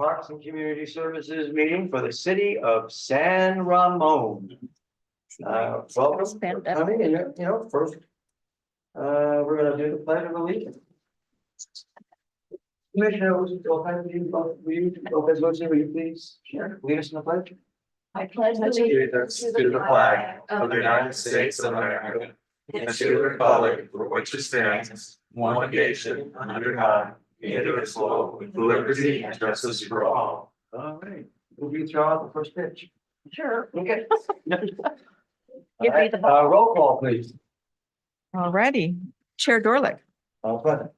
Parks and Community Services meeting for the city of San Ramon. Welcome for coming, and first, we're gonna do the pledge of allegiance. Commissioner, will you please lead us in the pledge? I pledge allegiance to the flag of the United States of America and to the republic for which it stands, one nation, under God, indivisible, with liberty and justice for all. All right, will you throw out the first pitch? Sure. Okay. Give me the Roll call, please. Alrighty, Chair Dorlick, All present.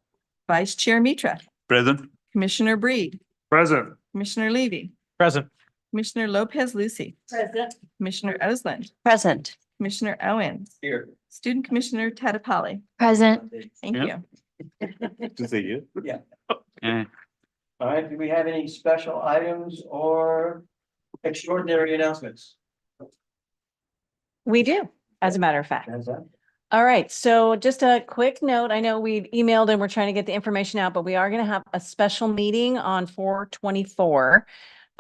Vice Chair Mitra, Present. Commissioner Breed, Present. Commissioner Levy, Present. Commissioner Lopez Lucy, President. Commissioner Osland, Present. Commissioner Owens, Here. Student Commissioner Tattapali. Present. Thank Yeah. you. To see you. Yeah. Yeah. All right, do we have any special items or extraordinary announcements? We do, as a matter of fact. Hands up. All right, so just a quick note. I know we emailed and we're trying to get the information out, but we are going to have a special meeting on 4/24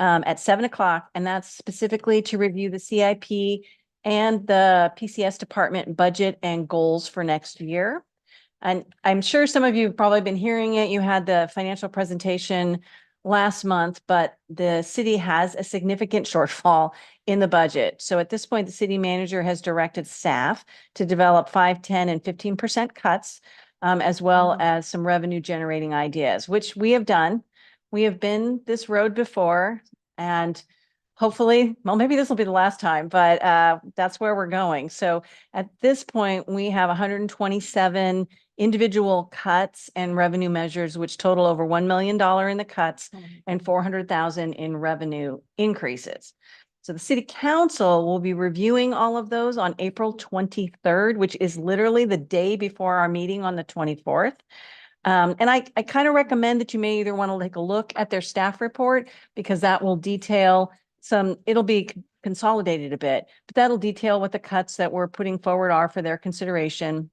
at 7 o'clock, and that's specifically to review the CIP and the PCS department budget and goals for next year. And I'm sure some of you have probably been hearing it. You had the financial presentation last month, but the city has a significant shortfall in the budget. So at this point, the city manager has directed staff to develop 5, 10, and 15% cuts, as well as some revenue generating ideas, which we have done. We have been this road before, and hopefully, well, maybe this will be the last time, but that's where we're going. So at this point, we have 127 individual cuts and revenue measures, which total over $1 million in the cuts and 400,000 in revenue increases. So the city council will be reviewing all of those on April 23rd, which is literally the day before our meeting on the 24th. And I kind of recommend that you may either want to take a look at their staff report, because that will detail it'll be consolidated a bit, but that'll detail what the cuts that we're putting forward are for their consideration,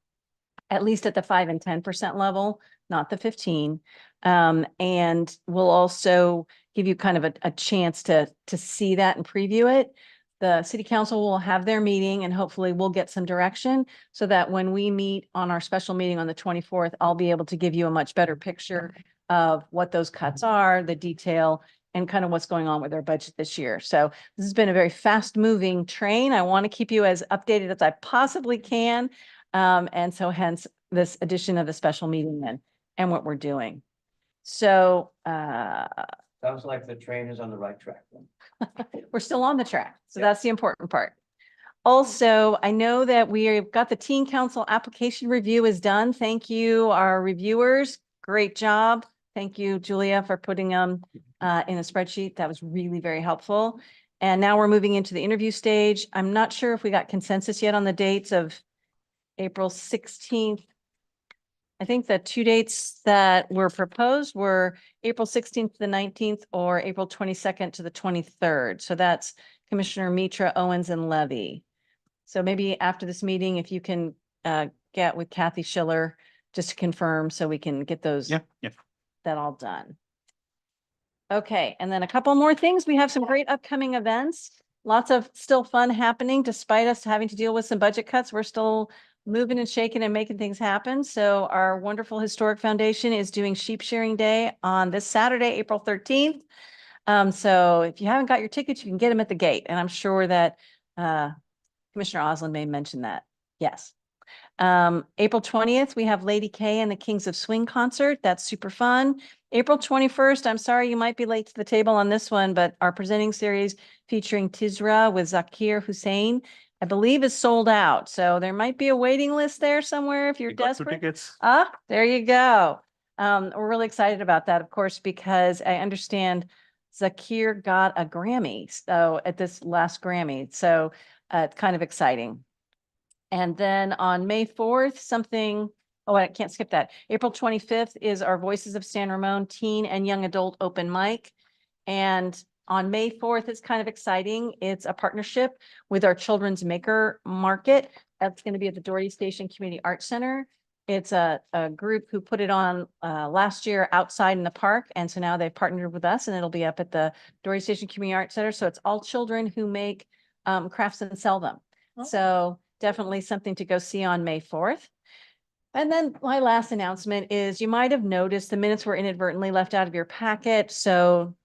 at least at the 5 and 10% level, not the 15. And we'll also give you kind of a chance to see that and preview it. The city council will have their meeting, and hopefully we'll get some direction so that when we meet on our special meeting on the 24th, I'll be able to give you a much better picture of what those cuts are, the detail, and kind of what's going on with their budget this year. So this has been a very fast moving train. I want to keep you as updated as I possibly can. And so hence this edition of the special meeting then, and what we're doing. So Sounds like the train is on the right track then. we're still on the track. So Yeah. that's the important part. Also, I know that we've got the teen council application review is done. Thank you, our reviewers. Great job. Thank you, Julia, for putting them in a spreadsheet. That was really very helpful. And now we're moving into the interview stage. I'm not sure if we got consensus yet on the dates of April 16th. I think the two dates that were proposed were April 16th to the 19th or April 22nd to the 23rd. So that's Commissioner Mitra, Owens, and Levy. So maybe after this meeting, if you can get with Kathy Schiller just to confirm so we can get those that all done. Okay, and then a couple more things. We have some great upcoming events. Lots of still fun happening despite us having to deal with some budget cuts. We're still moving and shaking and making things happen. So our wonderful Historic Foundation is doing Sheep Shearing Day on this Saturday, April 13th. So if you haven't got your tickets, you can get them at the gate. And I'm sure that Commissioner Osland may mention that. Yes. April 20th, we have Lady K and the Kings of Swing concert. That's super fun. April 21st, I'm sorry, you might be late to the table on this one, but our presenting series featuring Tizra with Zakir Hussein, I believe is sold out. So there might be a waiting list there somewhere if you're desperate. Tickets. There you go. We're really excited about that, of course, because I understand Zakir got a Grammy. So at this last Grammy, so it's kind of exciting. And then on May 4th, I can't skip that. April 25th is our Voices of San Ramon Teen and Young Adult Open Mic. And on May 4th, it's kind of exciting. It's a partnership with our Children's Maker Market. That's going to be at the Doherty Station Community Arts Center. It's a group who put it on last year outside in the park. And so now they've partnered with us and it'll be up at the Dory Station Community Arts Center. So it's all children who make crafts and sell them. Oh. So definitely something to go see on May 4th. And then my last announcement is you might have noticed the minutes were inadvertently left out of your packet. So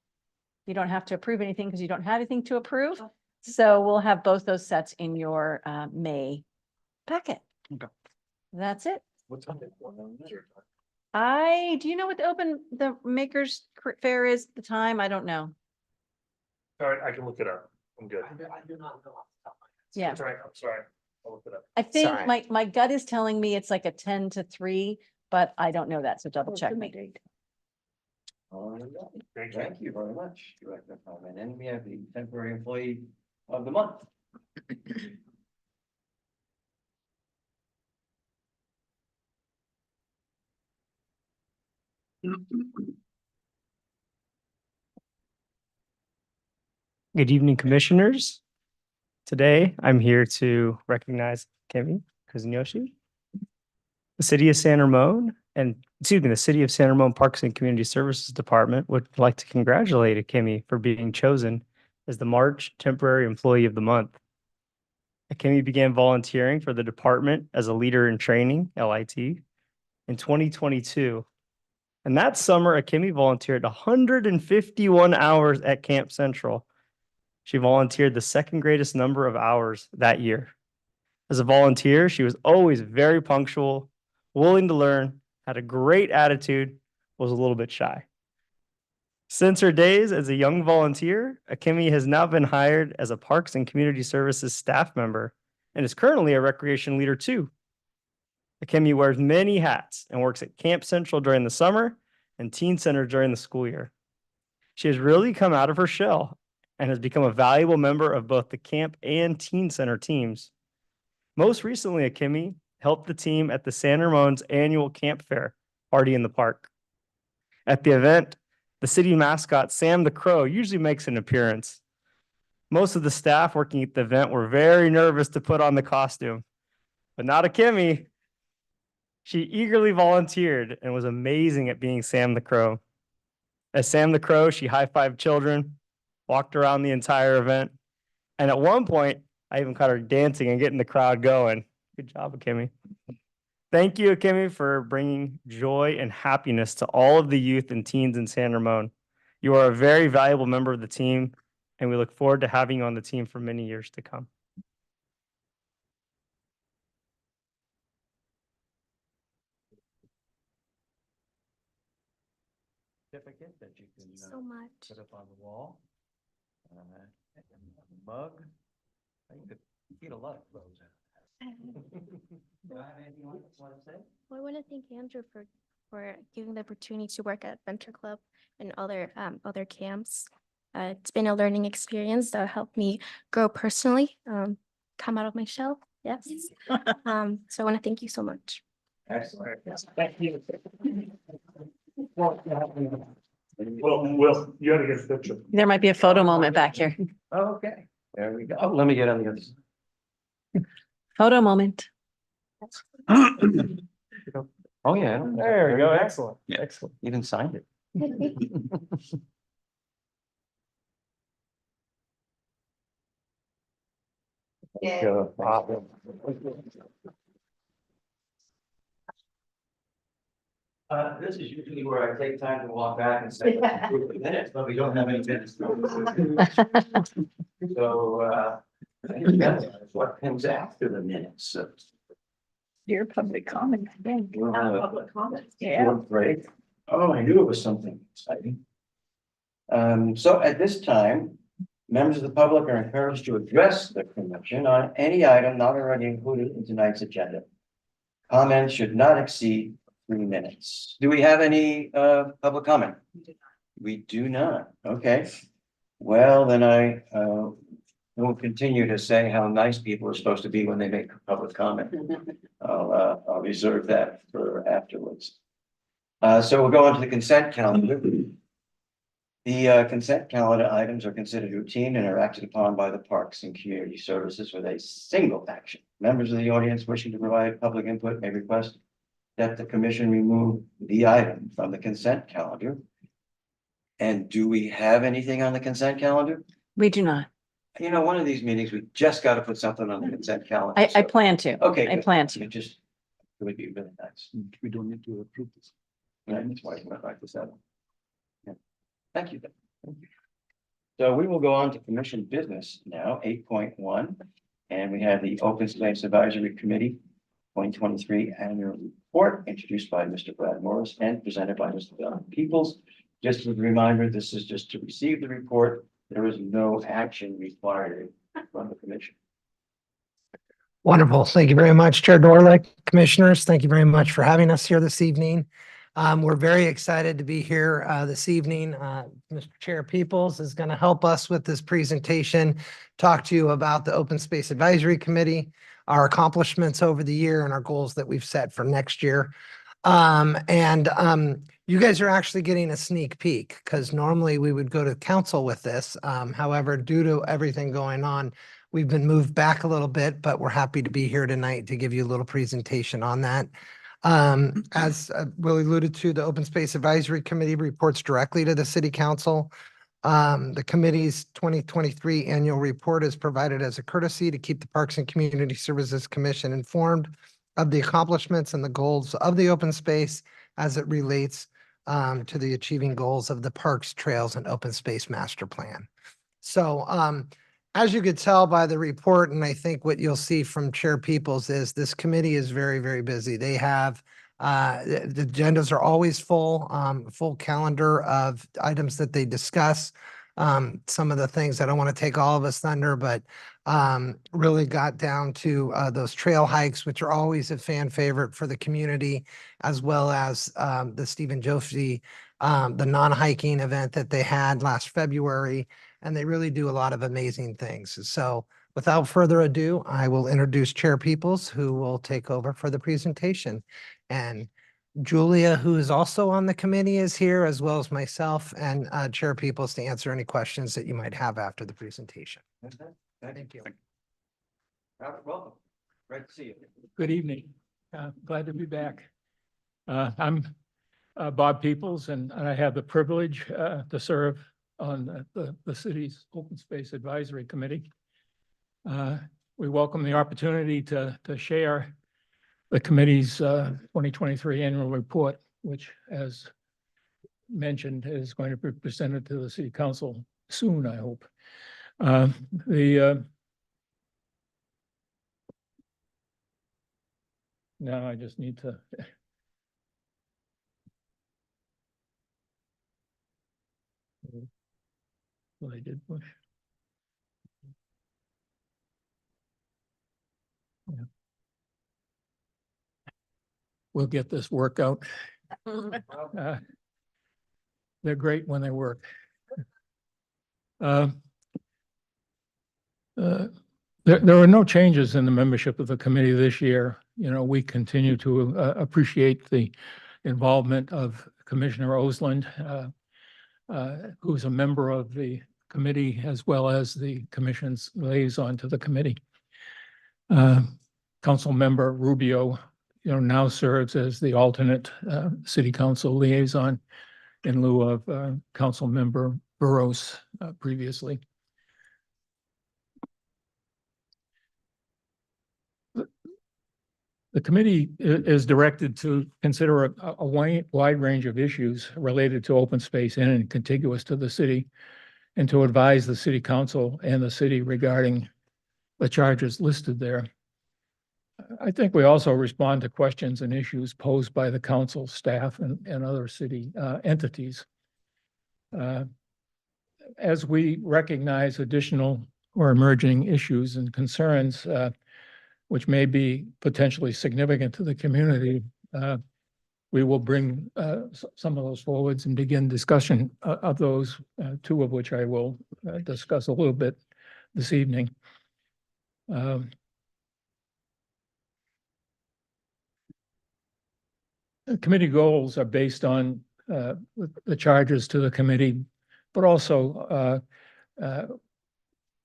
you don't have to approve anything because you don't have anything to approve. So we'll have both those sets in your May packet. Okay. That's it. What's on it? Do you know what the Makers Fair is, the time? I don't know. All right, I can look it up. I'm good. Yeah, That's right, I'm sorry. I'll look it up. I think Sorry. my gut is telling me it's like a 10 to 3, but I don't know that, so double check me. All right. Thank you. Thank you very much, Director Coleman. And we have the temporary employee of the month. Good evening, commissioners. Today, I'm here to recognize Kimmy Kuznyoshi, the City of San Ramon, the City of San Ramon Parks and Community Services Department would like to congratulate Kimmy for being chosen as the March Temporary Employee of the Month. Kimmy began volunteering for the department as a leader in training, LIT, in 2022. And that summer, Kimmy volunteered 151 hours at Camp Central. She volunteered the second greatest number of hours that year. As a volunteer, she was always very punctual, willing to learn, had a great attitude, was a little bit shy. Since her days as a young volunteer, Kimmy has now been hired as a Parks and Community Services staff member and is currently a recreation leader too. Kimmy wears many hats and works at Camp Central during the summer and Teen Center during the school year. She has really come out of her shell and has become a valuable member of both the camp and teen center teams. Most recently, Kimmy helped the team at the San Ramon's annual camp fair, Party in the Park. At the event, the city mascot, Sam the Crow, usually makes an appearance. Most of the staff working at the event were very nervous to put on the costume, but not Kimmy. She eagerly volunteered and was amazing at being Sam the Crow. As Sam the Crow, she high-fived children, walked around the entire event. And at one point, I even caught her dancing and getting the crowd going. Good job, Kimmy. Thank you, Kimmy, for bringing joy and happiness to all of the youth and teens in San Ramon. You are a very valuable member of the team, and we look forward to having you on the team for many years to come. Certificate that you can So much. put up on the wall. And a mug. I could eat a lot of clothes. Do I have anything you want to say? Well, I want to thank Andrew for giving the opportunity to work at Venture Club and other camps. It's been a learning experience that helped me grow personally, come out of my shell. Yes. So I want to thank you so much. Excellent. Thank you. Well, Will, you gotta get a picture. There might be a photo moment back here. Okay, there we go. Oh, let me get on the other side. Photo moment. Oh, yeah. There we go. Excellent. Excellent. Even signed it. This is usually where I take time to walk back and say, "Approve the minutes," but we don't have any minutes. So, I think that's what comes after the minutes. So Your public comment. we'll have a Yeah. short break. Oh, I knew it was something exciting. So at this time, members of the public are encouraged to address the commission on any item not already included in tonight's agenda. Comments should not exceed 3 minutes. Do we have any public comment? We do not. Okay. Well, then I will continue to say how nice people are supposed to be when they make a public comment. I'll reserve that for afterwards. So we'll go on to the consent calendar. The consent calendar items are considered routine and are acted upon by the Parks and Community Services with a single action. Members of the audience wishing to provide public input may request that the commission remove the item from the consent calendar. And do we have anything on the consent calendar? We do not. You know, one of these meetings, we just got to put something on the consent calendar. I so- plan to. Okay. I good. plan to. You just, it would be really nice. We don't need to approve this. Right, that's why I went back to 7. Yeah. Thank you. Thank you. So we will go on to commission business now, 8.1. And we have the Open Space Advisory Committee 2023 annual report introduced by Mr. Brad Morris and presented by Mr. Don Peoples. Just as a reminder, this is just to receive the report. There is no action required from the commission. Wonderful. Thank you very much, Chair Dorlick. Commissioners, thank you very much for having us here this evening. We're very excited to be here this evening. Mr. Chair Peoples is going to help us with this presentation, talk to you about the Open Space Advisory Committee, our accomplishments over the year, and our goals that we've set for next year. You guys are actually getting a sneak peek because normally we would go to council with this. However, due to everything going on, we've been moved back a little bit, but we're happy to be here tonight to give you a little presentation on that. As Willie alluded to, the Open Space Advisory Committee reports directly to the City Council. The committee's 2023 annual report is provided as a courtesy to keep the Parks and Community Services Commission informed of the accomplishments and the goals of the open space as it relates to the achieving goals of the Parks, Trails, and Open Space Master Plan. So as you could tell by the report, and I think what you'll see from Chair Peoples is this committee is very, very busy. They have the agendas are always full, full calendar of items that they discuss. Some of the things, I don't want to take all of us thunder, but really got down to those trail hikes, which are always a fan favorite for the community, as well as the Stephen Joffrey, the non-hiking event that they had last February. And they really do a lot of amazing things. So without further ado, I will introduce Chair Peoples, who will take over for the presentation. And Julia, who is also on the committee, is here, as well as myself and Chair Peoples to answer any questions that you might have after the presentation. Thank you. Robert, welcome. Great to see you. Good evening. Glad to be back. I'm Bob Peoples, and I have the privilege to serve on the city's Open Space Advisory Committee. We welcome the opportunity to share the committee's 2023 annual report, which, as mentioned, is going to be presented to the City Council soon, I hope. Now I just need to. What I did push. Yeah. We'll get this workout. They're great when they work. There are no changes in the membership of the committee this year. You know, we continue to appreciate the involvement of Commissioner Osland, who's a member of the committee as well as the commission's liaison to the committee. Council member Rubio, you know, now serves as the alternate city council liaison in lieu of council member Burrows previously. The committee is directed to consider a wide range of issues related to open space in and contiguous to the city, and to advise the city council and the city regarding the charges listed there. I think we also respond to questions and issues posed by the council staff and other city entities. As we recognize additional or emerging issues and concerns, which may be potentially significant to the community, we will bring some of those forwards and begin discussion of those, two of which I will discuss a little bit this evening. Committee goals are based on the charges to the committee, but also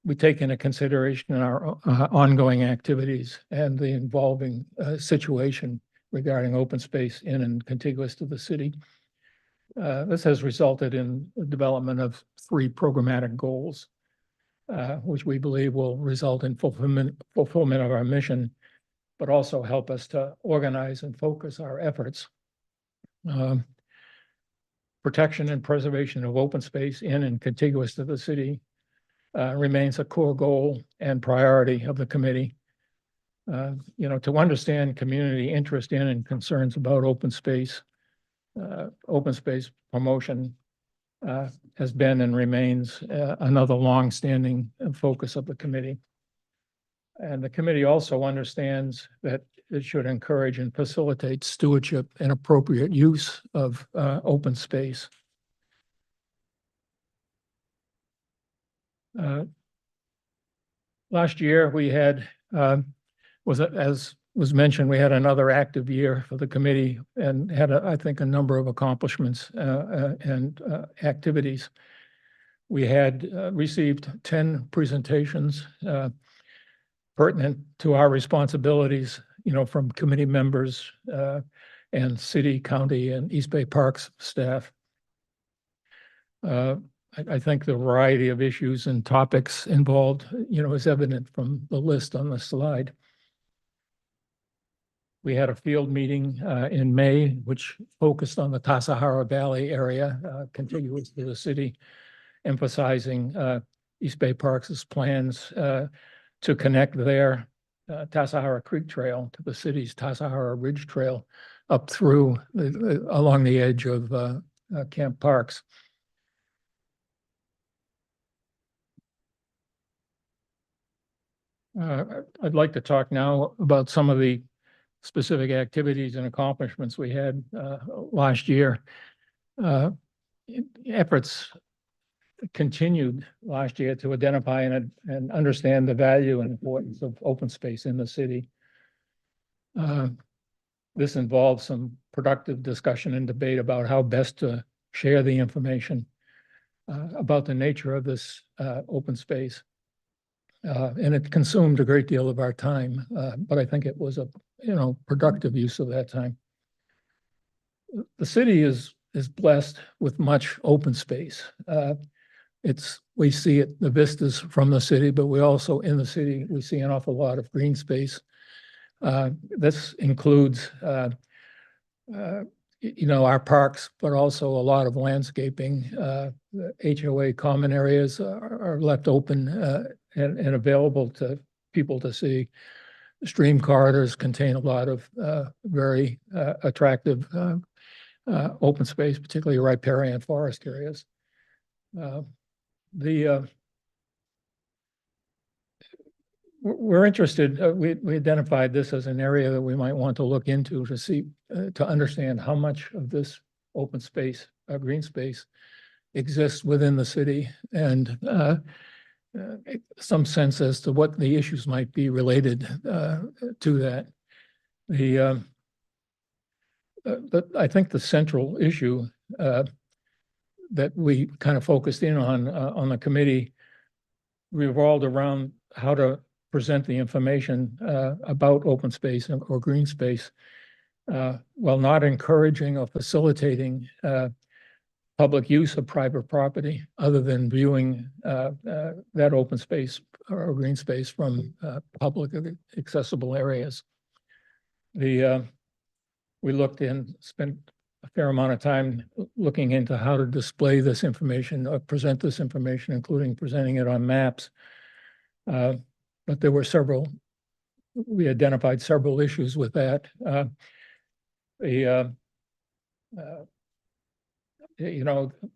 we take into consideration our ongoing activities and the involving situation regarding open space in and contiguous to the city. This has resulted in the development of 3 programmatic goals, which we believe will result in fulfillment of our mission, but also help us to organize and focus our efforts. Protection and preservation of open space in and contiguous to the city remains a core goal and priority of the committee. To understand community interest in and concerns about open space promotion has been and remains another longstanding focus of the committee. And the committee also understands that it should encourage and facilitate stewardship and appropriate use of open space. Last year, we had, as was mentioned, we had another active year for the committee and had, I think, a number of accomplishments and activities. We had received 10 presentations pertinent to our responsibilities, from committee members and city, county, and East Bay Parks staff. I think the variety of issues and topics involved, is evident from the list on the slide. We had a field meeting in May, which focused on the Tasahara Valley area, contiguous to the city, emphasizing East Bay Parks' plans to connect their Tasahara Creek Trail to the city's Tasahara Ridge Trail up through along the edge of Camp Parks. I'd like to talk now about some of the specific activities and accomplishments we had last year. Efforts continued last year to identify and understand the value and importance of open space in the city. This involves some productive discussion and debate about how best to share the information about the nature of this open space. And it consumed a great deal of our time, but I think it was a productive use of that time. The city is blessed with much open space. We see it, the vistas from the city, but we also in the city, we see an awful lot of green space. This includes, our parks, but also a lot of landscaping. The HOA common areas are left open and available to people to see. Stream corridors contain a lot of very attractive open space, particularly riparian forest areas. We're interested, we identified this as an area that we might want to look into to see, to understand how much of this open space, green space, exists within the city, and some sense as to what the issues might be related to that. But I think the central issue that we kind of focused in on the committee revolved around how to present the information about open space or green space while not encouraging or facilitating public use of private property other than viewing that open space or green space from public accessible areas. We looked and spent a fair amount of time looking into how to display this information or present this information, including presenting it on maps. But there were we identified several issues with that.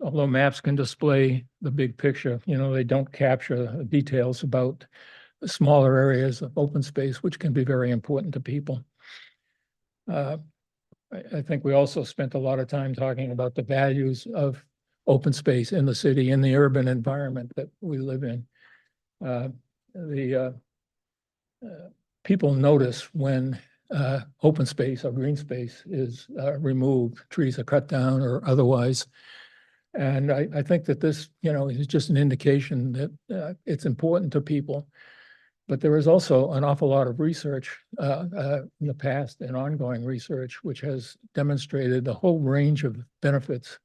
Although maps can display the big picture, they don't capture the details about smaller areas of open space, which can be very important to people. I think we also spent a lot of time talking about the values of open space in the city, in the urban environment that we live in. People notice when open space or green space is removed, trees are cut down or otherwise. And I think that this, is just an indication that it's important to people. But there is also an awful lot of research in the past and ongoing research, which has demonstrated the whole range of benefits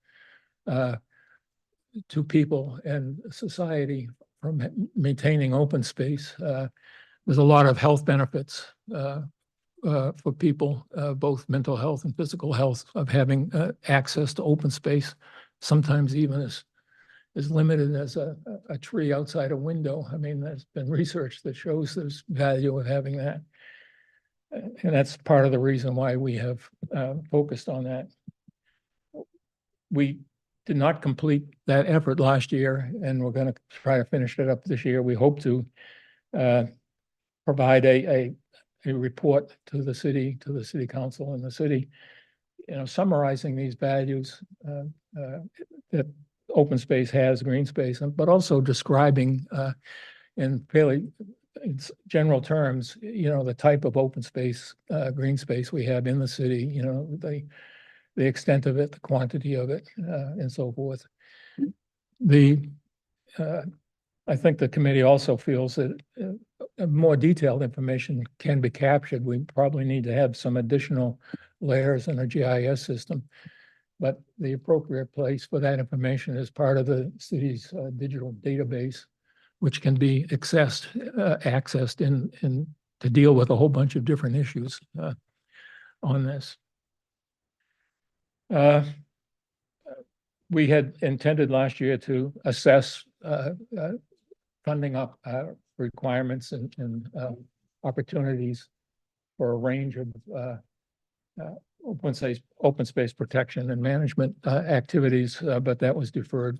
to people and society from maintaining open space. There's a lot of health benefits for people, both mental health and physical health, of having access to open space, sometimes even as limited as a tree outside a window. I mean, there's been research that shows there's value of having that. And that's part of the reason why we have focused on that. We did not complete that effort last year, and we're going to try to finish it up this year. We hope to provide a report to the city council and the city, summarizing these values that open space has, green space, but also describing in fairly general terms, the type of open space, green space we have in the city, the extent of it, the quantity of it, and so forth. I think the committee also feels that more detailed information can be captured. We probably need to have some additional layers in a GIS system, but the appropriate place for that information is part of the city's digital database, which can be accessed in to deal with a whole bunch of different issues on this. We had intended last year to assess funding up requirements and opportunities for a range of open space protection and management activities, but that was deferred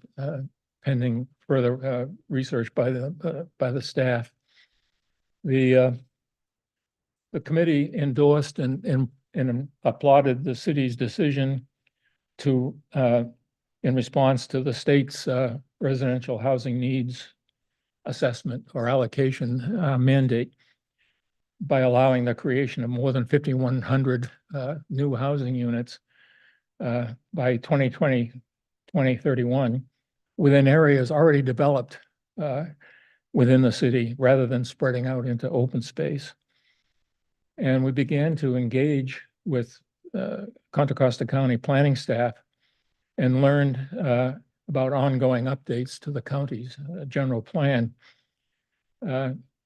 pending further research by the staff. The committee endorsed and applauded the city's decision to, in response to the state's residential housing needs assessment or allocation mandate, by allowing the creation of more than 5,100 new housing units by 2031 within areas already developed within the city, rather than spreading out into open space. And we began to engage with Contra Costa County planning staff and learned about ongoing updates to the county's general plan.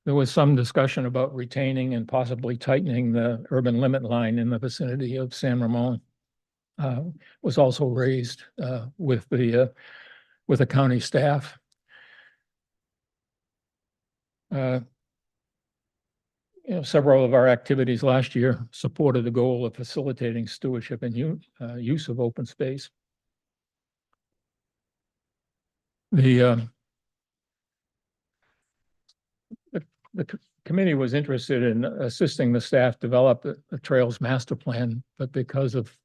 There was some discussion about retaining and possibly tightening the urban limit line in the vicinity of San Ramon. Was also raised with the county staff. Several of our activities last year supported the goal of facilitating stewardship and use of open space. The committee was interested in assisting the staff develop the Trails Master Plan, but because of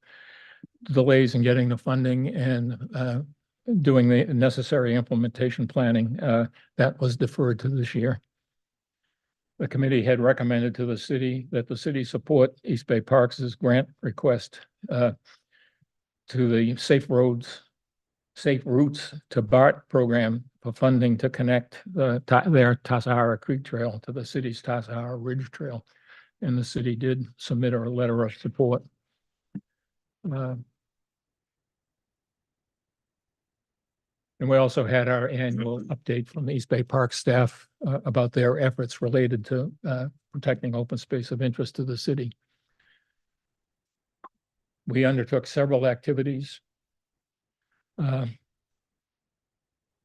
delays in getting the funding and doing the necessary implementation planning, that was deferred to this year. The committee had recommended to the city that the city support East Bay Parks' grant request to the Safe Routes to BART program for funding to connect their Tassajara Creek Trail to the city's Tassajara Ridge Trail. And the city did submit a letter of support. And we also had our annual update from the East Bay Park staff about their efforts related to protecting open space of interest to the city. We undertook several activities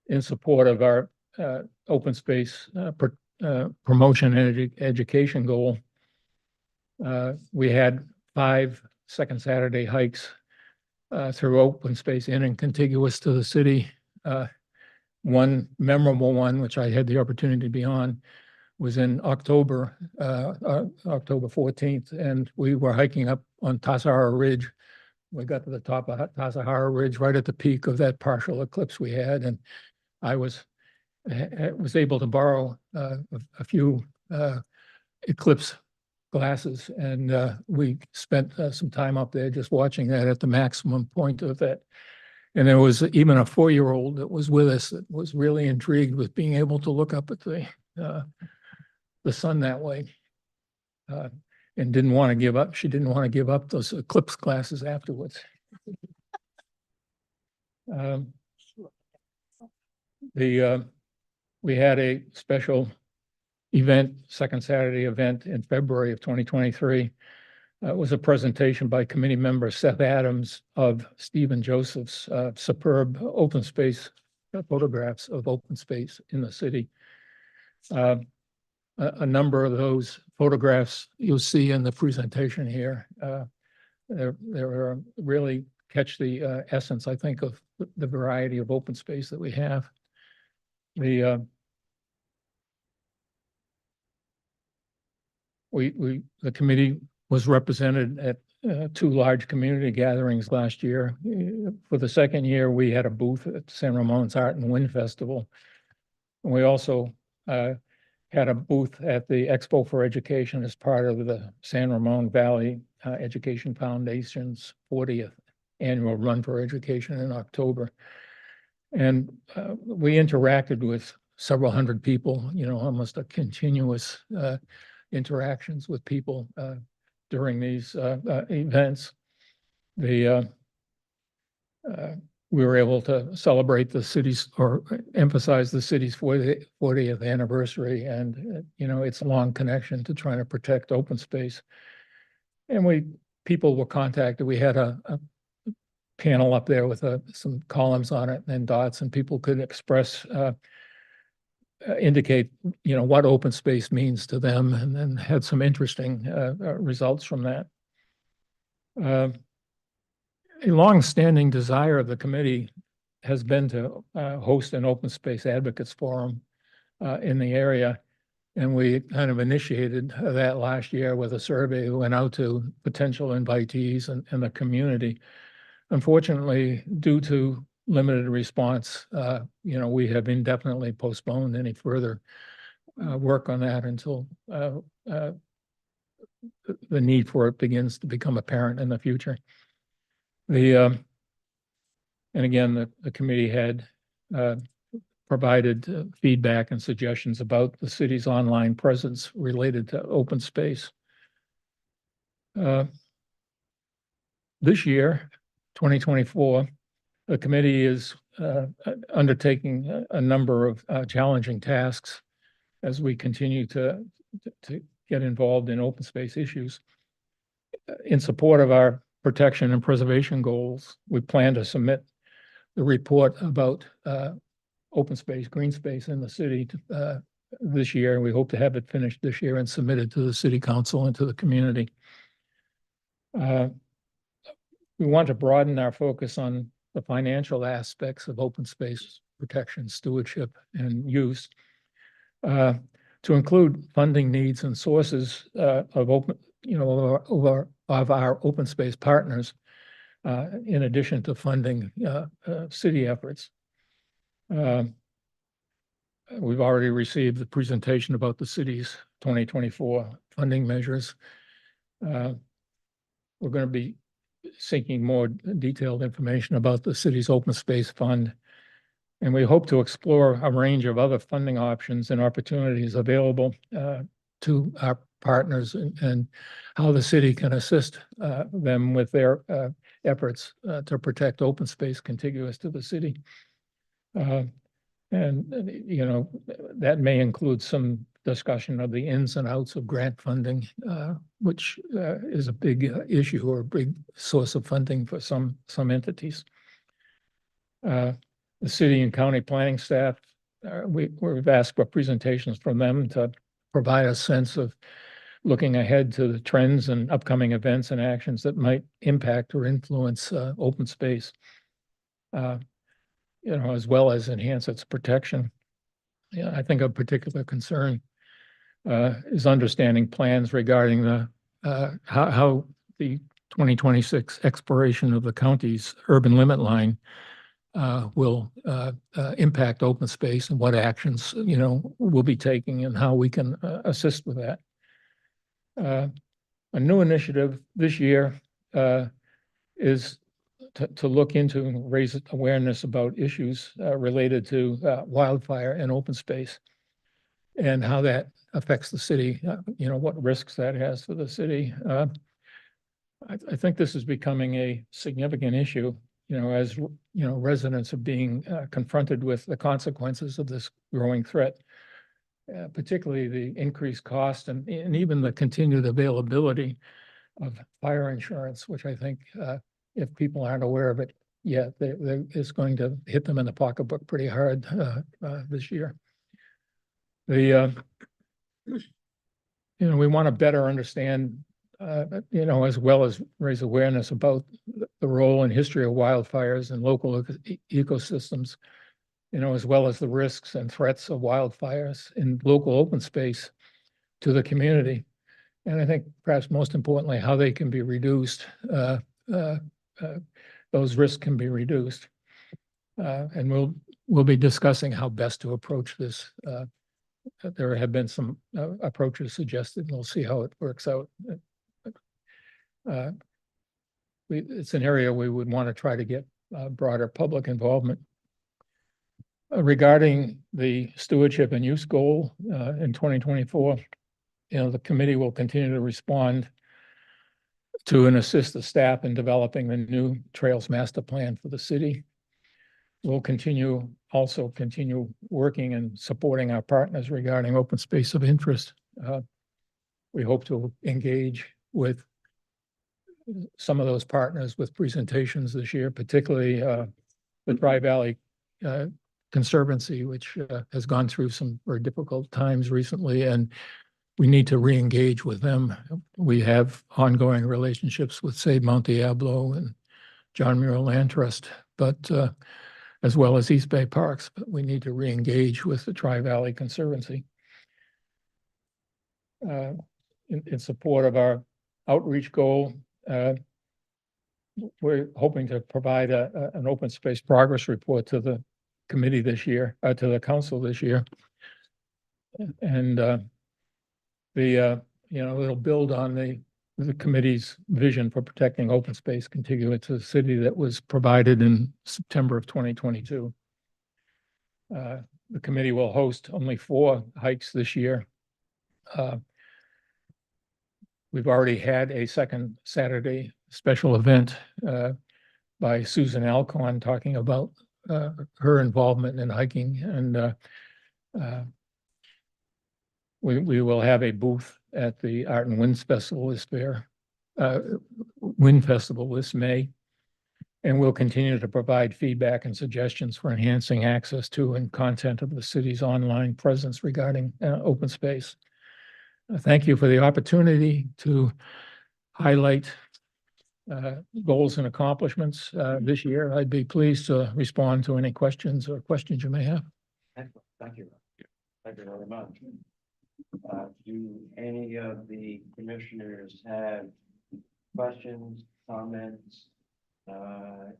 in support of our open space promotion and education goal. We had 5 second Saturday hikes through open space in and contiguous to the city. One memorable one, which I had the opportunity to be on, was in October 14th, and we were hiking up on Tassajara Ridge. We got to the top of Tassajara Ridge, right at the peak of that partial eclipse we had, and I was able to borrow a few eclipse glasses, and we spent some time up there just watching that at the maximum point of that. And there was even a 4-year-old that was with us that was really intrigued with being able to look up at the the sun that way. And didn't want to give up. She didn't want to give up those eclipse classes afterwards. We had a special event, second Saturday event in February of 2023. It was a presentation by committee member Seth Adams of Stephen Joseph's superb open space photographs of open space in the city. A number of those photographs you'll see in the presentation here. They're really catch the essence, I think, of the variety of open space that we have. The committee was represented at two large community gatherings last year. For the second year, we had a booth at San Ramon's Art and Wind Festival. And we also had a booth at the Expo for Education as part of the San Ramon Valley Education Foundation's 40th annual Run for Education in October. And we interacted with several hundred people, almost a continuous interactions with people during these events. We were able to celebrate the city's, or emphasize the city's 40th anniversary and, its long connection to trying to protect open space. And people were contacted. We had a panel up there with some columns on it and dots, and people could express, indicate, what open space means to them, and then had some interesting results from that. A long-standing desire of the committee has been to host an open space advocates forum in the area. And we kind of initiated that last year with a survey that went out to potential invitees and the community. Unfortunately, due to limited response, we have indefinitely postponed any further work on that until the need for it begins to become apparent in the future. And again, the committee had provided feedback and suggestions about the city's online presence related to open space. This year, 2024, the committee is undertaking a number of challenging tasks as we continue to get involved in open space issues. In support of our protection and preservation goals, we plan to submit the report about open space, green space in the city this year. We hope to have it finished this year and submitted to the city council and to the community. We want to broaden our focus on the financial aspects of open space protection, stewardship, and use, to include funding needs and sources of open, of our open space partners, in addition to funding city efforts. We've already received the presentation about the city's 2024 funding measures. We're going to be seeking more detailed information about the city's open space fund. And we hope to explore a range of other funding options and opportunities available to our partners, and how the city can assist them with their efforts to protect open space contiguous to the city. That may include some discussion of the ins and outs of grant funding, which is a big issue or a big source of funding for some entities. The city and county planning staff, we've asked for presentations from them to provide a sense of looking ahead to the trends and upcoming events and actions that might impact or influence open space, as well as enhance its protection. I think a particular concern is understanding plans regarding the how the 2026 expiration of the county's urban limit line will impact open space, and what actions we'll be taking and how we can assist with that. A new initiative this year is to look into and raise awareness about issues related to wildfire and open space, and how that affects the city, what risks that has for the city. I think this is becoming a significant issue, as, residents are being confronted with the consequences of this growing threat. Particularly the increased cost and even the continued availability of fire insurance, which I think, if people aren't aware of it yet, it's going to hit them in the pocketbook pretty hard this year. We want to better understand, as well as raise awareness about the role and history of wildfires and local ecosystems, as well as the risks and threats of wildfires in local open space to the community. And I think perhaps most importantly, how they can be reduced, those risks can be reduced. And we'll be discussing how best to approach this. There have been some approaches suggested, and we'll see how it works out. It's an area we would want to try to get broader public involvement. Regarding the stewardship and use goal in 2024, the committee will continue to respond to and assist the staff in developing the new Trails Master Plan for the city. We'll continue working and supporting our partners regarding open space of interest. We hope to engage with some of those partners with presentations this year, particularly the Tri-Valley Conservancy, which has gone through some very difficult times recently, and we need to re-engage with them. We have ongoing relationships with Save Mount Diablo and John Muir Land Trust, but as well as East Bay Parks, but we need to re-engage with the Tri-Valley Conservancy. In support of our outreach goal, we're hoping to provide an open space progress report to the committee this year, to the council this year. And it'll build on the committee's vision for protecting open space contiguous to the city that was provided in September of 2022. The committee will host only 4 hikes this year. We've already had a second Saturday special event by Susan Alcon talking about her involvement in hiking, and we will have a booth at the Art and Winds Festival this May, and we'll continue to provide feedback and suggestions for enhancing access to and content of the city's online presence regarding open space. Thank you for the opportunity to highlight goals and accomplishments this year. I'd be pleased to respond to any questions you may have. Excellent. Thank you. Thank you very much. Do any of the commissioners have questions, comments,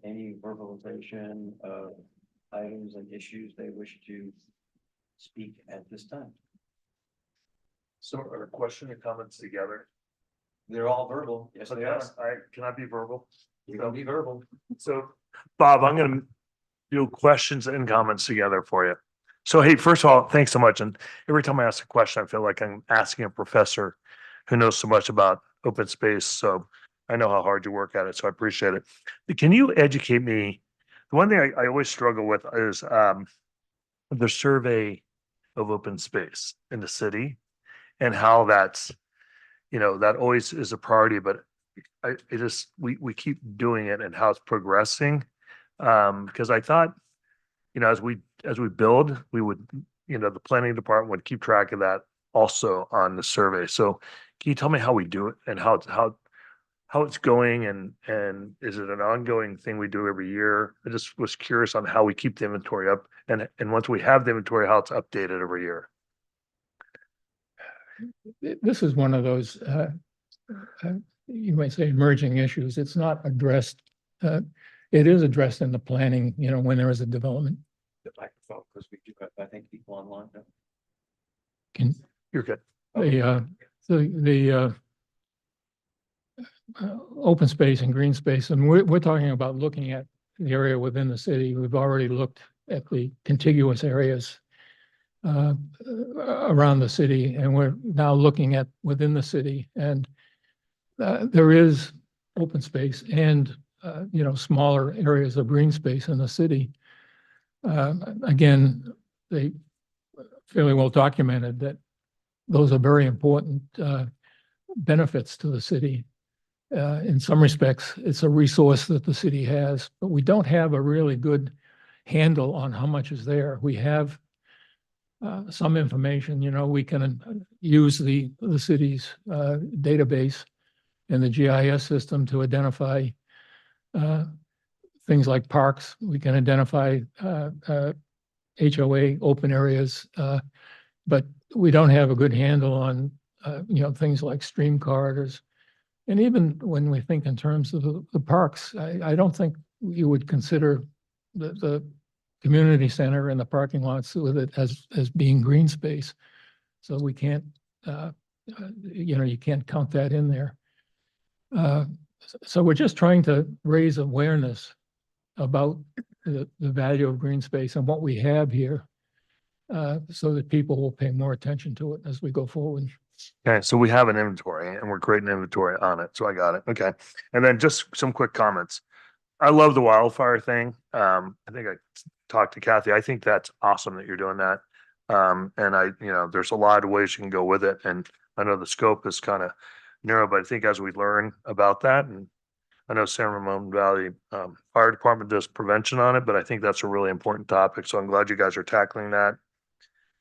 any verbalization of items and issues they wish to speak at this time? So are question and comments together? They're all verbal. Yes, they are. Yes, can I be verbal? You can be verbal. So, Bob, I'm gonna do questions and comments together for you. So, hey, first of all, thanks so much. And every time I ask a question, I feel like I'm asking a professor who knows so much about open space. So I know how hard you work at it, so I appreciate it. But can you educate me? The one thing I always struggle with is the survey of open space in the city and how that's, that always is a priority, but we keep doing it and how it's progressing. Because I thought, as we build, we would, the planning department would keep track of that also on the survey. So can you tell me how we do it and how it's going, and is it an ongoing thing we do every year? I just was curious on how we keep the inventory up, and once we have the inventory, how it's updated every year. This is one of those, you might say, emerging issues. It's not addressed. It is addressed in the planning, when there is a development. The microphone, because we do have, I think, people online now. You're good. The open space and green space, and we're talking about looking at the area within the city. We've already looked at the contiguous areas uh, around the city, and we're now looking at within the city, and there is open space and, smaller areas of green space in the city. Again, they fairly well documented that those are very important benefits to the city. In some respects, it's a resource that the city has, but we don't have a really good handle on how much is there. We have some information, we can use the city's database and the GIS system to identify things like parks. We can identify HOA open areas, but we don't have a good handle on, things like stream corridors. And even when we think in terms of the parks, I don't think you would consider the community center and the parking lots with it as being green space. So we can't, you can't count that in there. So we're just trying to raise awareness about the value of green space and what we have here, so that people will pay more attention to it as we go forward. Okay, so we have an inventory and we're creating inventory on it. So I got it. Okay. And then just some quick comments. I love the wildfire thing. I think I talked to Kathy. I think that's awesome that you're doing that. And there's a lot of ways you can go with it. And I know the scope is kind of narrow, but I think as we learn about that, and I know San Ramon Valley Fire Department does prevention on it, but I think that's a really important topic. So I'm glad you guys are tackling that.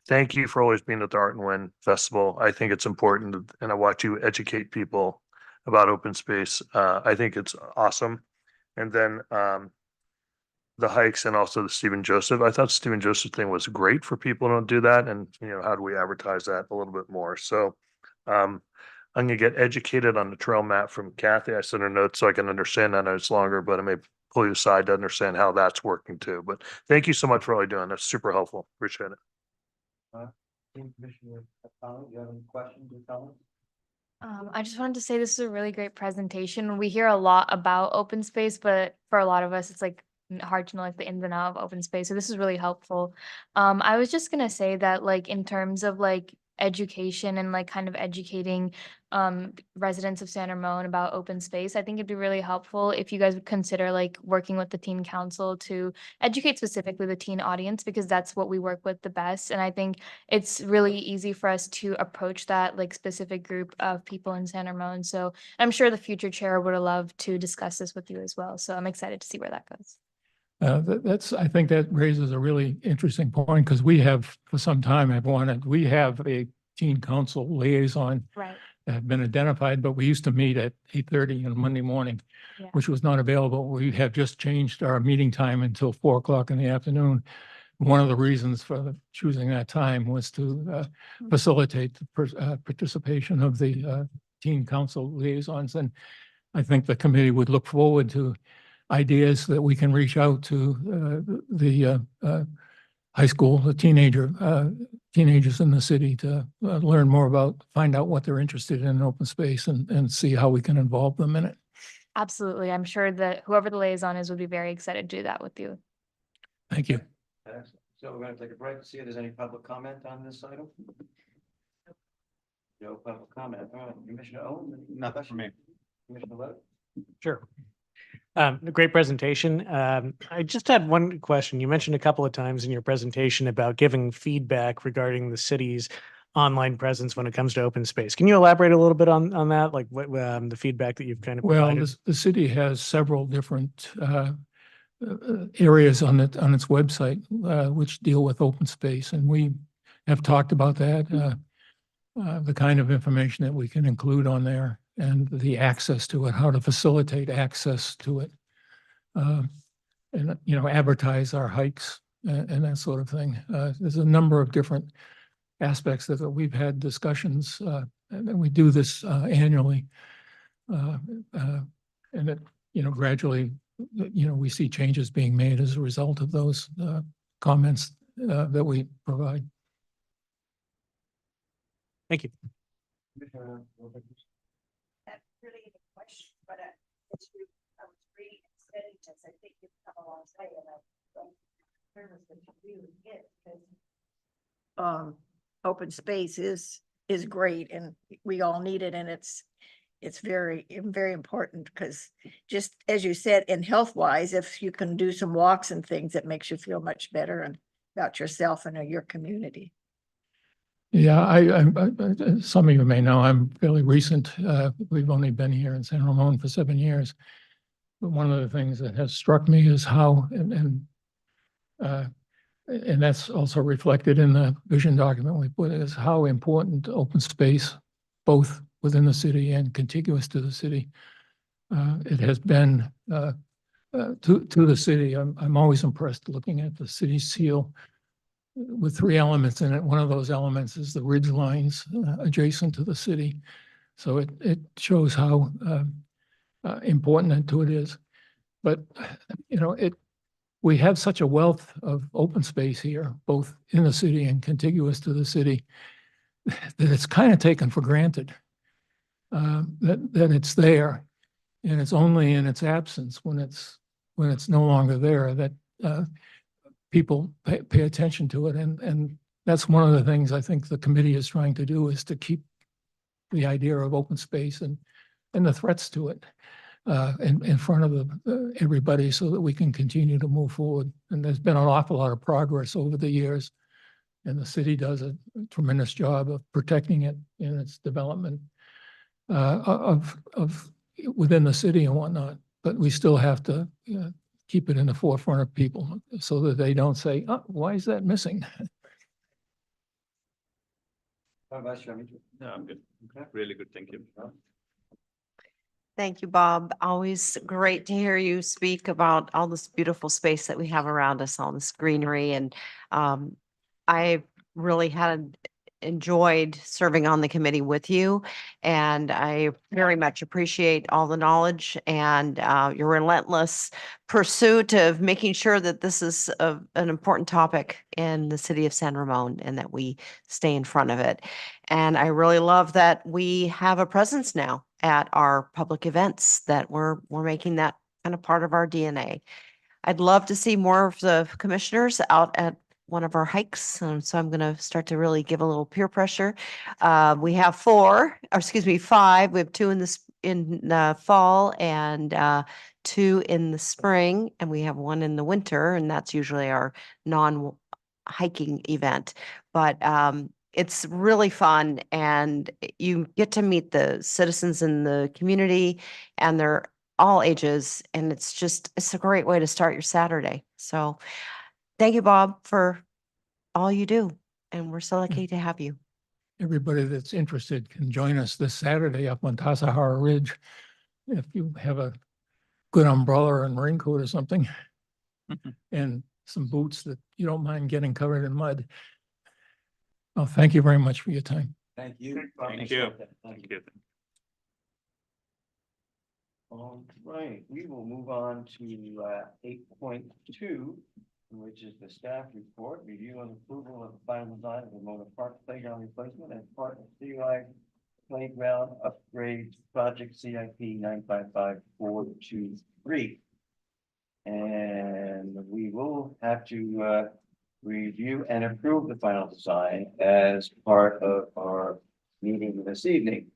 Thank you for always being at the Art and Win Festival. I think it's important, and I watch you educate people about open space. I think it's awesome. And then the hikes and also the Stephen Joseph. I thought Stephen Joseph thing was great for people to do that. And how do we advertise that a little bit more? So I'm gonna get educated on the trail map from Kathy. I sent her notes so I can understand that it's longer, but I may pull you aside to understand how that's working too. But thank you so much for all you're doing. That's super helpful. Appreciate it. Commissioner O'Connell, do you have any questions or comments? I just wanted to say this is a really great presentation. We hear a lot about open space, but for a lot of us, it's like hard to know like the ins and outs of open space. So this is really helpful. I was just gonna say that like in terms of like education and like kind of educating residents of San Ramon about open space, I think it'd be really helpful if you guys would consider like working with the teen council to educate specifically the teen audience, because that's what we work with the best. And I think it's really easy for us to approach that like specific group of people in San Ramon. So I'm sure the future chair would love to discuss this with you as well. So I'm excited to see where that goes. I think that raises a really interesting point, because we have for some time we have a teen council liaison Right. that have been identified, but we used to meet at 8:30 on Monday morning, Yeah. which was not available. We have just changed our meeting time until 4 o'clock in the afternoon. One of the reasons for choosing that time was to facilitate the participation of the teen council liaisons. And I think the committee would look forward to ideas that we can reach out to the high school, the teenagers in the city to learn more about, find out what they're interested in open space and see how we can involve them in it. Absolutely. I'm sure that whoever the liaison is would be very excited to do that with you. Thank you. Excellent. So we're gonna take a break to see if there's any public comment on this item. No public comment. All right, Commissioner Owen? any Nothing for me. Commissioner Levitt? Sure. Great presentation. I just had one question. You mentioned a couple of times in your presentation about giving feedback regarding the city's online presence when it comes to open space. Can you elaborate a little bit on that? Like what the feedback that you've kind of Well, provided? the city has several different areas on its website which deal with open space, and we have talked about that, the kind of information that we can include on there and the access to it, how to facilitate access to it, and advertise our hikes and that sort of thing. There's a number of different aspects that we've had discussions, and we do this annually, and that gradually we see changes being made as a result of those comments that we provide. Thank you. Commissioner Levitt? That's really a question, but I was reading and studying this. I think you've come a long way, and I service that you really get, because open space is great and we all need it and it's very, very important because just as you said, in health wise, if you can do some walks and things, it makes you feel much better and about yourself and your community. Yeah, some of you may know, I'm fairly recent. We've only been here in San Ramon for 7 years. But one of the things that has struck me is how, and that's also reflected in the vision document we put, is how important open space, both within the city and contiguous to the city, it has been to the city. I'm always impressed looking at the city seal with 3 elements in it. One of those elements is the ridge lines adjacent to the city. So it shows how important to it is. But, you know, we have such a wealth of open space here, both in the city and contiguous to the city, that it's kind of taken for granted that it's there. And it's only in its absence when it's no longer there that people pay attention to it. And that's one of the things I think the committee is trying to do, is to keep the idea of open space and the threats to it in front of everybody so that we can continue to move forward. And there's been an awful lot of progress over the years, and the city does a tremendous job of protecting it in its development of within the city and whatnot. But we still have to keep it in the forefront of people so that they don't say, oh, why is that missing? How about you? No, I'm good. Okay. Really good. Thank you. Thank you, Bob. Always great to hear you speak about all this beautiful space that we have around us, all this greenery. And I really had enjoyed serving on the committee with you. And I very much appreciate all the knowledge and your relentless pursuit of making sure that this is an important topic in the city of San Ramon and that we stay in front of it. And I really love that we have a presence now at our public events, that we're making that kind of part of our DNA. I'd love to see more of the commissioners out at one of our hikes. So I'm going to start to really give a little peer pressure. We have 5. We have 2 in the fall and 2 in the spring, and we have 1 in the winter, and that's usually our non-hiking event. But it's really fun, and you get to meet the citizens in the community, and they're all ages, and it's a great way to start your Saturday. So thank you, Bob, for all you do, and we're so lucky to have you. Everybody that's interested can join us this Saturday up on Tassajara Ridge. If you have a good umbrella and raincoat or something, and some boots that you don't mind getting covered in mud. Well, thank you very much for your time. Thank you. Thank you. Thank you. All right, we will move on to 8.2, which is the staff report, review and approval of the final design of the Ramona Park Playground replacement and part of CUI Playground Upgrade Project CIP 955423. And we will have to review and approve the final design as part of our meeting this evening.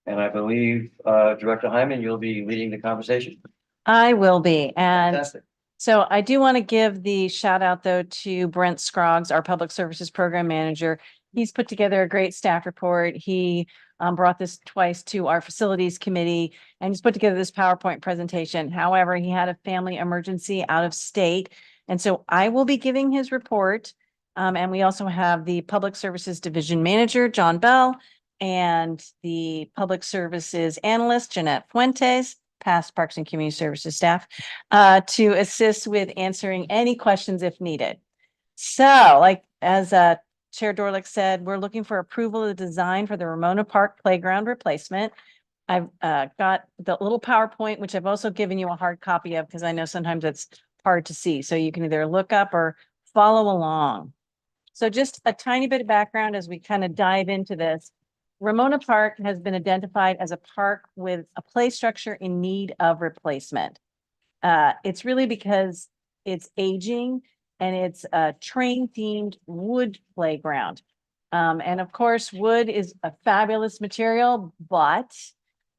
And I believe Director Hyman, you'll be leading the conversation. I will be. And Fantastic. so I do want to give the shout out though to Brent Scroggs, our Public Services Program Manager. He's put together a great staff report. He brought this twice to our facilities committee and he's put together this PowerPoint presentation. However, he had a family emergency out of state. And so I will be giving his report. And we also have the Public Services Division Manager, John Bell, and the Public Services Analyst, Jeanette Fuentes, past Parks and Community Services staff, to assist with answering any questions if needed. So, like as Chair Dorlick said, we're looking for approval of the design for the Ramona Park Playground replacement. I've got the little PowerPoint, which I've also given you a hard copy of because I know sometimes it's hard to see. So you can either look up or follow along. So just a tiny bit of background as we kind of dive into this. Ramona Park has been identified as a park with a play structure in need of replacement. It's really because it's aging and it's a train-themed wood playground. And of course, wood is a fabulous material, but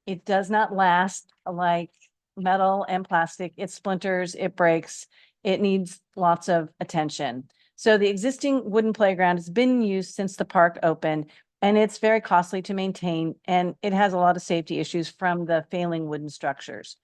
it does not last like metal and plastic. It splinters, it breaks, it needs lots of attention. So the existing wooden playground has been used since the park opened, and it's very costly to maintain, and it has a lot of safety issues from the failing wooden structures.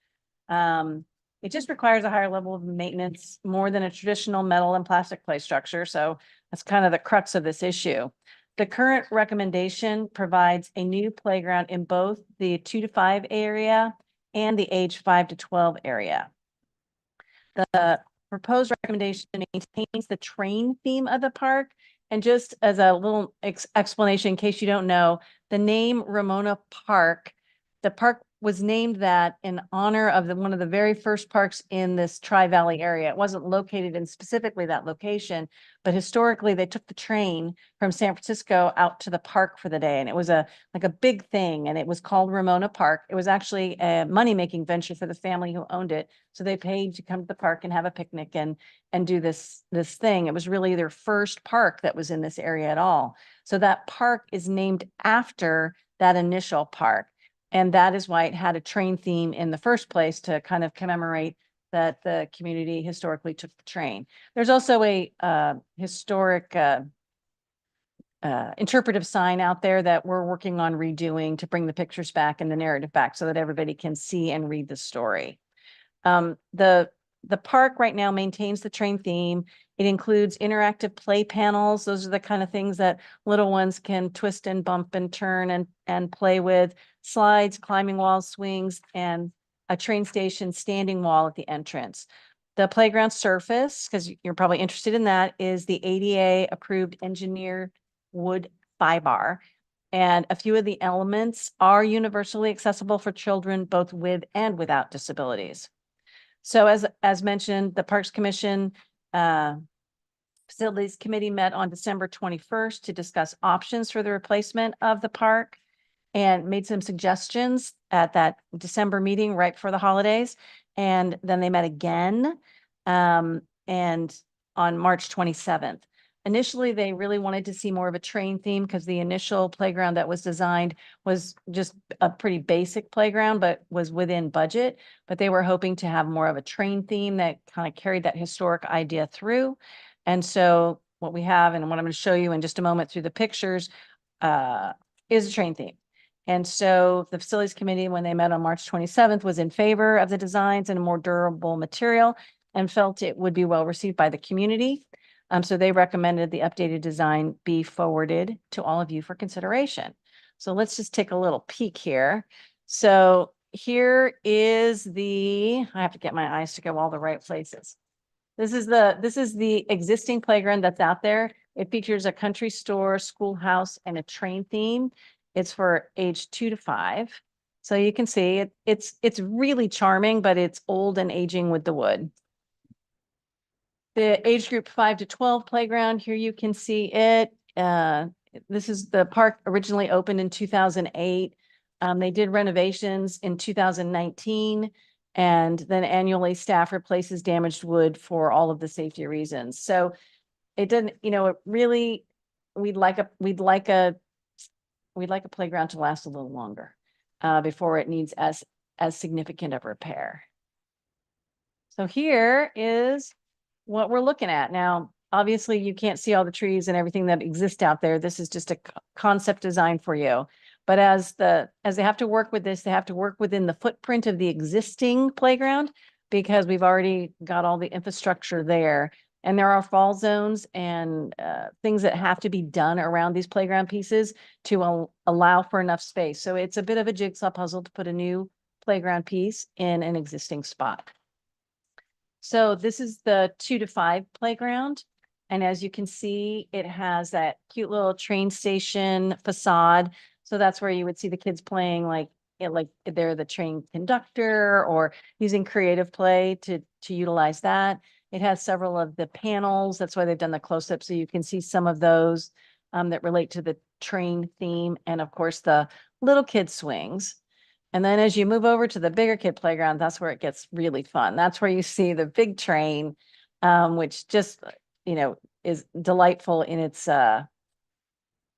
It just requires a higher level of maintenance, more than a traditional metal and plastic play structure. So that's kind of the crux of this issue. The current recommendation provides a new playground in both the 2 to 5 area and the age 5 to 12 area. The proposed recommendation maintains the train theme of the park. And just as a little explanation, in case you don't know, the name Ramona Park, the park was named that in honor of one of the very first parks in this Tri-Valley area. It wasn't located in specifically that location, but historically they took the train from San Francisco out to the park for the day. And it was like a big thing, and it was called Ramona Park. It was actually a money-making venture for the family who owned it. So they paid to come to the park and have a picnic and do this thing. It was really their first park that was in this area at all. So that park is named after that initial park. And that is why it had a train theme in the first place, to kind of commemorate that the community historically took the train. There's also a historic interpretive sign out there that we're working on redoing to bring the pictures back and the narrative back so that everybody can see and read the story. The park right now maintains the train theme. It includes interactive play panels. Those are the kind of things that little ones can twist and bump and turn and play with. Slides, climbing walls, swings, and a train station standing wall at the entrance. The playground surface, because you're probably interested in that, is the ADA approved engineered wood fiber. And a few of the elements are universally accessible for children, both with and without disabilities. So as mentioned, the Parks Commission Facilities Committee met on December 21st to discuss options for the replacement of the park and made some suggestions at that December meeting right before the holidays. And then they met again and on March 27th. Initially, they really wanted to see more of a train theme because the initial playground that was designed was just a pretty basic playground, but was within budget. But they were hoping to have more of a train theme that kind of carried that historic idea through. And so what we have, and what I'm going to show you in just a moment through the pictures, is a train theme. And so the Facilities Committee, when they met on March 27th, was in favor of the designs and a more durable material and felt it would be well received by the community. So they recommended the updated design be forwarded to all of you for consideration. So let's just take a little peek here. So here is I have to get my eyes to go all the right places. This is the existing playground that's out there. It features a country store, schoolhouse, and a train theme. It's for age 2 to 5. So you can see it's really charming, but it's old and aging with the wood. The age group 5 to 12 playground, here you can see it. This is the park originally opened in 2008. They did renovations in 2019, and then annually staff replaces damaged wood for all of the safety reasons. So it didn't, it really, we'd like a playground to last a little longer before it needs as significant of repair. So here is what we're looking at. Now, obviously you can't see all the trees and everything that exist out there. This is just a concept design for you. But as they have to work with this, they have to work within the footprint of the existing playground because we've already got all the infrastructure there. And there are fall zones and things that have to be done around these playground pieces to allow for enough space. So it's a bit of a jigsaw puzzle to put a new playground piece in an existing spot. So this is the 2 to 5 playground. And as you can see, it has that cute little train station facade. So that's where you would see the kids playing like they're the train conductor or using creative play to utilize that. It has several of the panels. That's why they've done the close-up. So you can see some of those that relate to the train theme. And of course, the little kid swings. And then as you move over to the bigger kid playground, that's where it gets really fun. That's where you see the big train, which just, is delightful in its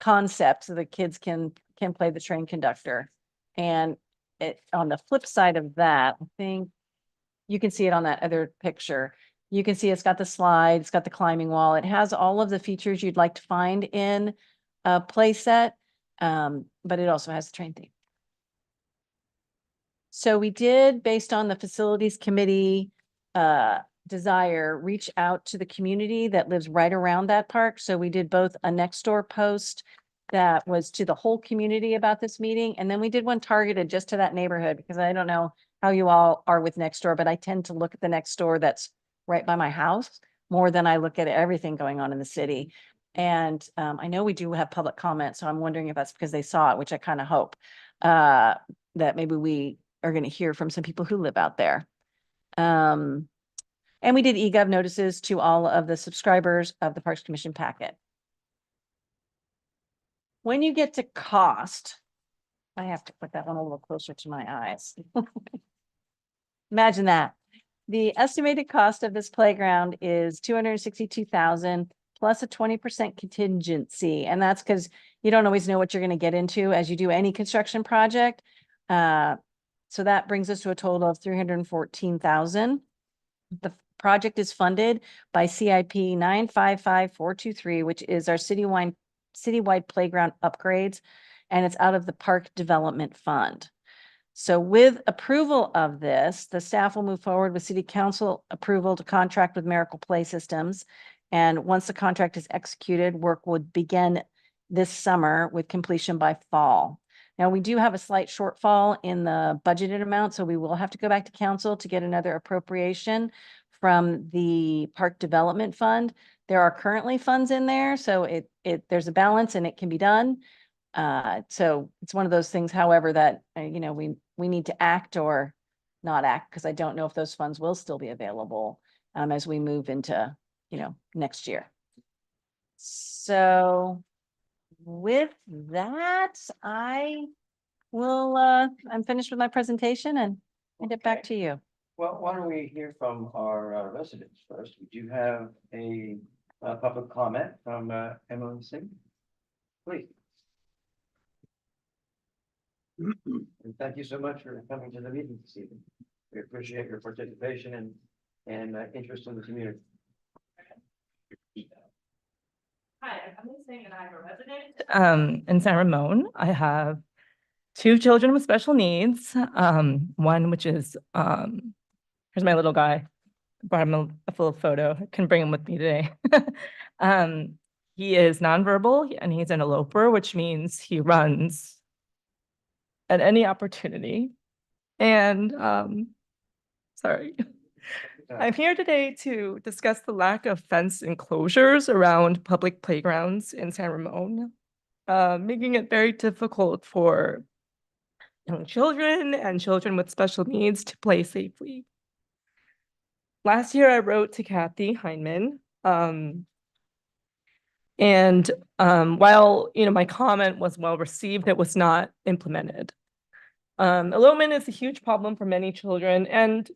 concept so the kids can play the train conductor. And on the flip side of that, I think you can see it on that other picture. You can see it's got the slide, it's got the climbing wall. It has all of the features you'd like to find in a play set, but it also has the train theme. So we did, based on the facilities committee desire, reach out to the community that lives right around that park. So we did both a next door post that was to the whole community about this meeting, and then we did one targeted just to that neighborhood, because I don't know how you all are with next door, but I tend to look at the next door that's right by my house more than I look at everything going on in the city. And I know we do have public comment, so I'm wondering if that's because they saw it, which I kind of hope that maybe we are going to hear from some people who live out there. And we did eGov notices to all of the subscribers of the Parks Commission packet. When you get to cost, I have to put that one a little closer to my eyes. Imagine that. The estimated cost of this playground is $262,000 plus a 20% contingency. And that's because you don't always know what you're going to get into as you do any construction project. So that brings us to a total of $314,000. The project is funded by CIP 955423, which is our citywide playground upgrades, and it's out of the Park Development Fund. So with approval of this, the staff will move forward with City Council approval to contract with Miracle Play Systems. And once the contract is executed, work would begin this summer with completion by fall. Now, we do have a slight shortfall in the budgeted amount, so we will have to go back to council to get another appropriation from the Park Development Fund. There are currently funds in there, so there's a balance and it can be done. So it's one of those things, however, that, we need to act or not act, because I don't know if those funds will still be available as we move into, next year. So with that, I'm finished with my presentation and hand it back to you. Well, why don't we hear from our residents first? We do have a public comment from Emily Singh. Please. And thank you so much for coming to the meeting this evening. We appreciate your participation and interest in the community. Hi, I'm Emily Singh and I'm a resident in San Ramon. I have 2 children with special needs. One which is here's my little guy. Brought him a full photo. I couldn't bring him with me today. He is nonverbal and he's an eloper, which means he runs at any opportunity. And sorry. I'm here today to discuss the lack of fence enclosures around public playgrounds in San Ramon, making it very difficult for young children and children with special needs to play safely. Last year, I wrote to Kathy Heineman, and while my comment was well received, it was not implemented. Elopement is a huge problem for many children and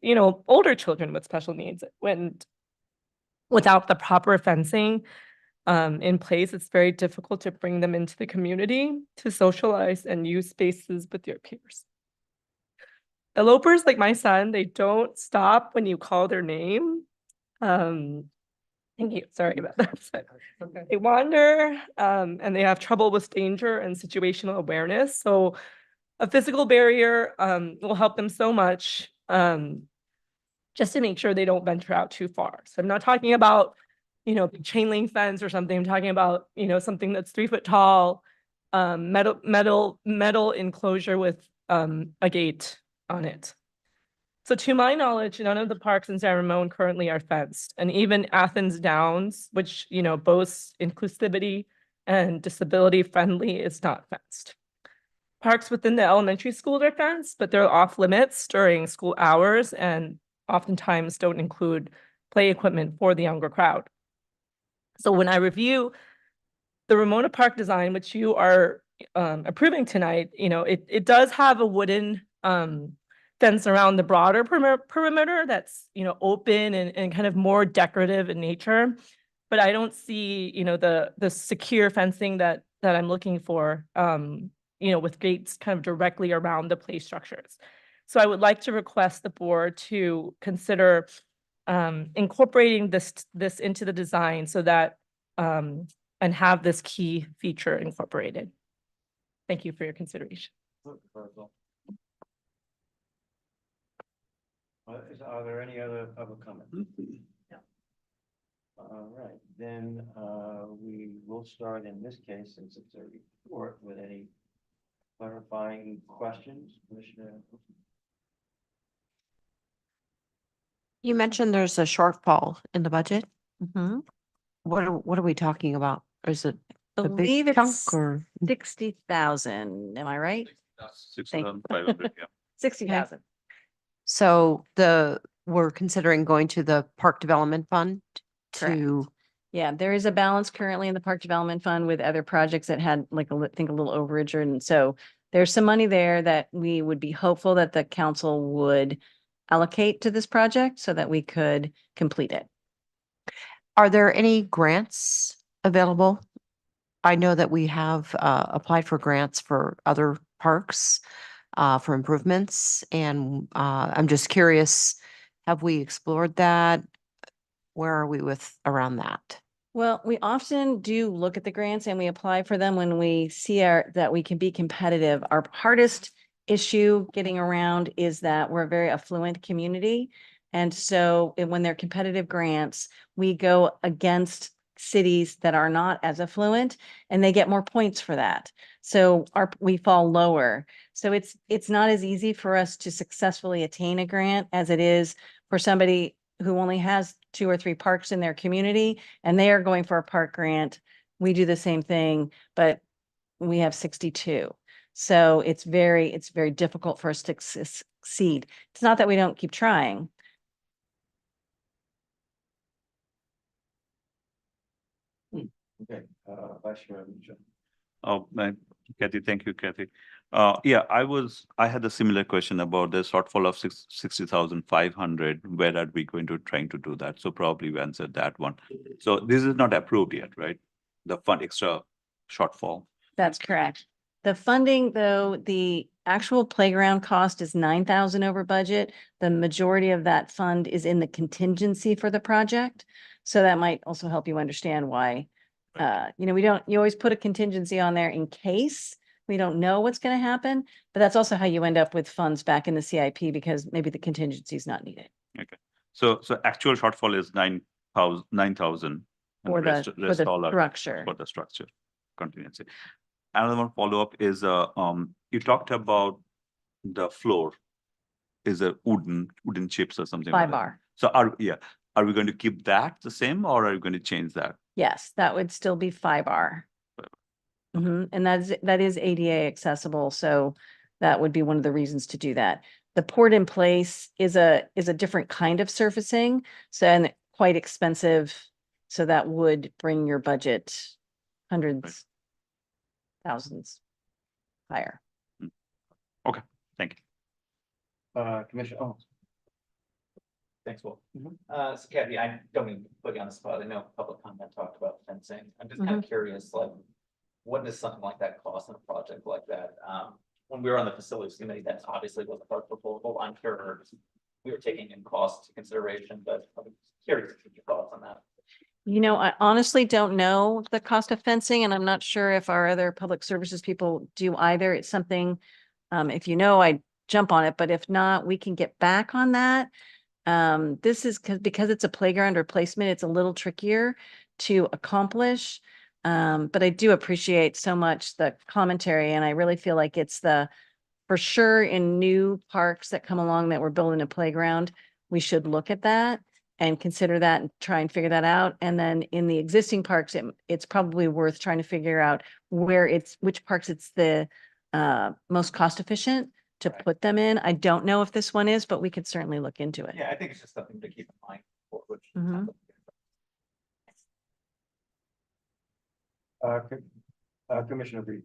older children with special needs. When without the proper fencing in place, it's very difficult to bring them into the community to socialize and use spaces with their peers. Elopers like my son, they don't stop when you call their name. Thank you. Sorry about that. Okay. They wander and they have trouble with danger and situational awareness. So a physical barrier will help them so much just to make sure they don't venture out too far. So I'm not talking about, chain link fence or something. I'm talking about, something that's 3 foot tall, metal enclosure with a gate on it. So to my knowledge, none of the parks in San Ramon currently are fenced. And even Athens Downs, which, boasts inclusivity and disability friendly, is not fenced. Parks within the elementary schools are fenced, but they're off limits during school hours and oftentimes don't include play equipment for the younger crowd. So when I review the Ramona Park design, which you are approving tonight, it does have a wooden fence around the broader perimeter that's, open and kind of more decorative in nature. But I don't see, the secure fencing that that I'm looking for, with gates kind of directly around the play structures. So I would like to request the board to consider incorporating this into the design so that and have this key feature incorporated. Thank you for your consideration. Are there any other public comments? All right, then we will start in this case, since it's a report, with any clarifying questions, Commissioner? You mentioned there's a shortfall in the budget. Mm-hmm. What are we talking about? Is it a Believe big chunk it's or? 60,000, am I right? 6,500, yeah. 60,000. So we're considering going to the Park Development Fund to, Yeah, there is a balance currently in the Park Development Fund with other projects that had like I think a little overage. And so there's some money there that we would be hopeful that the council would allocate to this project so that we could complete it. are there any grants available? I know that we have applied for grants for other parks for improvements, and I'm just curious, have we explored that? Where are we with around that? Well, we often do look at the grants and we apply for them when we see that we can be competitive. Our hardest issue getting around is that we're a very affluent community. And so when they're competitive grants, we go against cities that are not as affluent and they get more points for that. So we fall lower. So it's not as easy for us to successfully attain a grant as it is for somebody who only has 2 or 3 parks in their community and they are going for a park grant. We do the same thing, but we have 62. So it's very difficult for us to succeed. It's not that we don't keep trying. Okay, Vice Chair Mitchell. Oh, Kathy, thank you, Kathy. Yeah, I had a similar question about the shortfall of 60,500. Where are we going to trying to do that? So probably we answered that one. So this is not approved yet, right? The fund extra shortfall. That's correct. The funding, though, the actual playground cost is 9,000 over budget. The majority of that fund is in the contingency for the project. So that might also help you understand why, you always put a contingency on there in case we don't know what's going to happen, but that's also how you end up with funds back in the CIP because maybe the contingency is not needed. Okay. So actual shortfall is 9,000. For the structure. For the structure contingency. Another one follow-up is you talked about the floor is a wooden chips or something. 5-bar. So are we going to keep that the same or are you going to change that? Yes, that would still be 5-bar. And that is ADA accessible. So that would be one of the reasons to do that. The port in place is a different kind of surfacing. So and quite expensive. So that would bring your budget hundreds, thousands higher. Okay, thank you. Commissioner, Thanks, Will. So Kathy, I don't mean to put you on the spot. I know public comment talked about fencing. I'm just kind of curious, like, what does something like that cost in a project like that? When we were on the facilities committee, that's obviously was part of the proposal. I'm sure we were taking in cost into consideration, but I'm curious to get your thoughts on that. I honestly don't know the cost of fencing, and I'm not sure if our other public services people do either. It's something, if you know, I jump on it, but if not, we can get back on that. This is because it's a playground replacement, it's a little trickier to accomplish. But I do appreciate so much the commentary, and I really feel like it's for sure in new parks that come along that we're building a playground, we should look at that and consider that and try and figure that out. And then in the existing parks, it's probably worth trying to figure out which parks it's the most cost efficient to put them in. I don't know if this one is, but we could certainly look into it. Yeah, I think it's just something to keep in mind. Commissioner Reed.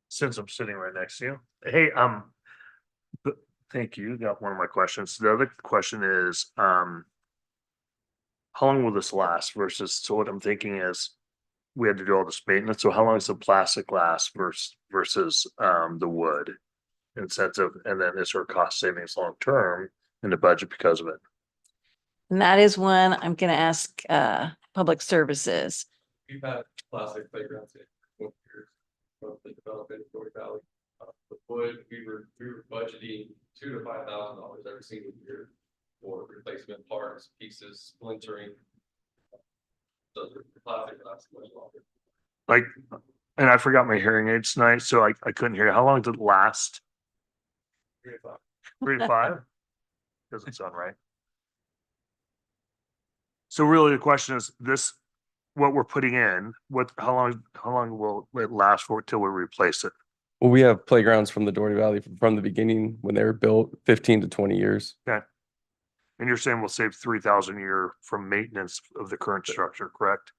Since I'm sitting right next to you, hey, thank you. Got one of my questions. The other question is, how long will this last versus, so what I'm thinking is we had to do all this maintenance. So how long does the plastic last versus the wood? In sense of, and then is there cost savings long term in the budget because of it? And that is one I'm gonna ask Public Services. We've had plastic playgrounds in 4 years, roughly developed in Dory Valley. The wood, we were budgeting $2,000 to $5,000 every single year for replacement parts, pieces, splintering. So the plastic lasts much longer. Like, and I forgot my hearing aids tonight, so I couldn't hear. How long did it last? 3 to 5. 3 to 5? Doesn't sound right. So really the question is this, what we're putting in, how long will it last for till we replace it? Well, we have playgrounds from the Doherty Valley from the beginning when they were built, 15 to 20 years. Okay. And you're saying we'll save 3,000 a year from maintenance of the current structure, correct?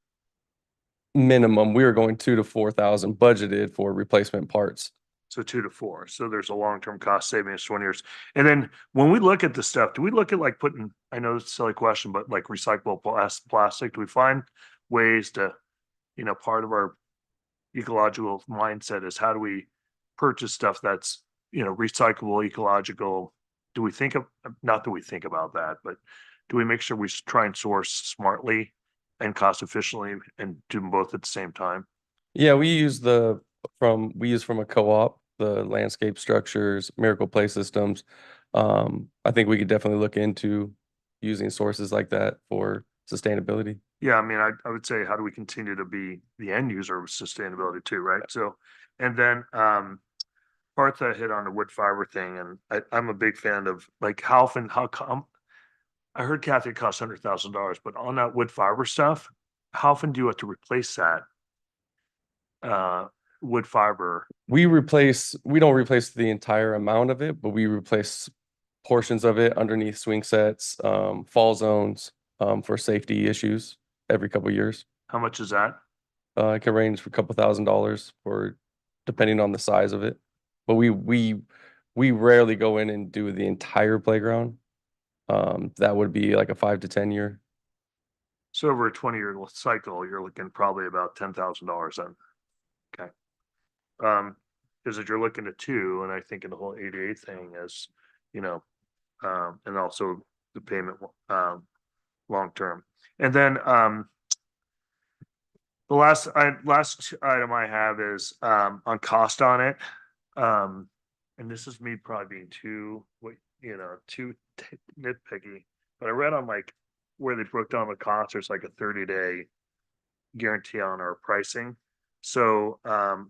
Minimum, we were going 2,000 to 4,000 budgeted for replacement parts. So 2 to 4. So there's a long-term cost savings, 20 years. And then when we look at the stuff, do we look at like putting, I know it's a silly question, but like recyclable plastic, do we find ways to, part of our ecological mindset is how do we purchase stuff that's, recyclable, ecological? Do we think of, not that we think about that, but do we make sure we try and source smartly and cost efficiently and do them both at the same time? Yeah, we use from a co-op, the landscape structures, Miracle Play Systems. I think we could definitely look into using sources like that for sustainability. Yeah, I mean, I would say, how do we continue to be the end user of sustainability too, right? So, and then Partha hit on the wood fiber thing, and I'm a big fan of like how come I heard Kathy it costs $100,000, but on that wood fiber stuff, how often do you have to replace that wood fiber? We don't replace the entire amount of it, but we replace portions of it underneath swing sets, fall zones, for safety issues every couple of years. How much is that? It can range for a couple $1,000s for depending on the size of it. But we rarely go in and do the entire playground. That would be like a 5 to 10 year. So over a 20-year cycle, you're looking probably about $10,000 then. Okay. Because if you're looking at 2, and I think in the whole ADA thing is, and also the payment long term. And then the last item I have is on cost on it. And this is me probably being too nitpicky, but I read on like where they broke down the cost, there's like a 30-day guarantee on our pricing. So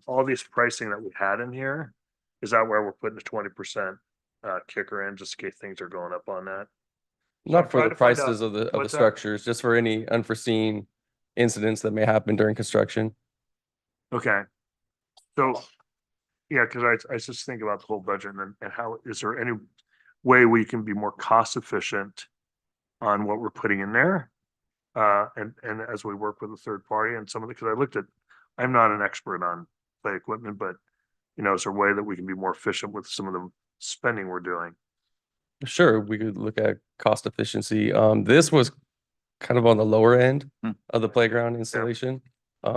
all these pricing that we had in here, is that where we're putting the 20% kicker in just in case things are going up on that? Not for the prices of the structures, just for any unforeseen incidents that may happen during construction. Okay. So, yeah, because I just think about the whole budget and how, is there any way we can be more cost efficient on what we're putting in there? And as we work with a third party and some of the, because I'm not an expert on play equipment, but is there a way that we can be more efficient with some of the spending we're doing? Sure, we could look at cost efficiency. This was kind of on the lower end of the playground installation.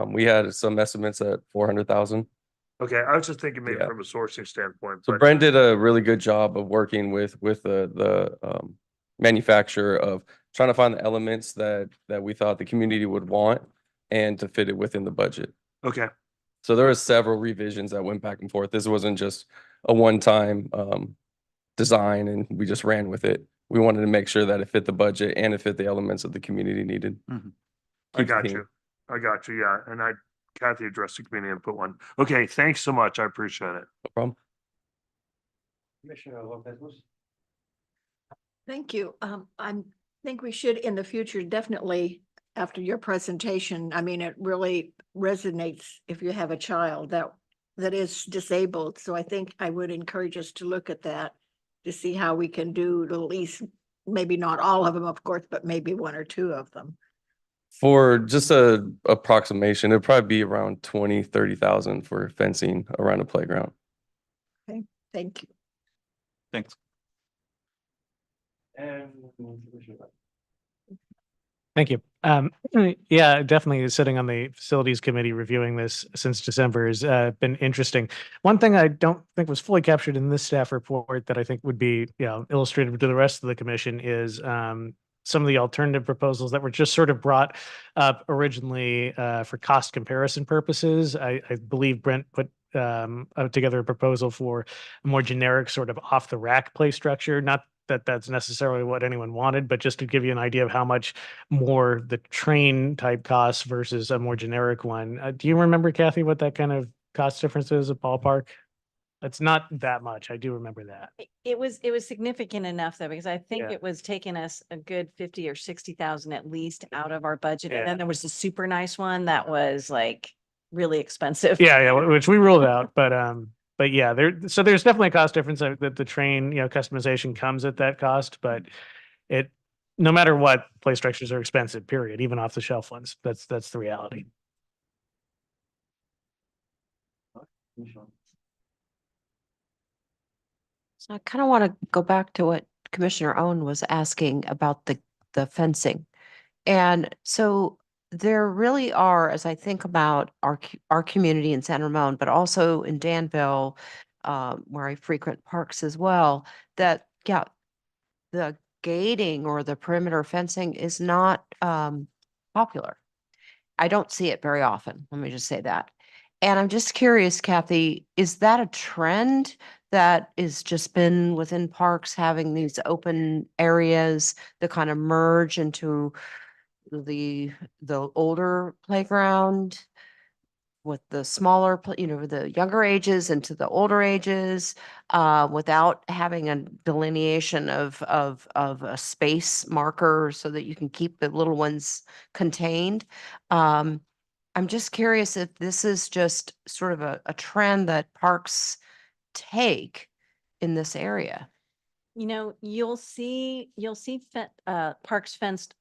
We had some estimates at 400,000. Okay, I was just thinking maybe from a sourcing standpoint. So Brent did a really good job of working with the manufacturer of trying to find the elements that we thought the community would want and to fit it within the budget. Okay. So there was several revisions that went back and forth. This wasn't just a one-time design and we just ran with it. We wanted to make sure that it fit the budget and it fit the elements that the community needed. I got you. Yeah. And Kathy addressed the community input one. Okay. Thanks so much. I appreciate it. No problem. Commissioner Lopez. Thank you. I think we should in the future, definitely after your presentation, I mean, it really resonates if you have a child that is disabled. So I think I would encourage us to look at that to see how we can do at least, maybe not all of them, of course, but maybe 1 or 2 of them. For just a approximation, it'd probably be around 20,000-30,000 for fencing around a playground. Okay, thank you. Thanks. And Thank you. Yeah, definitely sitting on the facilities committee reviewing this since December has been interesting. One thing I don't think was fully captured in this staff report that I think would be, illustrative to the rest of the commission is some of the alternative proposals that were just sort of brought up originally for cost comparison purposes. I believe Brent put together a proposal for a more generic sort of off the rack play structure, not that that's necessarily what anyone wanted, but just to give you an idea of how much more the train type costs versus a more generic one. Do you remember, Kathy, what that kind of cost difference is, a ballpark? It's not that much. I do remember that. It was significant enough though, because I think Yeah. it was taking us a good 50 or 60,000 at least out of our budget. And Yeah. then there was the super nice one that was like really expensive. Yeah, which we ruled out, but yeah, there's definitely a cost difference that the train, customization comes at that cost, but no matter what, play structures are expensive, period, even off the shelf ones. That's the reality. So I kind of want to go back to what Commissioner Owen was asking about the fencing. And so there really are, as I think about our community in San Ramon, but also in Danville, where I frequent parks as well, that, yeah, the gating or the perimeter fencing is not popular. I don't see it very often. Let me just say that. And I'm just curious, Kathy, is that a trend that is just been within parks having these open areas that kind of merge into the older playground with the smaller, the younger ages into the older ages, without having a delineation of a space marker so that you can keep the little ones contained? I'm just curious if this is just sort of a trend that parks take in this area. You'll see parks fenced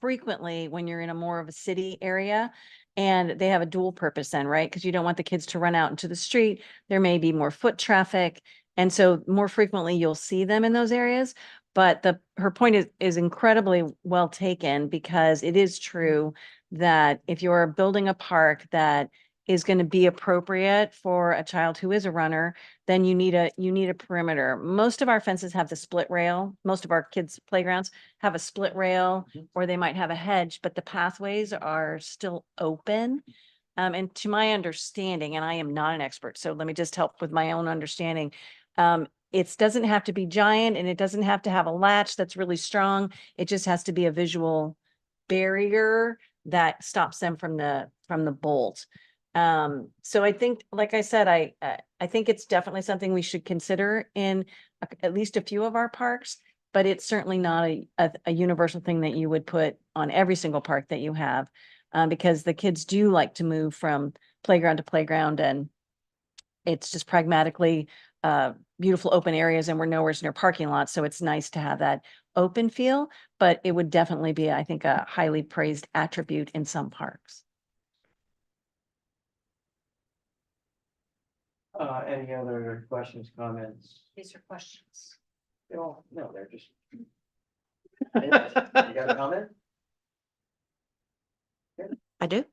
frequently when you're in a more of a city area, and they have a dual purpose then, right? Because you don't want the kids to run out into the street. There may be more foot traffic. And so more frequently you'll see them in those areas. But her point is incredibly well taken, because it is true that if you're building a park that is going to be appropriate for a child who is a runner, then you need a perimeter. Most of our fences have the split rail. Most of our kids' playgrounds have a split rail, or they might have a hedge, but the pathways are still open. And to my understanding, and I am not an expert, so let me just help with my own understanding. It doesn't have to be giant, and it doesn't have to have a latch that's really strong. It just has to be a visual barrier that stops them from the bolt. So I think, like I said, I think it's definitely something we should consider in at least a few of our parks, but it's certainly not a universal thing that you would put on every single park that you have, because the kids do like to move from playground to playground, and it's just pragmatically beautiful open areas, and we're nowhere near parking lots. So it's nice to have that open feel, but it would definitely be, I think, a highly praised attribute in some parks. Any other questions, comments? These are questions. No, they're just. You got a comment? I do.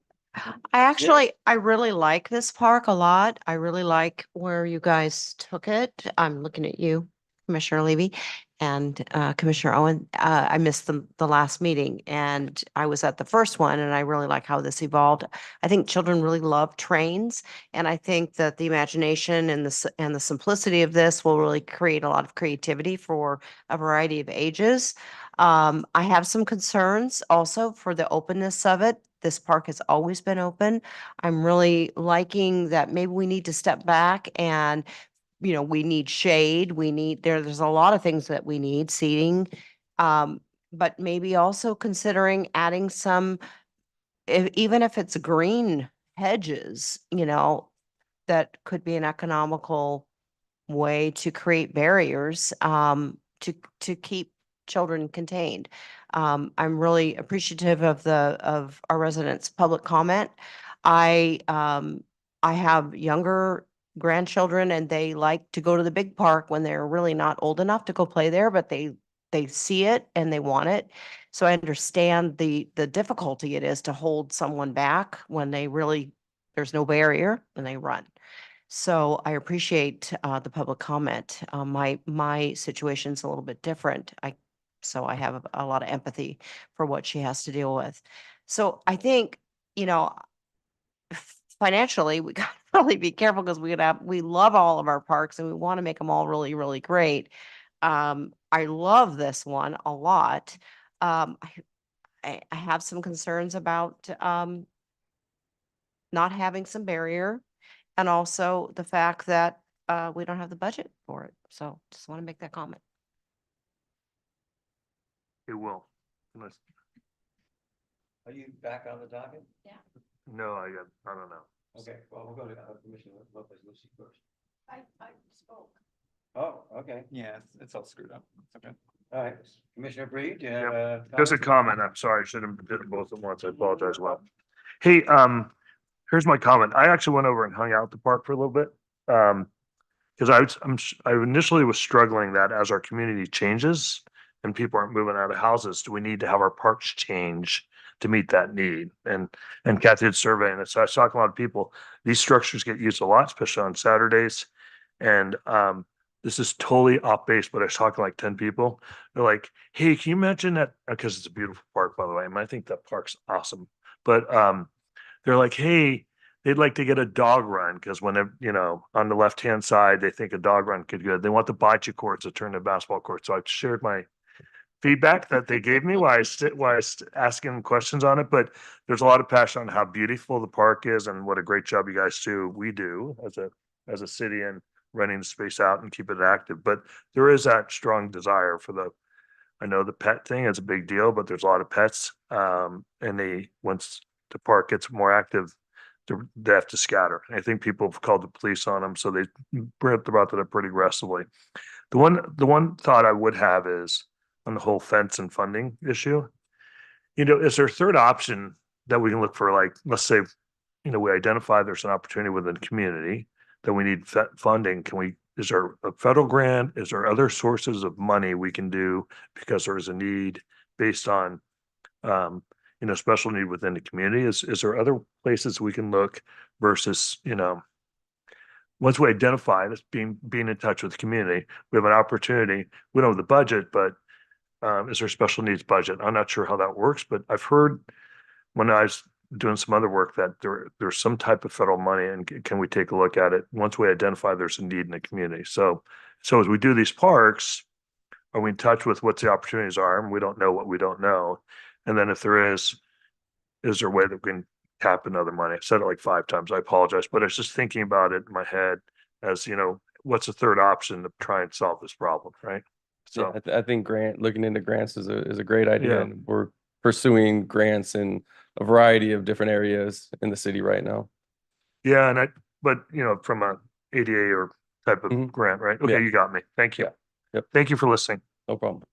I really like this park a lot. I really like where you guys took it. I'm looking at you, Commissioner Levy, and Commissioner Owen. I missed the last meeting, and I was at the first one, and I really like how this evolved. I think children really love trains, and I think that the imagination and the simplicity of this will really create a lot of creativity for a variety of ages. I have some concerns also for the openness of it. This park has always been open. I'm really liking that maybe we need to step back and, we need shade. There's a lot of things that we need, seating. But maybe also considering adding some, even if it's green hedges, that could be an economical way to create barriers, to keep children contained. I'm really appreciative of our residents' public comment. I have younger grandchildren, and they like to go to the big park when they're really not old enough to go play there, but they they see it and they want it. So I understand the difficulty it is to hold someone back when they really, there's no barrier and they run. So I appreciate the public comment. My situation's a little bit different. So I have a lot of empathy for what she has to deal with. So I think, you know, financially, we gotta really be careful because we love all of our parks and we want to make them all really, really great. I love this one a lot. I have some concerns about not having some barrier, and also the fact that we don't have the budget for it. So just want to make that comment. It will. Unless, Are you back on the docket? no, I don't know. Okay, well, we'll go to Commissioner Lopez Lucy first. I spoke. Oh, okay. Yeah, it's all screwed up. It's okay. All right. Commissioner Bree, do you have a? Just a comment. I'm sorry. I should have did them both at once. I apologize. Well, hey, here's my comment. I actually went over and hung out at the park for a little bit. Because I initially was struggling that as our community changes and people aren't moving out of houses, do we need to have our parks change to meet that need? And Kathy did surveying it. So I was talking to a lot of people. These structures get used a lot, especially on Saturdays. And this is totally off base, but I was talking to like 10 people. They're like, hey, can you mention that? Because it's a beautiful park, by the way. I think that park's awesome. But they're like, hey, they'd like to get a dog run because when they're, you know, on the left-hand side, they think a dog run could be good. They want the bocce courts to turn to basketball courts. So I shared my feedback that they gave me while I was asking questions on it. But there's a lot of passion on how beautiful the park is and what a great job you guys we do as a city and renting the space out and keep it active. But there is that strong desire for I know the pet thing is a big deal, but there's a lot of pets. And once the park gets more active, they have to scatter. And I think people have called the police on them, so they brought that up pretty aggressively. The one thought I would have is on the whole fence and funding issue. You know, is there a third option that we can look for? Like, let's say, you know, we identify there's an opportunity within the community that we need funding. Is there a federal grant? Is there other sources of money we can do because there is a need based on, you know, special need within the community? Is there other places we can look versus, you know, once we identify this, being in touch with the community, we have an opportunity. We don't have the budget, but is there a special needs budget? I'm not sure how that works, but I've heard when I was doing some other work that there's some type of federal money, and can we take a look at it once we identify there's a need in the community? So as we do these parks, are we in touch with what the opportunities are? And we don't know what we don't know. And then if there is there a way that we can tap another money? I said it like 5 times. I apologize, but I was just thinking about it in my head as, you know, what's the third option to try and solve this problem, right? So Yeah, I think looking into grants is a great idea, Yeah. and we're pursuing grants in a variety of different areas in the city right now. yeah, but you know, from a ADA or type of Mhm. grant, right? Okay, Yeah. you got me. Thank you. Yeah. Yep. Thank you for listening. No problem.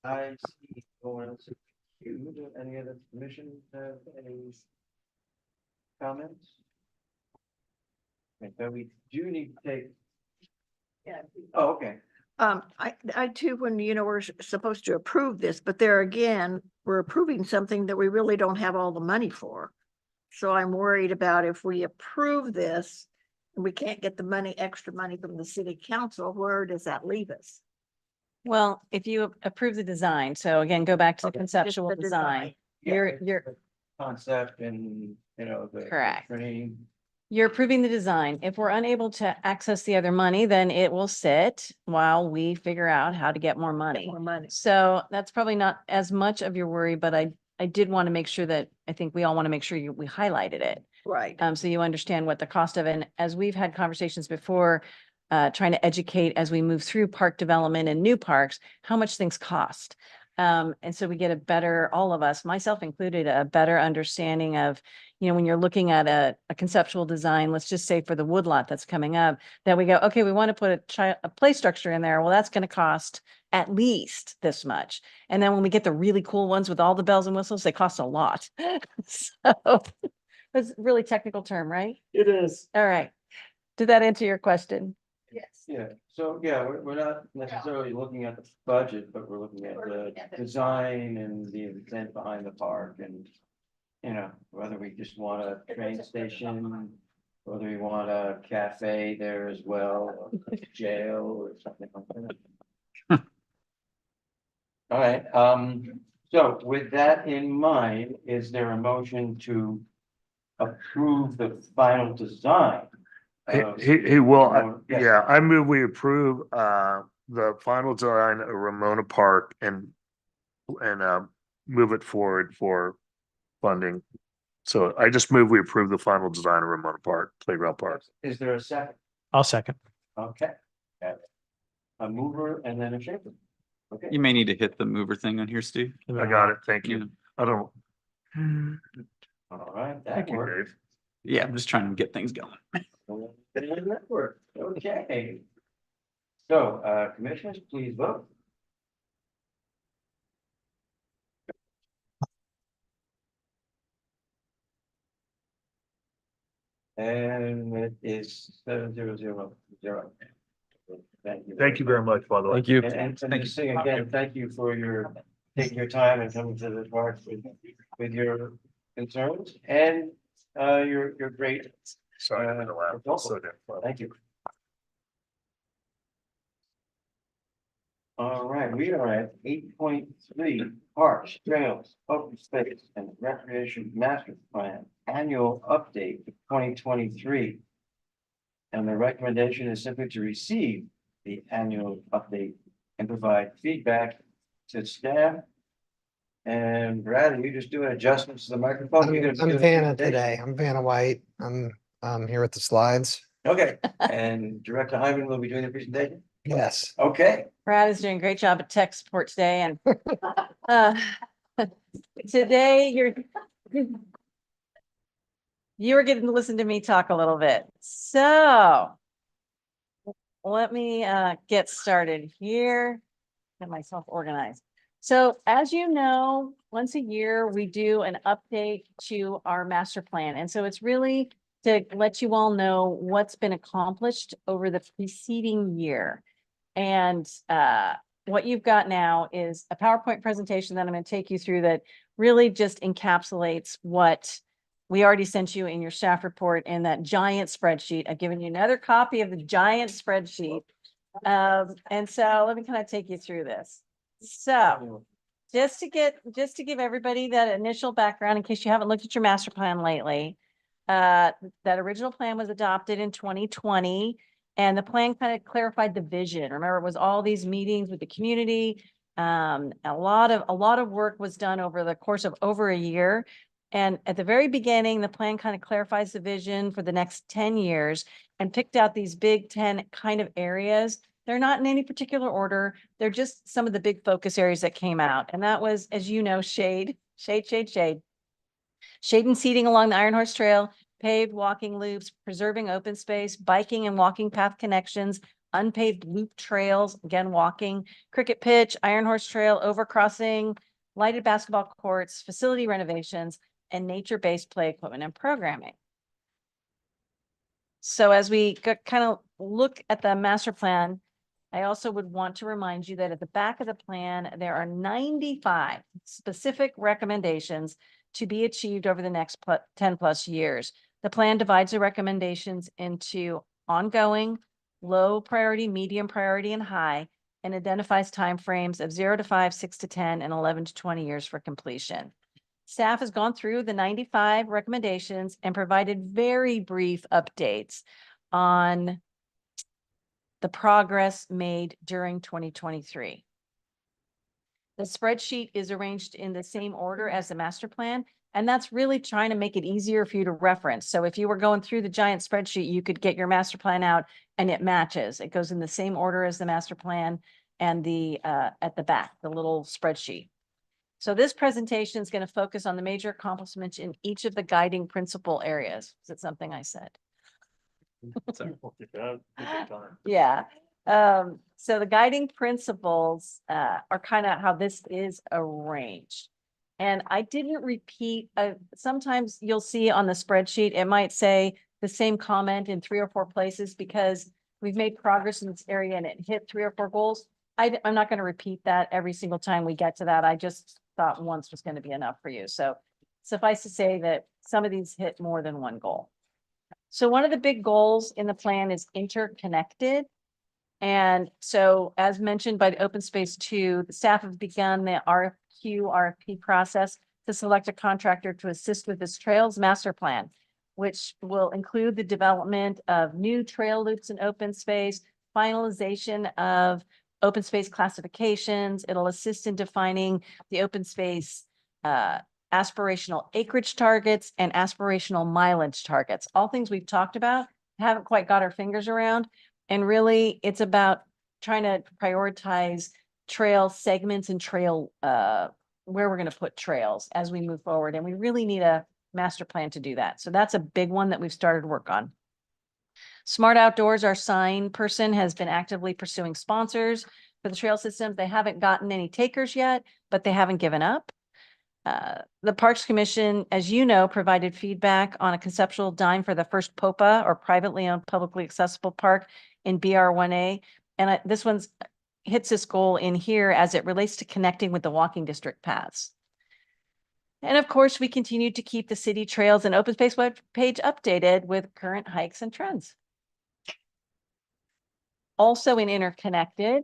I see going to you. Do any of the commission have any comments? Okay, so we do need to take. Yeah. Oh, okay. I too, when, you know, we're supposed to approve this, but there again, we're approving something that we really don't have all the money for. So I'm worried about if we approve this, and we can't get the extra money from the city council, where does that leave us? Well, if you approve the design, so again, go back to the Okay, just conceptual the design. Yeah, You're concept and, you know, the Correct. training. You're approving the design. If we're unable to access the other money, then it will sit while we figure out how to get more money. More money. So that's probably not as much of your worry, but I did want to make sure that, I think we all want to make sure we highlighted it. Right. So you understand what the cost of, and as we've had conversations before, trying to educate as we move through park development and new parks, how much things cost. And so we get a better, all of us, myself included, a better understanding of, you know, when you're looking at a conceptual design, let's just say for the woodlot that's coming up, that we go, okay, we want to put a play structure in there. Well, that's going to cost at least this much. And then when we get the really cool ones with all the bells and whistles, they cost a lot. So that's a really technical term, right? It is. All right. Did that answer your question? Yes. Yeah, so, yeah, we're not necessarily looking at the budget, but we're looking at the design and the intent behind the park and. You know, whether we just want a train station, whether we want a cafe there as well, or a jail or something like that. All right, so with that in mind, is there a motion to approve the final design? of- Yes. yeah, I move we approve, the final design of Ramona Park and, move it forward for funding. So I just move we approve the final design of Ramona Park, Playground Park. Is there a second? I'll second. Okay. Got it. A mover and then a shaker. Okay. You may need to hit the mover thing on here, Steve. I got it, thank Yeah. you. I don't. All right, that Thank you, worked. Dave. Yeah, I'm just trying to get things going. That worked. Okay. So, commissioners, please vote. And it is 7-0-0-0. Thank you. Thank you very much, by the way. Thank you. And Thank you. just saying again, thank you for your, taking your time and coming to the park with your concerns and, your great, Sorry, I'm gonna laugh. proposal. So difficult. Thank you. All right, we are at 8.3 Parks, Trails, Open Space and Recreation Master Plan Annual Update for 2023. And the recommendation is simply to receive the annual update and provide feedback to staff. And Brad, you just doing adjustments to the microphone? You're gonna be I'm doing Vanna presentation. today. I'm Vanna White. I'm here with the slides. Okay, and Director Hyman will be doing the presentation? Yes. Okay. Brad is doing a great job at tech support today and uh, today you're getting to listen to me talk a little bit. So let me get started here. Get myself organized. So as you know, once a year, we do an update to our master plan. And so it's really to let you all know what's been accomplished over the preceding year. And what you've got now is a PowerPoint presentation that I'm going to take you through that really just encapsulates what we already sent you in your staff report in that giant spreadsheet. I've given you another copy of the giant spreadsheet. And so let me kind of take you through this. So just to give everybody that initial background, in case you haven't looked at your master plan lately, that original plan was adopted in 2020. And the plan kind of clarified the vision. Remember, it was all these meetings with the community. A lot of work was done over the course of over a year. And at the very beginning, the plan kind of clarifies the vision for the next 10 years and picked out these big 10 kind of areas. They're not in any particular order. They're just some of the big focus areas that came out. And that was, as you know, shade and seating along the Iron Horse Trail, paved walking loops, preserving open space, biking and walking path connections, unpaved loop trails, again, walking, cricket pitch, Iron Horse Trail, overcrossing, lighted basketball courts, facility renovations, and nature-based play equipment and programming. So as we kind of look at the master plan, I also would want to remind you that at the back of the plan, there are 95 specific recommendations to be achieved over the next 10 plus years. The plan divides the recommendations into ongoing, low priority, medium priority, and high, and identifies timeframes of 0 to 5, 6 to 10, and 11 to 20 years for completion. Staff has gone through the 95 recommendations and provided very brief updates on the progress made during 2023. The spreadsheet is arranged in the same order as the master plan, and that's really trying to make it easier for you to reference. So if you were going through the giant spreadsheet, you could get your master plan out and it matches. It goes in the same order as the master plan and the at the back, the little spreadsheet. So this presentation is going to focus on the major accomplishments in each of the guiding principle areas. Is it something I said? Yeah. So the guiding principles are kind of how this is arranged. And I didn't repeat, sometimes you'll see on the spreadsheet, it might say the same comment in 3 or 4 places because We've made progress in this area and it hit 3 or 4 goals. I'm not going to repeat that every single time we get to that. I just thought once was going to be enough for you. So suffice to say that some of these hit more than one goal. So one of the big goals in the plan is interconnected. And so as mentioned by the Open Space 2, the staff have begun the RFP process to select a contractor to assist with this trails master plan, which will include the development of new trail loops in open space, finalization of open space classifications. It'll assist in defining the open space aspirational acreage targets and aspirational mileage targets. All things we've talked about, haven't quite got our fingers around. And really, it's about trying to prioritize trail segments and trail where we're going to put trails as we move forward. And we really need a master plan to do that. So that's a big one that we've started work on. Smart Outdoors, our sign person, has been actively pursuing sponsors for the trail systems. They haven't gotten any takers yet, but they haven't given up. The Parks Commission, as you know, provided feedback on a conceptual design for the first POPA, or privately owned publicly accessible park in BR1A. And this one's hits this goal in here as it relates to connecting with the walking district paths. And of course, we continue to keep the city trails and open space web page updated with current hikes and trends. Also in Interconnected,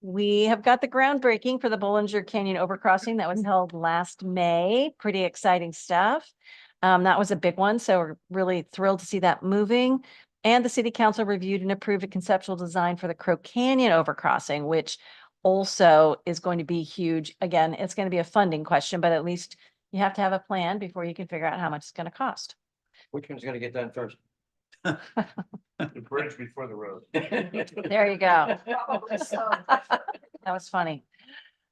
we have got the groundbreaking for the Bollinger Canyon Overcrossing that was held last May. Pretty exciting stuff. That was a big one, so we're really thrilled to see that moving. And the City Council reviewed and approved a conceptual design for the Crow Canyon Overcrossing, which also is going to be huge. Again, it's going to be a funding question, but at least you have to have a plan before you can figure out how much it's going to cost. Which one's gonna get done first? The bridge before the road. There you go. That was funny.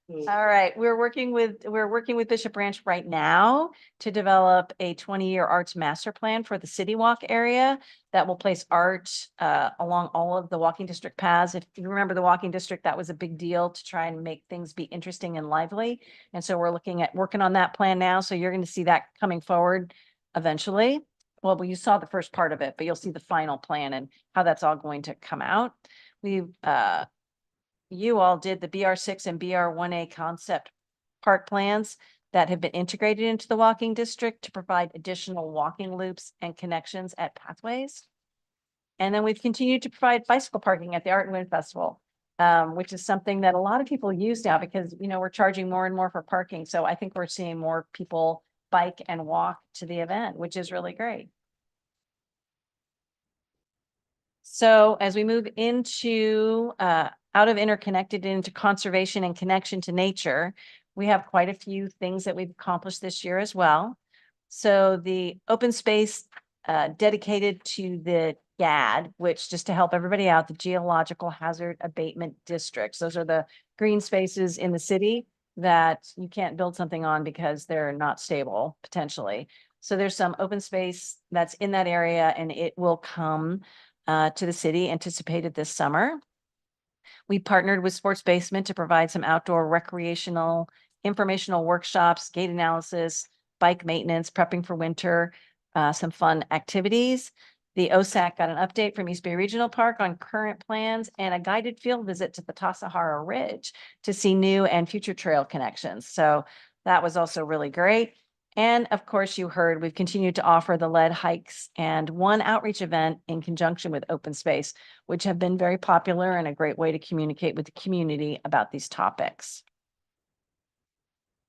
All right, we're working with Bishop Branch right now to develop a 20-year arts master plan for the City Walk area that will place art along all of the walking district paths. If you remember the walking district, that was a big deal to try and make things be interesting and lively. And so we're looking at working on that plan now. So you're going to see that coming forward eventually. Well, you saw the first part of it, but you'll see the final plan and how that's all going to come out. You all did the BR6 and BR1A concept park plans that have been integrated into the walking district to provide additional walking loops and connections at pathways. And then we've continued to provide bicycle parking at the Art and Wind Festival, which is something that a lot of people use now because, you know, we're charging more and more for parking. So I think we're seeing more people bike and walk to the event, which is really great. So as we move into out of Interconnected into conservation and connection to nature, we have quite a few things that we've accomplished this year as well. So the open space dedicated to the GAD, which, just to help everybody out, the Geological Hazard Abatement Districts. Those are the green spaces in the city that you can't build something on because they're not stable potentially. So there's some open space that's in that area and it will come to the city, anticipated this summer. We partnered with Sports Basement to provide some outdoor recreational informational workshops, gait analysis, bike maintenance, prepping for winter, some fun activities. The OSAC got an update from East Bay Regional Park on current plans and a guided field visit to the Tassajara Ridge to see new and future trail connections. So that was also really great. And of course, you heard we've continued to offer the lead hikes and one outreach event in conjunction with Open Space, which have been very popular and a great way to communicate with the community about these topics.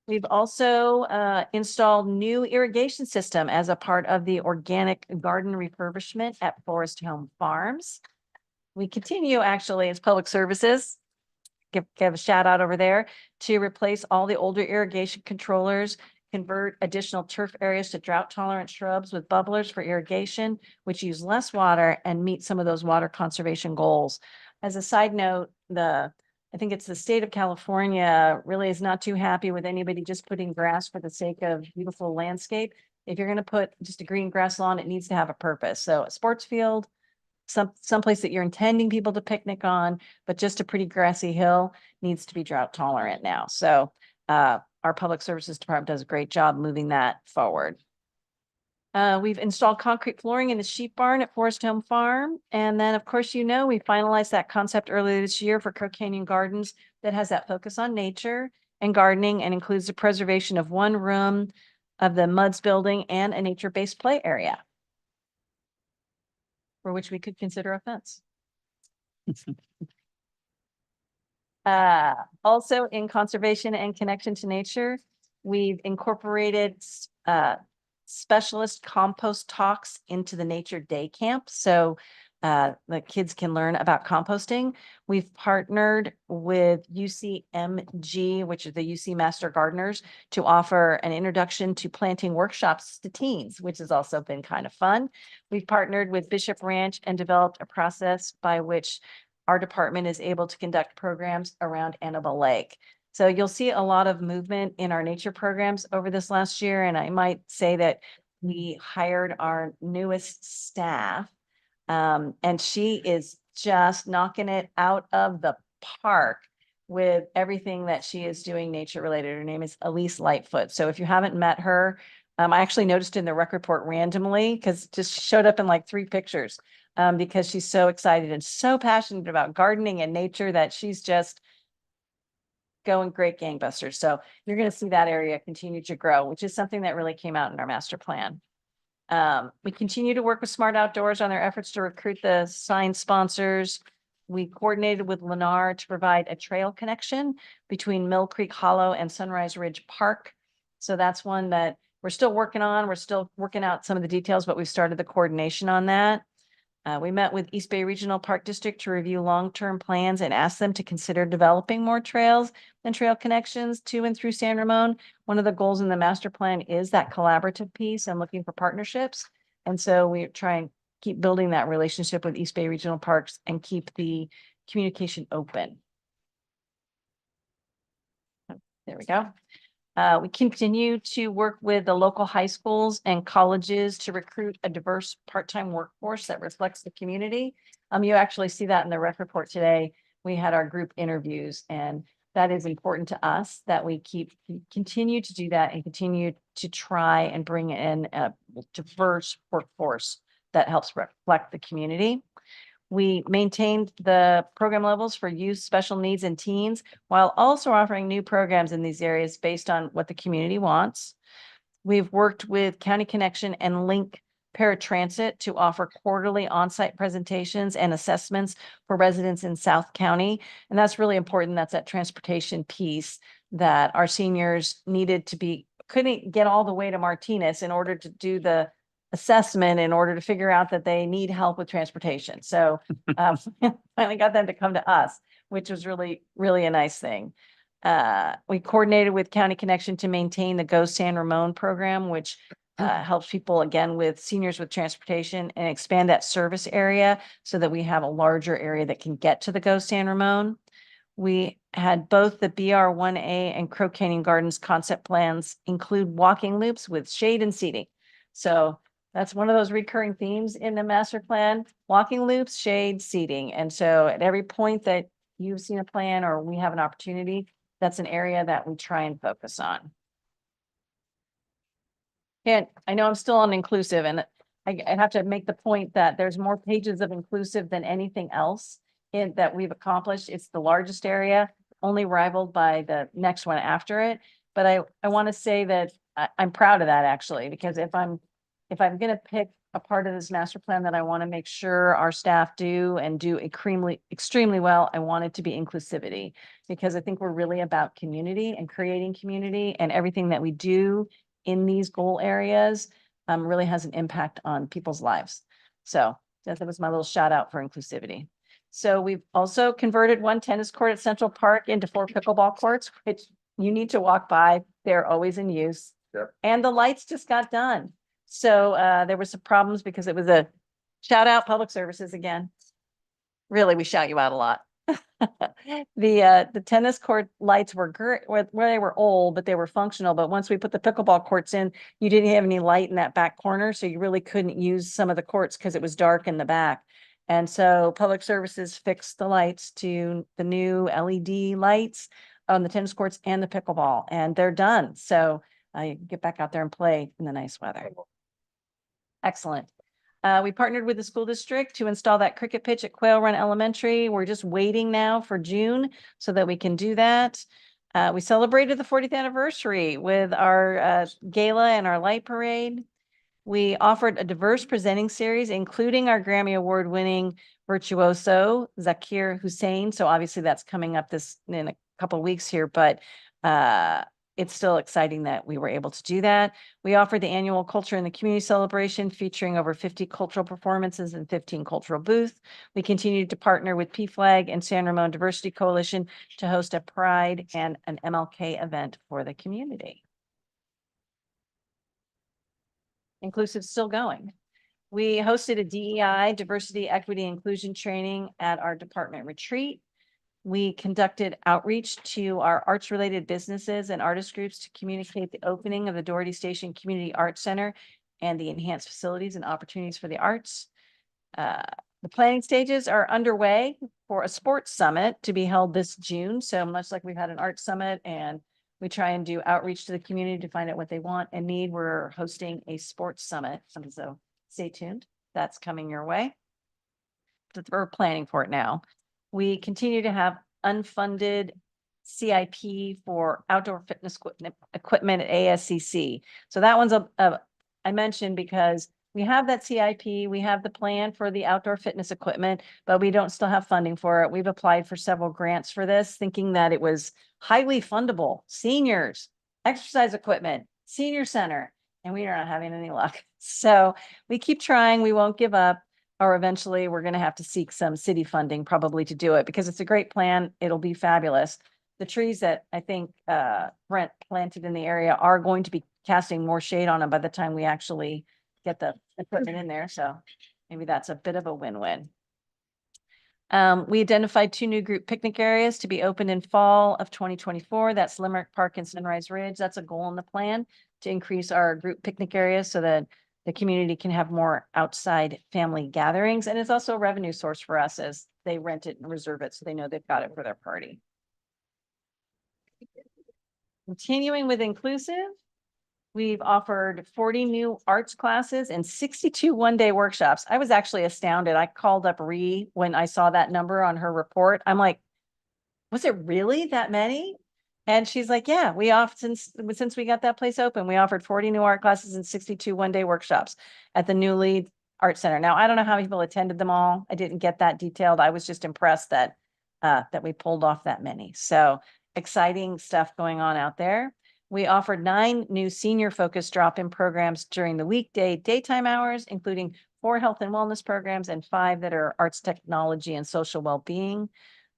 We've also installed new irrigation system as a part of the organic garden refurbishment at Forest Home Farms. We continue actually as public services, give a shout out over there, to replace all the older irrigation controllers, convert additional turf areas to drought tolerant shrubs with bubblers for irrigation, which use less water and meet some of those water conservation goals. As a side note, I think it's the state of California really is not too happy with anybody just putting grass for the sake of beautiful landscape. If you're going to put just a green grass lawn, it needs to have a purpose. So a sports field, someplace that you're intending people to picnic on, but just a pretty grassy hill needs to be drought tolerant now. So our public services department does a great job moving that forward. We've installed concrete flooring in the sheep barn at Forest Home Farm. And then, of course, we finalized that concept earlier this year for Crow Canyon Gardens that has that focus on nature and gardening and includes the preservation of one room of the MUDS building and a nature-based play area for which we could consider a fence. Also in conservation and connection to nature, we've incorporated specialist compost talks into the nature day camp. So the kids can learn about composting. We've partnered with UCMG, which is the UC Master Gardeners, to offer an introduction to planting workshops to teens, which has also been kind of fun. We've partnered with Bishop Ranch and developed a process by which our department is able to conduct programs around Annabelle Lake. So you'll see a lot of movement in our nature programs over this last year. And I might say that we hired our newest staff, and she is just knocking it out of the park with everything that she is doing nature related. Her name is Elise Lightfoot. So if you haven't met her, I actually noticed in the rec report randomly because just showed up in like 3 pictures because she's so excited and so passionate about gardening and nature that she's just going great gangbusters. So you're going to see that area continue to grow, which is something that really came out in our master plan. We continue to work with Smart Outdoors on their efforts to recruit the sign sponsors. We coordinated with Lennar to provide a trail connection between Mill Creek Hollow and Sunrise Ridge Park. So that's one that we're still working on. We're still working out some of the details, but we've started the coordination on that. We met with East Bay Regional Park District to review long-term plans and ask them to consider developing more trails and trail connections to and through San Ramon. One of the goals in the master plan is that collaborative piece and looking for partnerships. And so we try and keep building that relationship with East Bay Regional Parks and keep the communication open. There we go. We continue to work with the local high schools and colleges to recruit a diverse part-time workforce that reflects the community. You actually see that in the rec report today. We had our group interviews, and that is important to us that we continue to do that and continue to try and bring in a diverse workforce that helps reflect the community. We maintained the program levels for youth, special needs, and teens, while also offering new programs in these areas based on what the community wants. We've worked with County Connection and Link Paratransit to offer quarterly on-site presentations and assessments for residents in South County. And that's really important. That's that transportation piece that our seniors couldn't get all the way to Martinez in order to do the assessment in order to figure out that they need help with transportation. So finally got them to come to us, which was really, really a nice thing. We coordinated with County Connection to maintain the Go San Ramon program, which helps people again with seniors with transportation and expand that service area so that we have a larger area that can get to the Go San Ramon. We had both the BR1A and Crow Canyon Gardens concept plans include walking loops with shade and seating. So that's one of those recurring themes in the master plan: walking loops, shade, seating. And so at every point that you've seen a plan or we have an opportunity, that's an area that we try and focus on. And I know I'm still on inclusive, and I have to make the point that there's more pages of inclusive than anything else that we've accomplished. It's the largest area, only rivaled by the next one after it. But I want to say that I'm proud of that, actually, because if I'm going to pick a part of this master plan that I want to make sure our staff do extremely well, I want it to be inclusivity, because I think we're really about community and creating community, and everything that we do in these goal areas really has an impact on people's lives. So that was my little shout out for inclusivity. So we've also converted 1 tennis court at Central Park into 4 pickleball courts, which you need to walk by. They're always in use. Yep. And the lights just got done. So there were some problems because it was a shout out public services again. Really, we shout you out a lot. The tennis court lights were great where they were old, but they were functional. But once we put the pickleball courts in, you didn't have any light in that back corner. So you really couldn't use some of the courts because it was dark in the back. And so public services fixed the lights to the new LED lights on the tennis courts and the pickleball, and they're done. So you can get back out there and play in the nice weather. Excellent. We partnered with the school district to install that cricket pitch at Quail Run Elementary. We're just waiting now for June so that we can do that. We celebrated the 40th anniversary with our gala and our light parade. We offered a diverse presenting series, including our Grammy Award winning virtuoso, Zakir Hussain. So obviously that's coming up in a couple of weeks here, but it's still exciting that we were able to do that. We offered the annual Culture in the Community celebration featuring over 50 cultural performances and 15 cultural booths. We continued to partner with PFLAG and San Ramon Diversity Coalition to host a Pride and an MLK event for the community. Inclusive's still going. We hosted a DEI, diversity, equity, inclusion training at our department retreat. We conducted outreach to our arts-related businesses and artist groups to communicate the opening of the Doherty Station Community Arts Center and the enhanced facilities and opportunities for the arts. The planning stages are underway for a sports summit to be held this June. So much like we've had an art summit and we try and do outreach to the community to find out what they want and need, we're hosting a sports summit. So stay tuned. That's coming your way. We're planning for it now. We continue to have unfunded CIP for outdoor fitness equipment at ASCC. So that one's I mentioned because we have that CIP, we have the plan for the outdoor fitness equipment, but we don't still have funding for it. We've applied for several grants for this, thinking that it was highly fundable. Seniors, exercise equipment, senior center, and we are not having any luck. So we keep trying, we won't give up. Or eventually we're going to have to seek some city funding probably to do it because it's a great plan. It'll be fabulous. The trees that I think Brent planted in the area are going to be casting more shade on them by the time we actually get the equipment in there. So maybe that's a bit of a win-win. We identified 2 new group picnic areas to be opened in fall of 2024. That's Limerick Park and Sunrise Ridge. That's a goal in the plan to increase our group picnic areas so that the community can have more outside family gatherings. And it's also a revenue source for us as they rent it and reserve it so they know they've got it for their party. Continuing with inclusive, we've offered 40 new arts classes and 62 one-day workshops. I was actually astounded. I called up Ree when I saw that number on her report. I'm like, was it really that many? And she's like, yeah, we often, since we got that place open, we offered 40 new art classes and 62 one-day workshops at the Newly Art Center. Now, I don't know how many people attended them all. I didn't get that detailed. I was just impressed that we pulled off that many. So exciting stuff going on out there. We offered 9 new senior-focused drop-in programs during the weekday daytime hours, including 4 health and wellness programs and 5 that are arts, technology, and social well-being.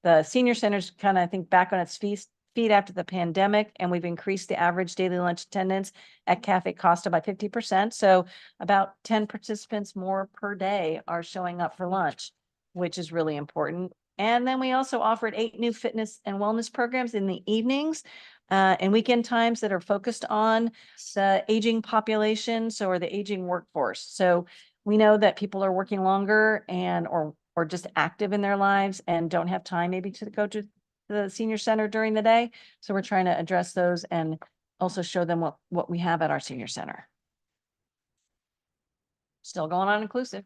The senior center's kind of, I think, back on its feet after the pandemic, and we've increased the average daily lunch attendance at Cafe Costa by 50%. So about 10 participants more per day are showing up for lunch, which is really important. And then we also offered 8 new fitness and wellness programs in the evenings and weekend times that are focused on the aging population, or the aging workforce. So we know that people are working longer and or just active in their lives and don't have time maybe to go to the senior center during the day. So we're trying to address those and also show them what we have at our senior center. Still going on inclusive.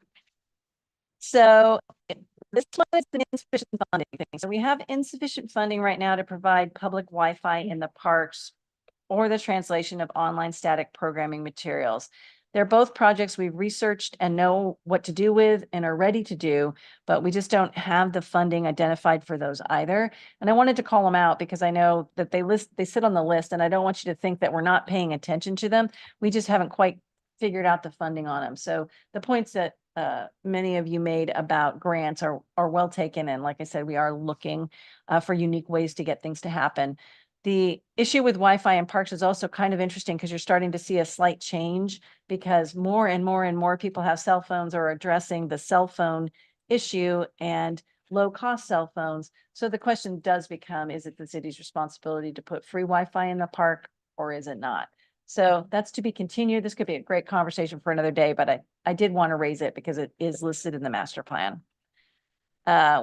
So this one is an insufficient funding thing. So we have insufficient funding right now to provide public Wi-Fi in the parks or the translation of online static programming materials. They're both projects we've researched and know what to do with and are ready to do, but we just don't have the funding identified for those either. And I wanted to call them out because I know that they sit on the list, and I don't want you to think that we're not paying attention to them. We just haven't quite figured out the funding on them. So the points that many of you made about grants are well taken. And like I said, we are looking for unique ways to get things to happen. The issue with Wi-Fi in parks is also kind of interesting because you're starting to see a slight change because more and more and more people have cell phones or are addressing the cell phone issue and low cost cell phones. So the question does become, is it the city's responsibility to put free Wi-Fi in the park or is it not? So that's to be continued. This could be a great conversation for another day, but I did want to raise it because it is listed in the master plan.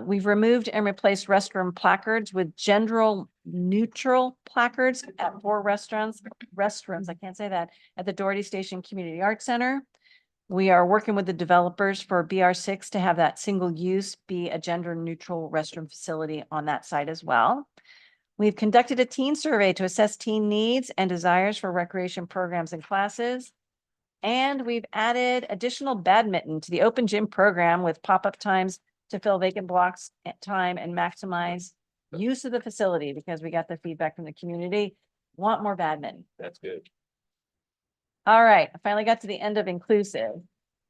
We've removed and replaced restroom placards with gender neutral placards at 4 restrooms, I can't say that, at the Doherty Station Community Arts Center. We are working with the developers for BR6 to have that single use be a gender neutral restroom facility on that site as well. We've conducted a teen survey to assess teen needs and desires for recreation programs and classes. And we've added additional badminton to the open gym program with pop-up times to fill vacant blocks at time and maximize use of the facility because we got the feedback from the community. Want more badminton. That's good. All right, I finally got to the end of inclusive.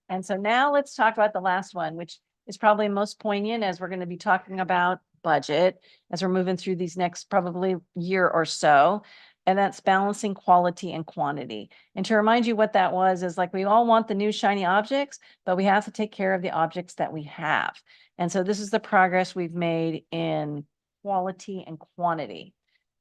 And so now let's talk about the last one, which is probably most poignant as we're going to be talking about budget as we're moving through these next probably year or so. And that's balancing quality and quantity. And to remind you what that was is like we all want the new shiny objects, but we have to take care of the objects that we have. And so this is the progress we've made in quality and quantity.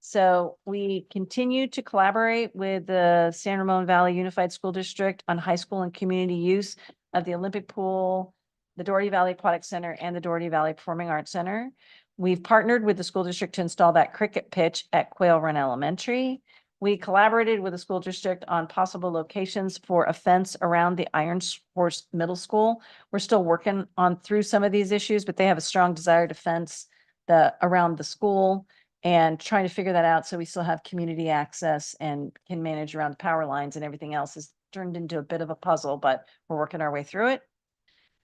So we continue to collaborate with the San Ramon Valley Unified School District on high school and community use of the Olympic pool, the Doherty Valley Aquatic Center, and the Doherty Valley Performing Arts Center. We've partnered with the school district to install that cricket pitch at Quail Run Elementary. We collaborated with the school district on possible locations for a fence around the Iron Horse Middle School. We're still working on through some of these issues, but they have a strong desire to fence around the school and trying to figure that out so we still have community access and can manage around the power lines and everything else has turned into a bit of a puzzle, but we're working our way through it.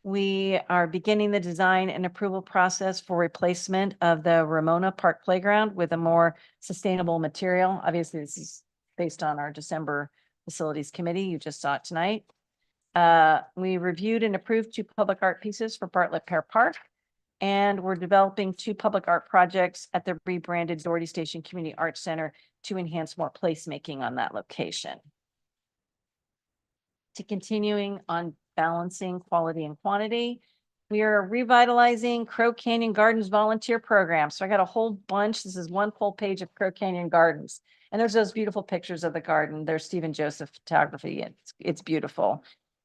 We are beginning the design and approval process for replacement of the Ramona Park Playground with a more sustainable material. Obviously, this is based on our December Facilities Committee. You just saw it tonight. We reviewed and approved 2 public art pieces for Bartlett Pear Park. And we're developing 2 public art projects at the rebranded Doherty Station Community Arts Center to enhance more placemaking on that location. To continuing on balancing quality and quantity, we are revitalizing Crow Canyon Gardens volunteer program. So I got a whole bunch. This is one full page of Crow Canyon Gardens. And there's those beautiful pictures of the garden. There's Stephen Joseph photography. It's beautiful.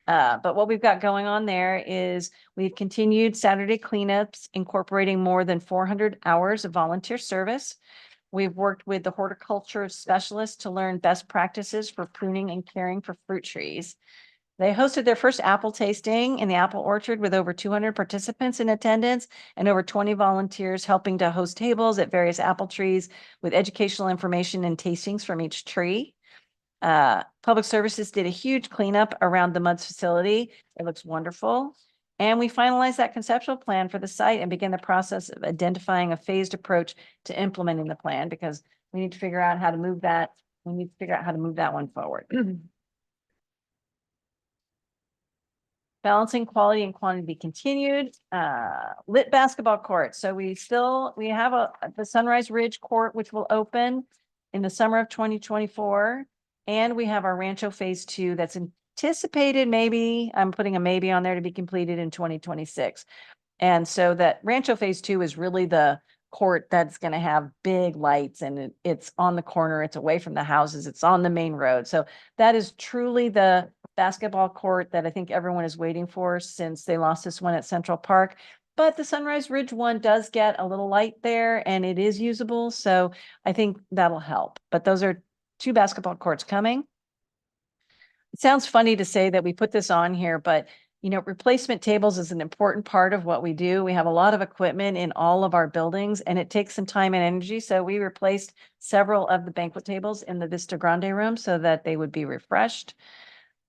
But what we've got going on there is we've continued Saturday cleanups, incorporating more than 400 hours of volunteer service. We've worked with the horticulture specialists to learn best practices for pruning and caring for fruit trees. They hosted their first apple tasting in the apple orchard with over 200 participants in attendance and over 20 volunteers helping to host tables at various apple trees with educational information and tastings from each tree. Public Services did a huge cleanup around the MUDS facility. It looks wonderful. And we finalized that conceptual plan for the site and began the process of identifying a phased approach to implementing the plan because we need to figure out how to move that. We need to figure out how to move that one forward. Balancing quality and quantity continued. Lit basketball court. So we have the Sunrise Ridge court, which will open in the summer of 2024. And we have our Rancho Phase 2 that's anticipated maybe, I'm putting a maybe on there to be completed in 2026. And so that Rancho Phase 2 is really the court that's going to have big lights and it's on the corner, it's away from the houses, it's on the main road. So that is truly the basketball court that I think everyone is waiting for since they lost this one at Central Park. But the Sunrise Ridge one does get a little light there and it is usable. So I think that'll help. But those are 2 basketball courts coming. It sounds funny to say that we put this on here, but replacement tables is an important part of what we do. We have a lot of equipment in all of our buildings and it takes some time and energy. So we replaced several of the banquet tables in the Vista Grande room so that they would be refreshed.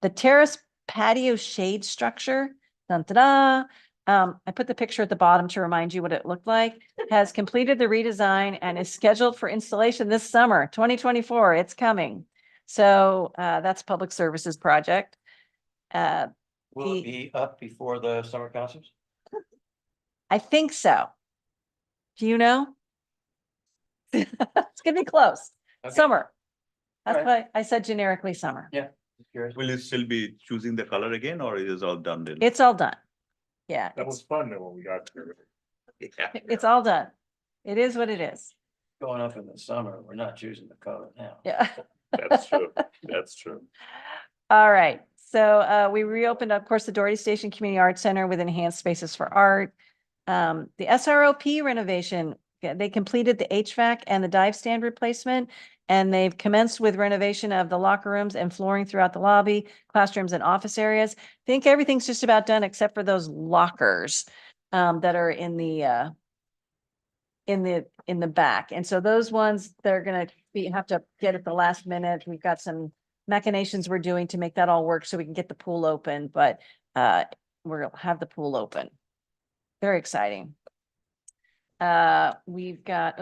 The terrace patio shade structure, I put the picture at the bottom to remind you what it looked like, has completed the redesign and is scheduled for installation this summer, 2024. It's coming. So that's Public Services project. Will it be up before the summer concerts? I think so. Do you know? It's gonna be close. Okay. Summer. That's All right. why I said generically summer. Yeah. Curious. Will you still be choosing the color again, or it is all done then? It's all done. Yeah, That was fun though when we got there. Yeah. it's all done. It is what it is. Going up in the summer, we're not choosing the color now. Yeah. That's true. That's true. All right. So we reopened, of course, the Doherty Station Community Arts Center with enhanced spaces for art. The SROP renovation, they completed the HVAC and the dive stand replacement. And they've commenced with renovation of the locker rooms and flooring throughout the lobby, classrooms and office areas. I think everything's just about done except for those lockers that are in the back. And so those ones, they're gonna have to get at the last minute. We've got some machinations we're doing to make that all work so we can get the pool open, but we'll have the pool open. Very exciting. We've got,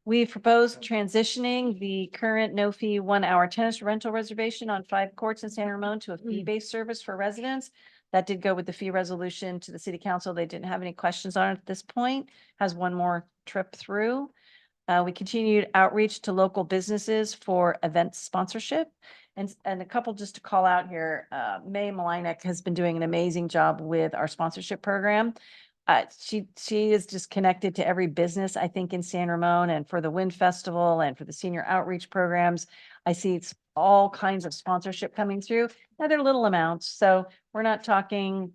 we've proposed transitioning the current no fee 1 hour tennis rental reservation on 5 courts in San Ramon to a fee-based service for residents. That did go with the fee resolution to the city council. They didn't have any questions on it at this point. Has one more trip through. We continued outreach to local businesses for event sponsorship. And a couple just to call out here, May Malinek has been doing an amazing job with our sponsorship program. She is just connected to every business, I think, in San Ramon, and for the Wind Festival and for the senior outreach programs. I see it's all kinds of sponsorship coming through. Now they're little amounts, so we're not talking,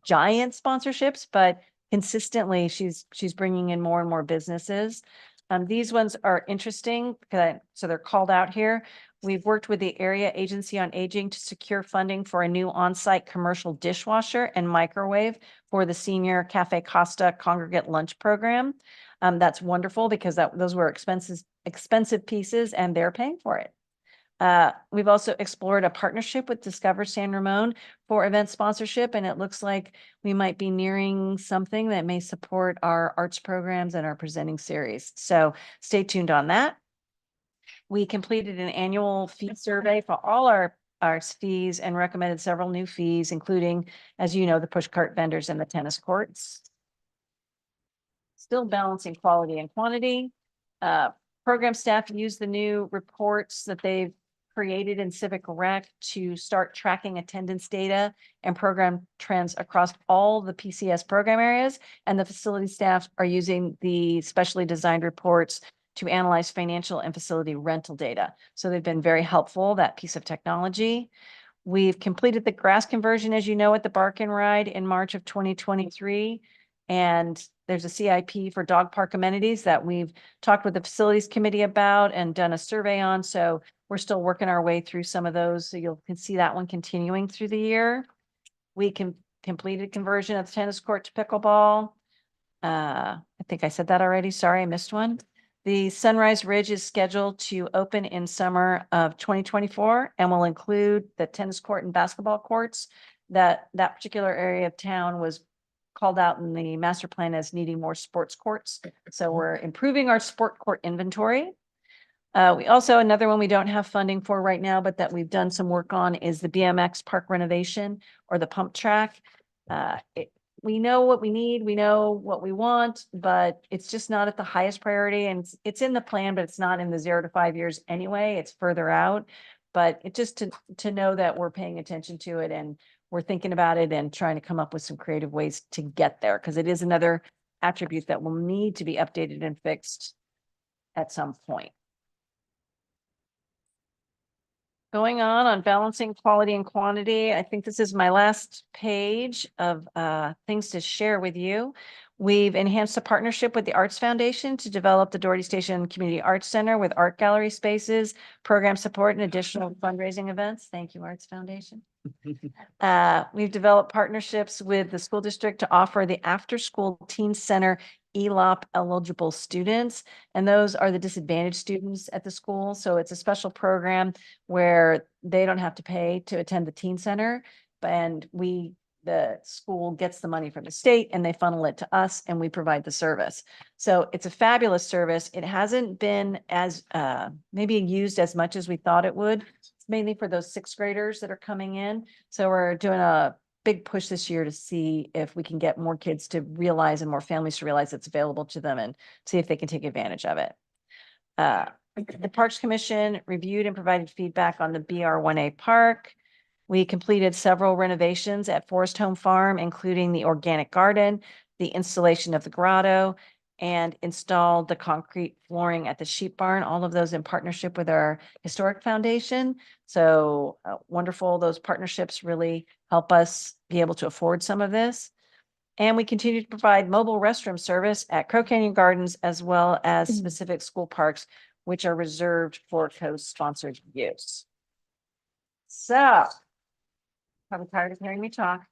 giant sponsorships, but consistently she's bringing in more and more businesses. These ones are interesting, so they're called out here. We've worked with the Area Agency on Aging to secure funding for a new on-site commercial dishwasher and microwave for the senior Cafe Costa congregate lunch program. That's wonderful because those were expensive pieces and they're paying for it. We've also explored a partnership with Discover San Ramon for event sponsorship, and it looks like we might be nearing something that may support our arts programs and our presenting series. So stay tuned on that. We completed an annual fee survey for all our arts fees and recommended several new fees, including, as you know, the push cart vendors and the tennis courts. Still balancing quality and quantity. Program staff use the new reports that they've created in Civic Rec to start tracking attendance data and program trends across all the PCS program areas. And the facility staff are using the specially designed reports to analyze financial and facility rental data. So they've been very helpful, that piece of technology. We've completed the grass conversion, as you know, at the Bark and Ride in March of 2023. And there's a CIP for dog park amenities that we've talked with the facilities committee about and done a survey on. So we're still working our way through some of those. So you can see that one continuing through the year. We completed conversion of the tennis court to pickleball. I think I said that already. Sorry, I missed one. The Sunrise Ridge is scheduled to open in summer of 2024 and will include the tennis court and basketball courts. That particular area of town was called out in the master plan as needing more sports courts. So we're improving our sport court inventory. We also, another one we don't have funding for right now, but that we've done some work on is the BMX park renovation or the pump track. We know what we need, we know what we want, but it's just not at the highest priority, and it's in the plan, but it's not in the 0 to 5 years anyway. It's further out, but it just to know that we're paying attention to it and we're thinking about it and trying to come up with some creative ways to get there, because it is another attribute that will need to be updated and fixed at some point. Going on balancing quality and quantity, I think this is my last page of things to share with you. We've enhanced the partnership with the Arts Foundation to develop the Doherty Station Community Arts Center with art gallery spaces, program support, and additional fundraising events. Thank you, Arts Foundation. We've developed partnerships with the school district to offer the after-school teen center ELOP eligible students, and those are the disadvantaged students at the school. So it's a special program where they don't have to pay to attend the teen center, and the school gets the money from the state and they funnel it to us and we provide the service. So it's a fabulous service. It hasn't been as maybe used as much as we thought it would. It's mainly for those 6th graders that are coming in. So we're doing a big push this year to see if we can get more kids to realize and more families to realize it's available to them and see if they can take advantage of it. The Parks Commission reviewed and provided feedback on the BR1A Park. We completed several renovations at Forest Home Farm, including the organic garden, the installation of the grotto, and installed the concrete flooring at the sheep barn, all of those in partnership with our historic foundation. So wonderful. Those partnerships really help us be able to afford some of this. And we continue to provide mobile restroom service at Crow Canyon Gardens, as well as specific school parks which are reserved for co-sponsored use. So, I'm tired of hearing me talk.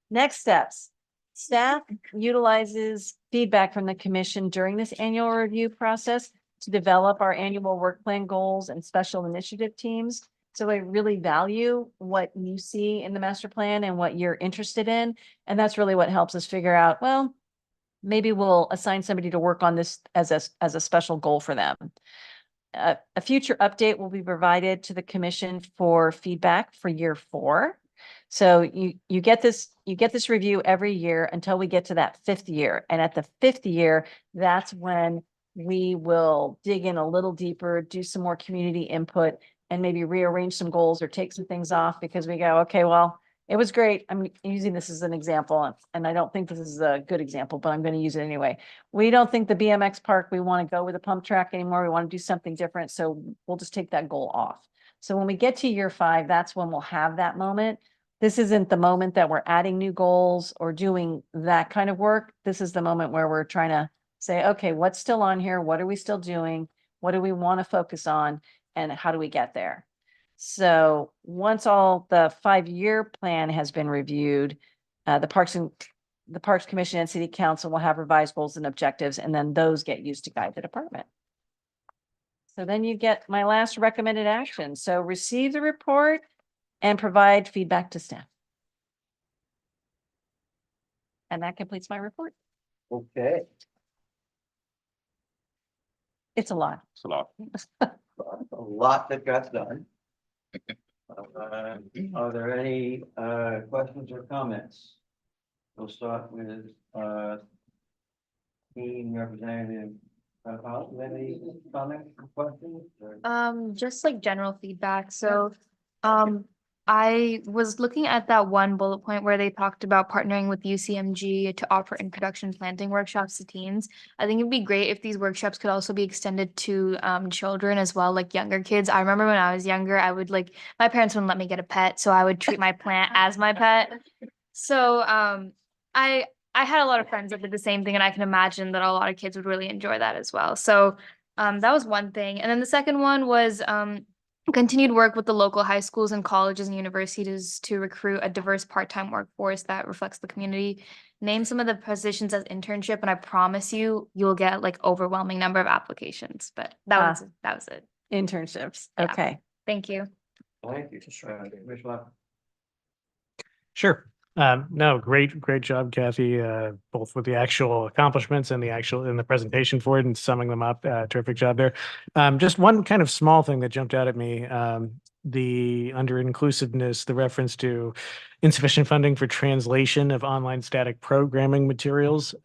Next steps. Staff utilizes feedback from the commission during this annual review process to develop our annual work plan goals and special initiative teams. So I really value what you see in the master plan and what you're interested in. And that's really what helps us figure out, well, maybe we'll assign somebody to work on this as a special goal for them. A future update will be provided to the commission for feedback for year 4. So you get this review every year until we get to that 5th year. And at the 5th year, that's when we will dig in a little deeper, do some more community input, and maybe rearrange some goals or take some things off because we go, okay, well, it was great. I'm using this as an example, and I don't think this is a good example, but I'm going to use it anyway. We don't think the BMX park, we want to go with a pump track anymore. We want to do something different. So we'll just take that goal off. So when we get to year 5, that's when we'll have that moment. This isn't the moment that we're adding new goals or doing that kind of work. This is the moment where we're trying to say, okay, what's still on here? What are we still doing? What do we want to focus on? And how do we get there? So once all the 5-year plan has been reviewed, the Parks Commission and City Council will have revised goals and objectives, and then those get used to guide the department. So then you get my last recommended action. So receive the report and provide feedback to staff. And that completes my report. Okay. It's a lot. It's a lot. A lot that got done. Are there any questions or comments? We'll start with team representative. Any comments or questions? Just like general feedback. So, I was looking at that one bullet point where they talked about partnering with UCMG to offer introduction planting workshops to teens. I think it'd be great if these workshops could also be extended to children as well, like younger kids. I remember when I was younger, I would my parents wouldn't let me get a pet, so I would treat my plant as my pet. So I had a lot of friends that did the same thing, and I can imagine that a lot of kids would really enjoy that as well. So that was one thing. And then the second one was continued work with the local high schools and colleges and universities to recruit a diverse part-time workforce that reflects the community. Name some of the positions as internship, and I promise you'll get overwhelming number of applications. But that was it. Internships. Yeah. Okay. Thank you. Thank you. Commissioner Locke. Sure. No, great job, Kathy, both with the actual accomplishments and the presentation for it and summing them up. Terrific job there. Just one kind of small thing that jumped out at me, the under inclusiveness, the reference to insufficient funding for translation of online static programming materials.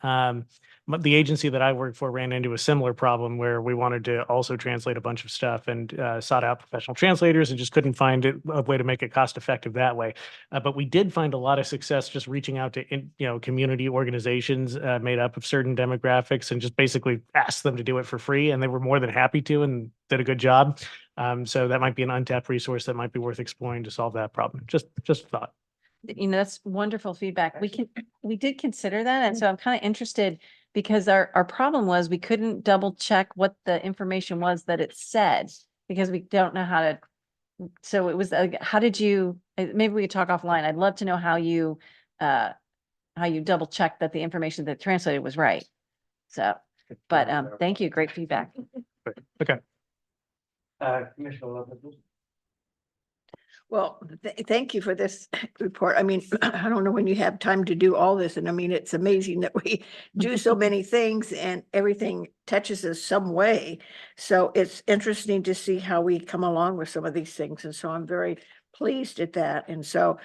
The agency that I work for ran into a similar problem where we wanted to also translate a bunch of stuff and sought out professional translators and just couldn't find a way to make it cost effective that way. But we did find a lot of success just reaching out to community organizations made up of certain demographics and just basically asked them to do it for free, and they were more than happy to and did a good job. So that might be an untapped resource that might be worth exploring to solve that problem. Just thought. That's wonderful feedback. We did consider that. And so I'm kind of interested because our problem was we couldn't double check what the information was that it said because we don't know how to. So it was, how did you, maybe we could talk offline. I'd love to know how you double checked that the information that translated was right. So, but thank you. Great feedback. Okay. Commissioner Lopez. Well, thank you for this report. I mean, I don't know when you have time to do all this. And I mean, it's amazing that we do so many things and everything touches us some way. So it's interesting to see how we come along with some of these things. And so I'm very pleased at that. And so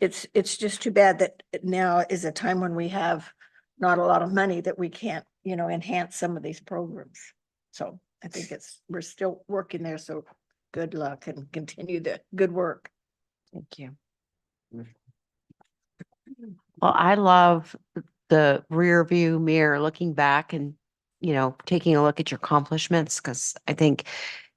it's just too bad that now is a time when we have not a lot of money that we can't, enhance some of these programs. So I think we're still working there. So good luck and continue the good work. Thank you. Well, I love the rear view mirror, looking back and, taking a look at your accomplishments, because I think,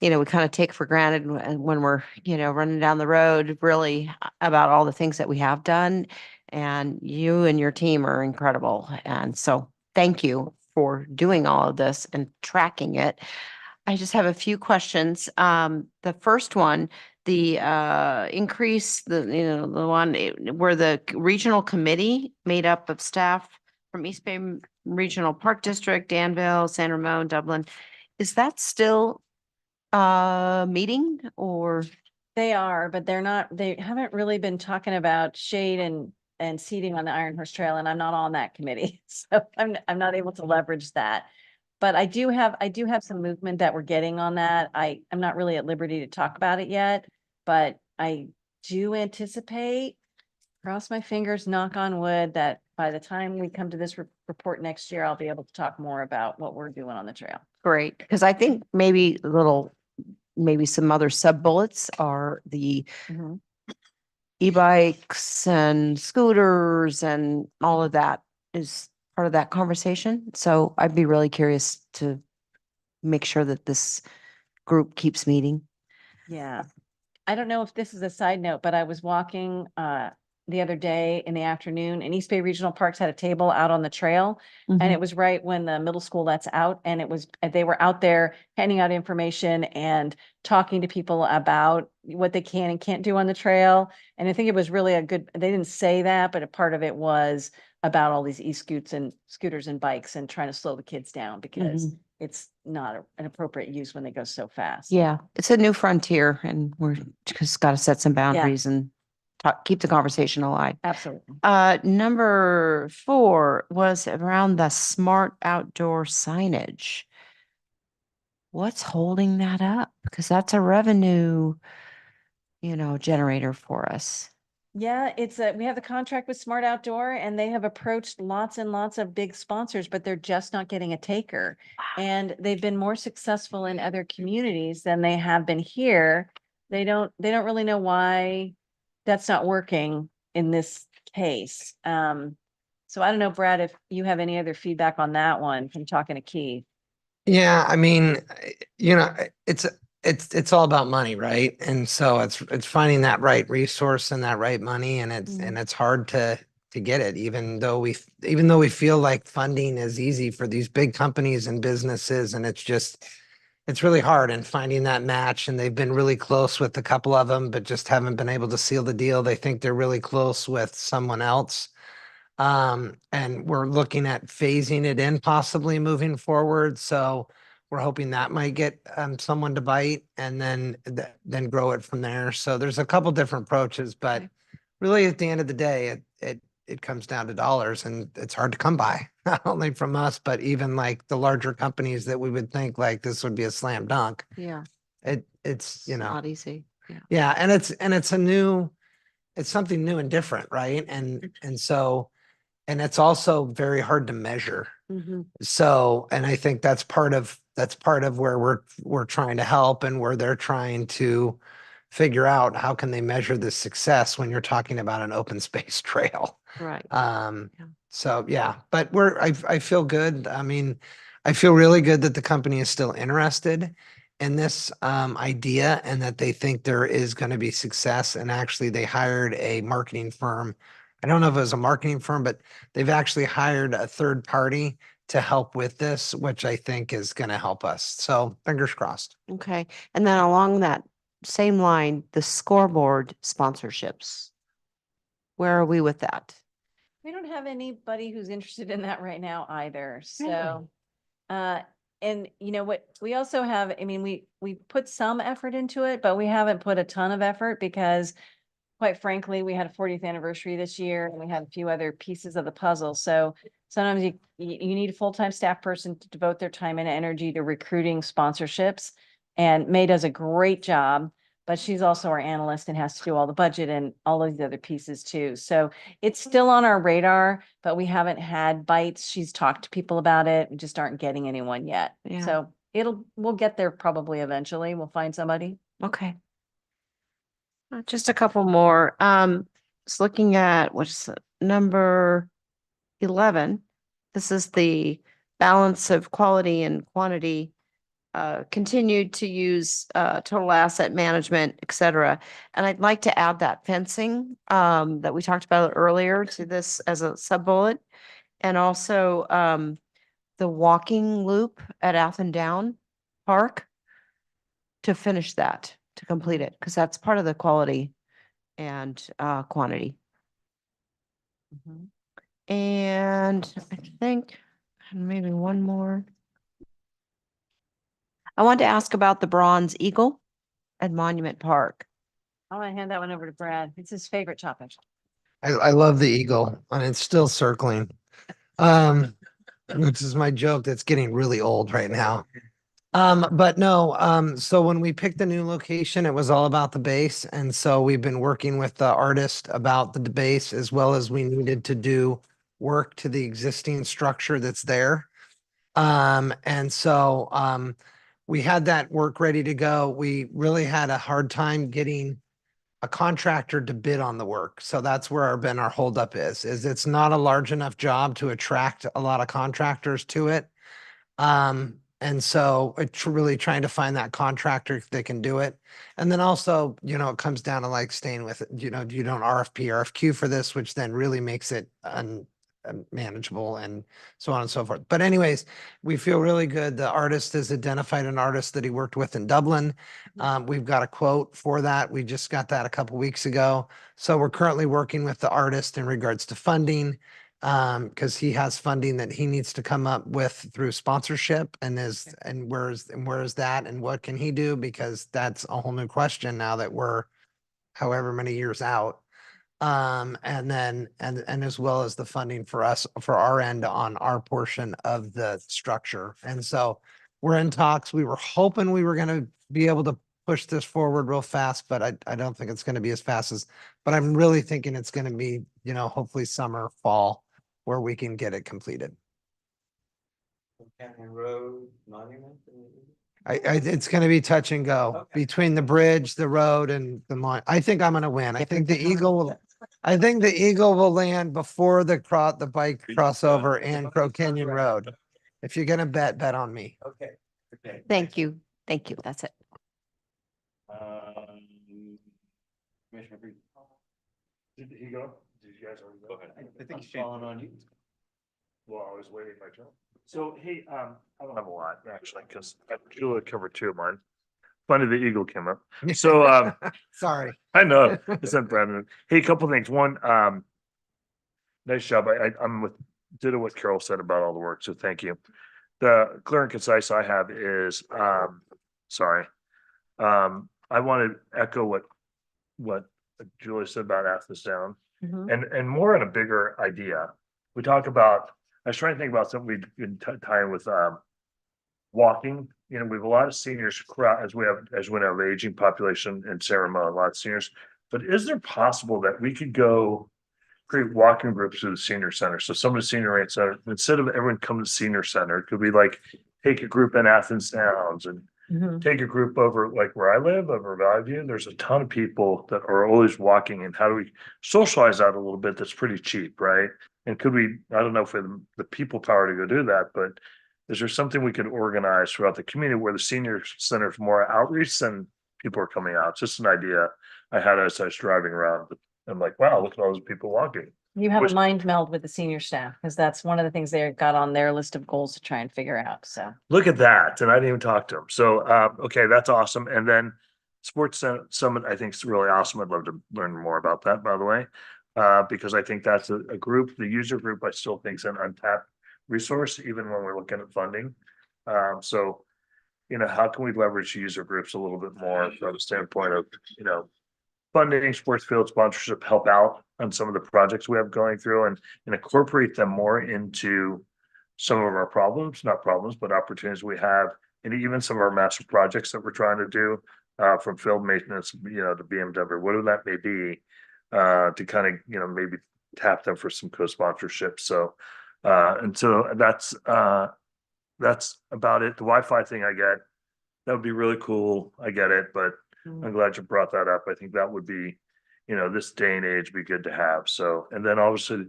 we kind of take for granted when we're, running down the road, really about all the things that we have done. And you and your team are incredible. And so thank you for doing all of this and tracking it. I just have a few questions. The first one, the increase, the, you know, the one where the regional committee made up of staff from East Bay Regional Park District, Danville, San Ramon, Dublin, is that still meeting or? They are, but they're not, they haven't really been talking about shade and seating on the Iron Horse Trail, and I'm not on that committee. So I'm not able to leverage that. But I do have some movement that we're getting on that. I'm not really at liberty to talk about it yet, but I do anticipate, cross my fingers, knock on wood, that by the time we come to this report next year, I'll be able to talk more about what we're doing on the trail. Great, because I think maybe maybe some other sub bullets are the Mhm. e-bikes and scooters and all of that is part of that conversation. So I'd be really curious to make sure that this group keeps meeting. Yeah. I don't know if this is a side note, but I was walking the other day in the afternoon, and East Bay Regional Parks had a table out on the trail. And it was right when the middle school lets out, and they were out there handing out information and talking to people about what they can and can't do on the trail. And I think it was really they didn't say that, but a part of it was about all these scooters and bikes and trying to slow the kids down because it's not an appropriate use when they go so fast. Yeah, it's a new frontier and we're just got to set some boundaries and keep the conversation alive. Absolutely. Number 4 was around the smart outdoor signage. What's holding that up? Because that's a revenue, generator for us. Yeah, we have the contract with Smart Outdoor, and they have approached lots and lots of big sponsors, but they're just not getting a taker. And they've been more successful in other communities than they have been here. They don't really know why that's not working in this case. So I don't know, Brad, if you have any other feedback on that one from talking to Keith. Yeah, I mean, it's all about money, right? And so it's finding that right resource and that right money, and it's hard to get it, even though we feel like funding is easy for these big companies and businesses, and it's really hard in finding that match. And they've been really close with a couple of them, but just haven't been able to seal the deal. They think they're really close with someone else. And we're looking at phasing it in, possibly moving forward. So we're hoping that might get someone to bite, and then grow it from there. So there's a couple different approaches, but really at the end of the day, it comes down to dollars, and it's hard to come by, not only from us, but even like the larger companies that we would think like this would be a slam dunk. Yeah. It's not easy. Yeah. Yeah. And it's something new and different. Right. And it's also very hard to measure. So, and I think that's part of where we're trying to help, and where they're trying to figure out how can they measure the success when you're talking about an open space trail. Right. So yeah, but I feel good. I mean, I feel really good that the company is still interested in this idea, and that they think there is going to be success. And actually they hired a marketing firm. I don't know if it was a marketing firm, but they've actually hired a third party to help with this, which I think is going to help us. So fingers crossed. Okay. And then along that same line, the scoreboard sponsorships. Where are we with that? We don't have anybody who's interested in that right now either. So, and you know what, we also have, I mean, we put some effort into it, but we haven't put a ton of effort because quite frankly, we had a 40th anniversary this year, and we had a few other pieces of the puzzle. So sometimes you need a full-time staff person to devote their time and energy to recruiting sponsorships. And May does a great job, but she's also our analyst and has to do all the budget and all of the other pieces too. So it's still on our radar, but we haven't had bites. She's talked to people about it. We just aren't getting anyone yet. Yeah. So we'll get there probably eventually. We'll find somebody. Okay. Just a couple more. Just looking at what's number 11. This is the balance of quality and quantity. Continued to use total asset management, et cetera. And I'd like to add that fencing that we talked about earlier to this as a sub bullet, and also the walking loop at Athendown Park. to finish that, to complete it, because that's part of the quality and quantity. And I think maybe one more. I want to ask about the Bronze Eagle at Monument Park. I want to hand that one over to Brad. It's his favorite topic. I love the eagle and it's still circling. Which is my joke that's getting really old right now. But no, so when we picked the new location, it was all about the base. And so we've been working with the artist about the base as well as we needed to do work to the existing structure that's there. And so, we had that work ready to go. We really had a hard time getting a contractor to bid on the work. So that's where our holdup is it's not a large enough job to attract a lot of contractors to it. And so it's really trying to find that contractor that can do it. And then also, you know, it comes down to like staying with it, you know, you don't RFP, RFQ for this, which then really makes it manageable and so on and so forth. But anyways, we feel really good. The artist has identified an artist that he worked with in Dublin. We've got a quote for that. We just got that a couple weeks ago. So we're currently working with the artist in regards to funding, because he has funding that he needs to come up with through sponsorship and where is that and what can he do? Because that's a whole new question now that we're however many years out. And then, and as well as the funding for us, for our end on our portion of the structure. And so we're in talks. We were hoping we were going to be able to push this forward real fast, but I don't think it's going to be as fast as, but I'm really thinking it's going to be, you know, hopefully summer, fall, where we can get it completed. Canyon Road Monument. It's gonna be touch and go between the bridge, the road and the line. I think I'm gonna win. I think the Eagle will land before the bike crossover and Crow Canyon Road. If you're gonna bet on me. Okay. Thank you. Thank you. That's it. Commissioner Reed. Did he go? Did you guys already go? I think he's falling on you. Well, I was waiting my turn. So, hey, I don't have a lot actually, because Julia covered two of mine. Funny the Eagle came up. So, Sorry. I know, it's not Brandon. Hey, a couple things. One, nice job. I'm ditto what Carol said about all the work, so thank you. The clear and concise I have is, sorry. I want to echo what Julia said about Athens Down, and more on a bigger idea. We talk about, I was trying to think about something we've been tying with walking. You know, we have a lot of seniors as we have aging population in San Ramon, a lot of seniors. But is there possible that we could go create walking groups to the senior center? So some of the senior rate center, instead of everyone coming to senior center, it could be like take a group in Athens Downs and take a group over like where I live, over Valley View. There's a ton of people that are always walking, and how do we socialize that a little bit? That's pretty cheap, right? And could we, I don't know if we have the people power to go do that, but is there something we could organize throughout the community where the senior center is more outreach than people are coming out? It's just an idea I had as I was driving around. I'm like, wow, look at all those people walking. You have a mind meld with the senior staff, because that's one of the things they got on their list of goals to try and figure out, so. Look at that. And I didn't even talk to them. So, okay, that's awesome. And then Sports Summit, I think is really awesome. I'd love to learn more about that, by the way. Because I think that's a group, the user group, I still think is an untapped resource, even when we're looking at funding. So, you know, how can we leverage user groups a little bit more from the standpoint of, you know, funding, sports field sponsorship, help out on some of the projects we have going through and incorporate them more into some of our not problems, but opportunities we have, and even some of our massive projects that we're trying to do, from field maintenance, you know, to BMW, whatever that may be. To kind of, you know, maybe tap them for some co-sponsorship. So, and so that's about it. The Wi-Fi thing I get, that would be really cool. I get it, but I'm glad you brought that up. I think that would be, you know, this day and age be good to have. So, and then obviously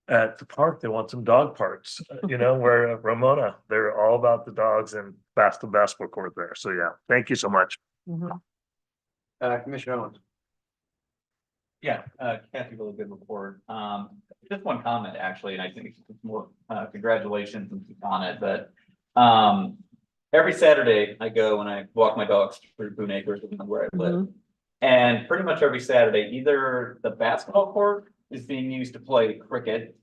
at the park, they want some dog parks, you know, where Ramona, they're all about the dogs and basketball court there. So yeah, thank you so much. Commissioner Owens. Yeah, Kathy, really good report. Just one comment, actually, and I think it's more, congratulations on it, but, every Saturday I go and I walk my dogs through Boone Acres, where I live. And pretty much every Saturday, either the basketball court is being used to play cricket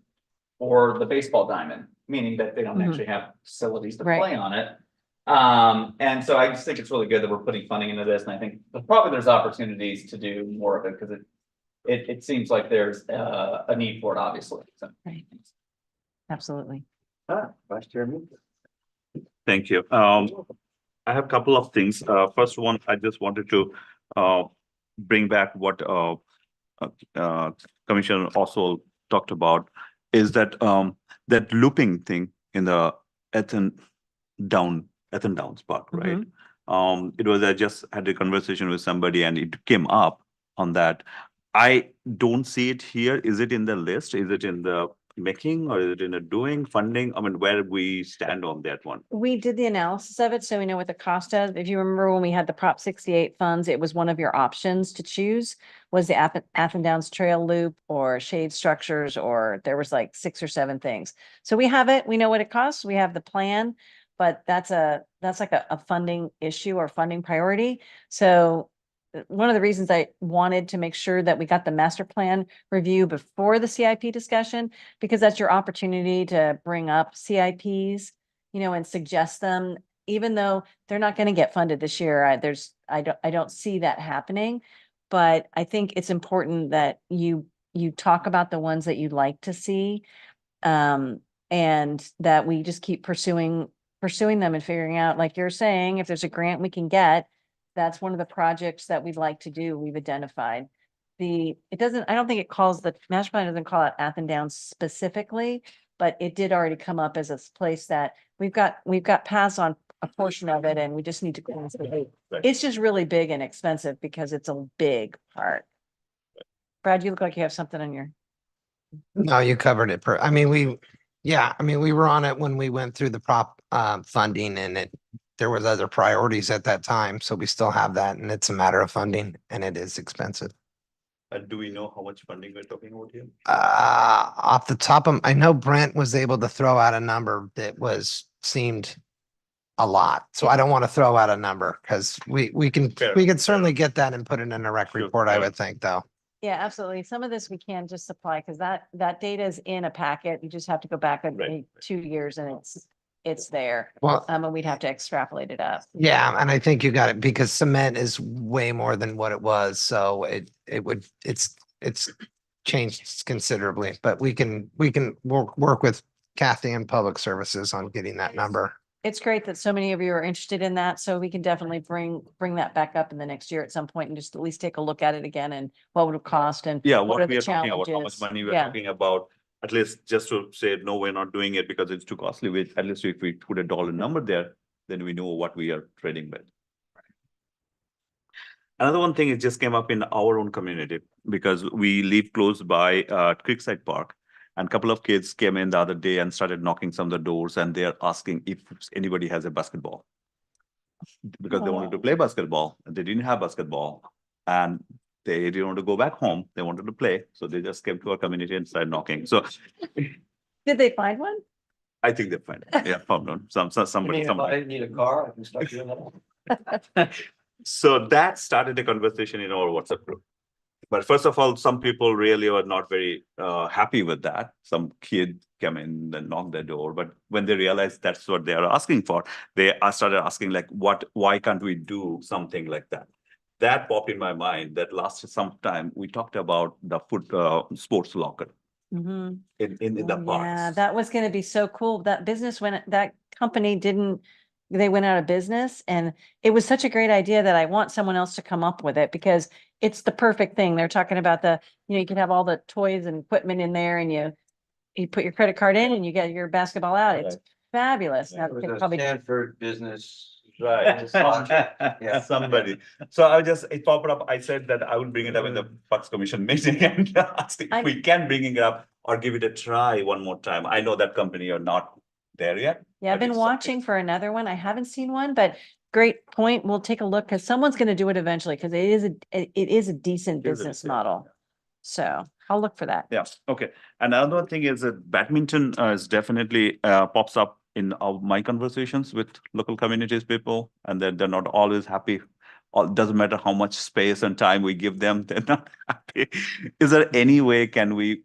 or the baseball diamond, meaning that they don't Mhm. actually have facilities to Right. play on it. And so I just think it's really good that we're putting funding into this, and I think probably there's opportunities to do more of it, because it seems like there's a need for it, obviously, so. Right. Absolutely. Vice Chair Meeker. Thank you. I have a couple of things. First one, I just wanted to bring back what Commissioner also talked about, is that that looping thing in the Athens Downs Park, right? It was, I just had a conversation with somebody and it came up on that. I don't see it here. Is it in the list? Is it in the making, or is it in the doing, funding? I mean, where we stand on that one? We did the analysis of it, so we know what the cost of. If you remember when we had the Prop 68 funds, it was one of your options to choose, was the Athens Downs Trail Loop or shade structures, or there was like 6 or 7 things. So we have it, we know what it costs, we have the plan, but that's like a funding issue or funding priority. So one of the reasons I wanted to make sure that we got the master plan review before the CIP discussion, because that's your opportunity to bring up CIPs, and suggest them, even though they're not going to get funded this year. I don't see that happening, but I think it's important that you talk about the ones that you'd like to see, and that we just keep pursuing them and figuring out, like you're saying, if there's a grant we can get, that's one of the projects that we'd like to do. We've identified. I don't think it calls, the master plan doesn't call it Athens Downs specifically, but it did already come up as a place that we've got paths on a portion of it, and we just need to clean it. It's just really big and expensive because it's a big part. Brad, you look like you have something on your. No, you covered it. We were on it when we went through the prop funding, and there was other priorities at that time. So we still have that, and it's a matter of funding, and it is expensive. Do we know how much funding we're talking about here? Off the top of, I know Brent was able to throw out a number that seemed a lot. So I don't want to throw out a number, because we can certainly get that and put it in a rec report, I would think, though. Yeah, absolutely. Some of this we can just supply, because that data is in a packet. You just have to go back maybe 2 years and it's there. Well, and we'd have to extrapolate it up. yeah, and I think you got it, because cement is way more than what it was. So it's changed considerably, but we can work with Kathy and Public Services on getting that number. It's great that so many of you are interested in that, so we can definitely bring that back up in the next year at some point and just at least take a look at it again and what would it cost and Yeah, what are what we the are talking about, how much challenges. money we're Yeah. talking about, at least just to say, no, we're not doing it because it's too costly. At least if we put a dollar number there, then we know what we are trading with. Another one thing, it just came up in our own community, because we live close by Creekside Park. And a couple of kids came in the other day and started knocking some of the doors, and they're asking if anybody has a basketball. Because they wanted to play basketball, they didn't have basketball, and they didn't want to go back home. They wanted to play, so they just came to our community and started knocking. So Did they find one? I think they find it. Yeah, found one. Somebody. If I need a car, I can start doing that. So that started a conversation in our WhatsApp group. But first of all, some people really were not very happy with that. Some kid came in and knocked the door, but when they realized that's what they are asking for, they started asking like, why can't we do something like that? That popped in my mind. That lasted some time. We talked about the sports locker in the parks. Yeah, that was going to be so cool. That company they went out of business, and it was such a great idea that I want someone else to come up with it, because it's the perfect thing. They're talking about you can have all the toys and equipment in there, and you put your credit card in and you get your basketball out. It's fabulous. Now, they could probably Stanford business. Right. Yeah. Somebody. So it popped up. I said that I would bring it up in the Parks Commission meeting and ask if we can bring it up or give it a try one more time. I know that company are not there yet. Yeah, I've been watching for another one. I haven't seen one, but great point. We'll take a look, because someone's going to do it eventually, because it is a decent business model. So I'll look for that. Yeah. Okay. Another thing is that badminton is definitely pops up in my conversations with local communities people, and that they're not always happy. Doesn't matter how much space and time we give them, they're not happy. Is there any way can we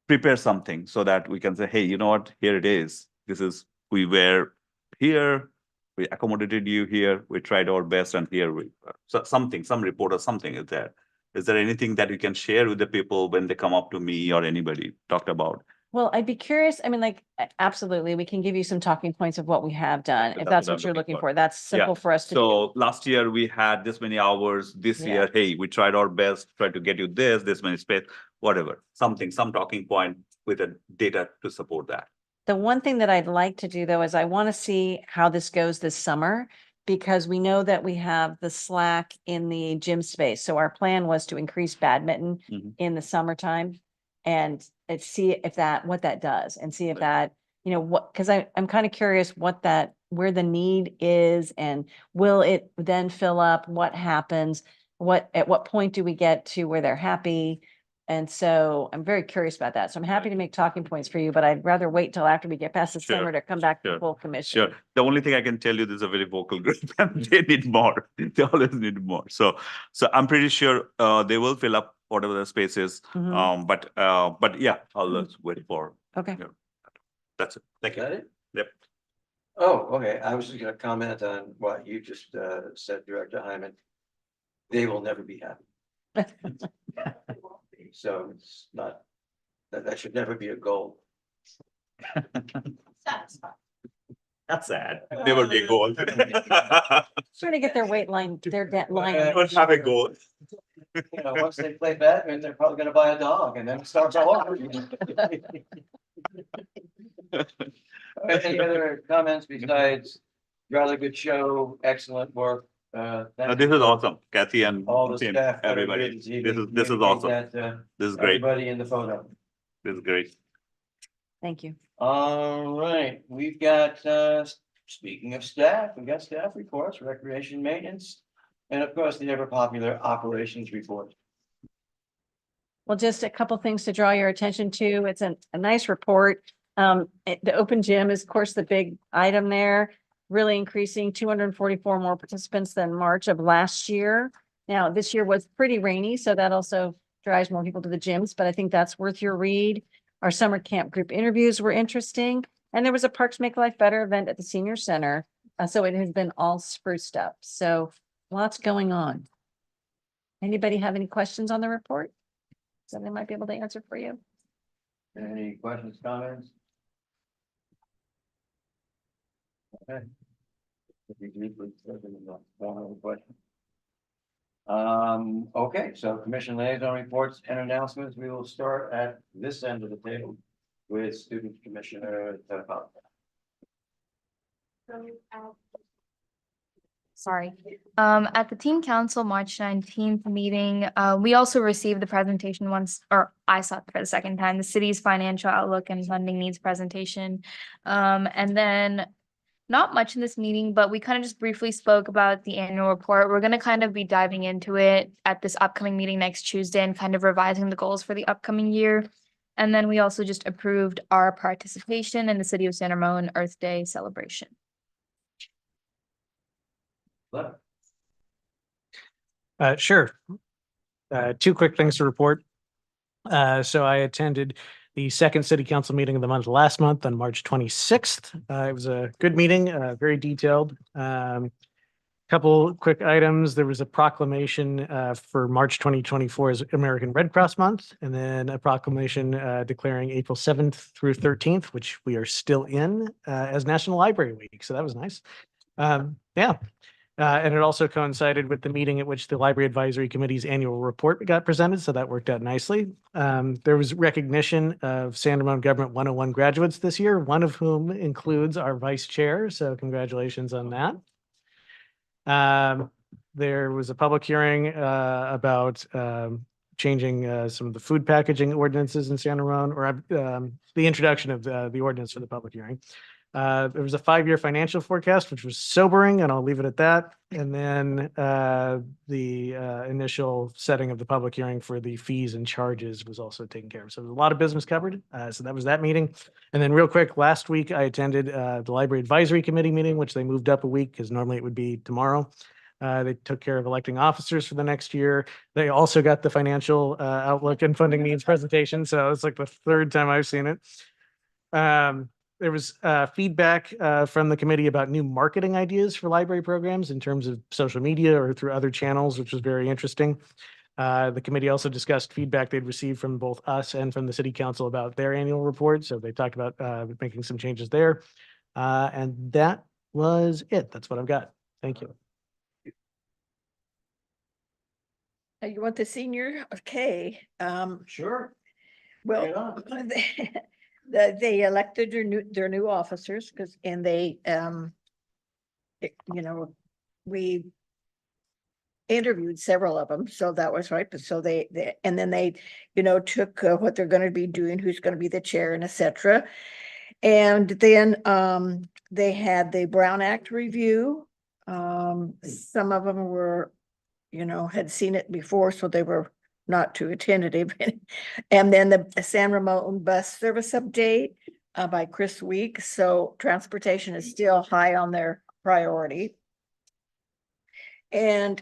prepare something so that we can say, hey, you know what, here it is. This is, we were here, we accommodated you here, we tried our best, and here we, so something, some report or something is there. Is there anything that you can share with the people when they come up to me or anybody talked about? Well, I'd be curious. I mean, like, absolutely, we can give you some talking points of what we have done, if That's that's what what I'm you're looking looking for. for. That's simple for us to do. So last year we had this many hours, this Yeah. year, hey, we tried our best, tried to get you this many space, whatever, something, some talking point with the data to support that. The one thing that I'd like to do though, is I want to see how this goes this summer, because we know that we have the slack in the gym space. So our plan was to increase badminton Mhm. in the summertime and see if that, what that does, and see if that, you know, what, because I'm kind of curious what that, where the need is, and will it then fill up? What happens? At what point do we get to where they're happy? And so I'm very curious about that. So I'm happy to make talking points for you, but I'd rather wait till after we get past the Sure, summer to come back to sure, full commission. Sure. The only thing I can tell you, this is a very vocal group and they need more. They always need more. So I'm pretty sure they will fill up whatever the space is. Mhm. But yeah, I'll let's wait for. Okay. Yeah. That's it. Thank Is you. that it? Yep. Oh, okay. I was just gonna comment on what you just said, Director Hyman. They will never be happy. So it's not, that should never be a goal. That's sad. They will be a goal. Trying to get their weight line, their debt line. They don't have a goal. You know, once they play badminton, they're probably gonna buy a dog and then it starts all over again. Any other comments besides rather good show, excellent work? Thank This you is for awesome, Kathy and all the team, staff that are here everybody. this evening. This is awesome. Communicate that, This is great. everybody in the photo. This is great. Thank you. All right, we've got, speaking of staff, we got staff reports, recreation maintenance, and of course, the ever popular operations report. Well, just a couple things to draw your attention to. It's a nice report. The open gym is, of course, the big item there, really increasing 244 more participants than March of last year. Now, this year was pretty rainy, so that also drives more people to the gyms, but I think that's worth your read. Our summer camp group interviews were interesting, and there was a Parks Make Life Better event at the senior center. So it has been all spruced up. So lots going on. Anybody have any questions on the report? Somebody might be able to answer for you. Any questions, comments? Okay. If you do, please, one other question. Okay, so commission liaison reports and announcements. We will start at this end of the table with student commissioner Telepon. Sorry. At the team council March 19th meeting, we also received the presentation once, or I saw it for the second time, the city's financial outlook and funding needs presentation. And then not much in this meeting, but we kind of just briefly spoke about the annual report. We're going to kind of be diving into it at this upcoming meeting next Tuesday and kind of revising the goals for the upcoming year. And then we also just approved our participation in the City of San Ramon Earth Day celebration. Sure. Two quick things to report. So I attended the second city council meeting of the month last month on March 26th. It was a good meeting, very detailed. Couple quick items. There was a proclamation for March 2024 as American Red Cross Month, and then a proclamation declaring April 7th through 13th, which we are still in, as National Library Week. So that was nice. Yeah. And it also coincided with the meeting at which the Library Advisory Committee's annual report got presented, so that worked out nicely. There was recognition of San Ramon Government 101 graduates this year, one of whom includes our vice chair, so congratulations on that. There was a public hearing about changing some of the food packaging ordinances in San Ramon, or the introduction of the ordinance for the public hearing. There was a 5-year financial forecast, which was sobering, and I'll leave it at that. And then the initial setting of the public hearing for the fees and charges was also taken care of. So there's a lot of business covered. So that was that meeting. And then real quick, last week I attended the Library Advisory Committee meeting, which they moved up a week because normally it would be tomorrow. They took care of electing officers for the next year. They also got the financial outlook and funding needs presentation. So it's like the third time I've seen it. There was feedback from the committee about new marketing ideas for library programs in terms of social media or through other channels, which was very interesting. The committee also discussed feedback they'd received from both us and from the city council about their annual report. So they talked about making some changes there. And that was it. That's what I've got. Thank you. You want the senior? Okay. Sure. Well, Bring they elected their new officers and they, we interviewed several of them, so that was right. But so and then they, took what they're going to be doing, who's going to be the chair and etc. And then they had the Brown Act review. Some of them were, had seen it before, so they were not too attentive. And then the San Ramon bus service update by Chris Week. So transportation is still high on their priority. And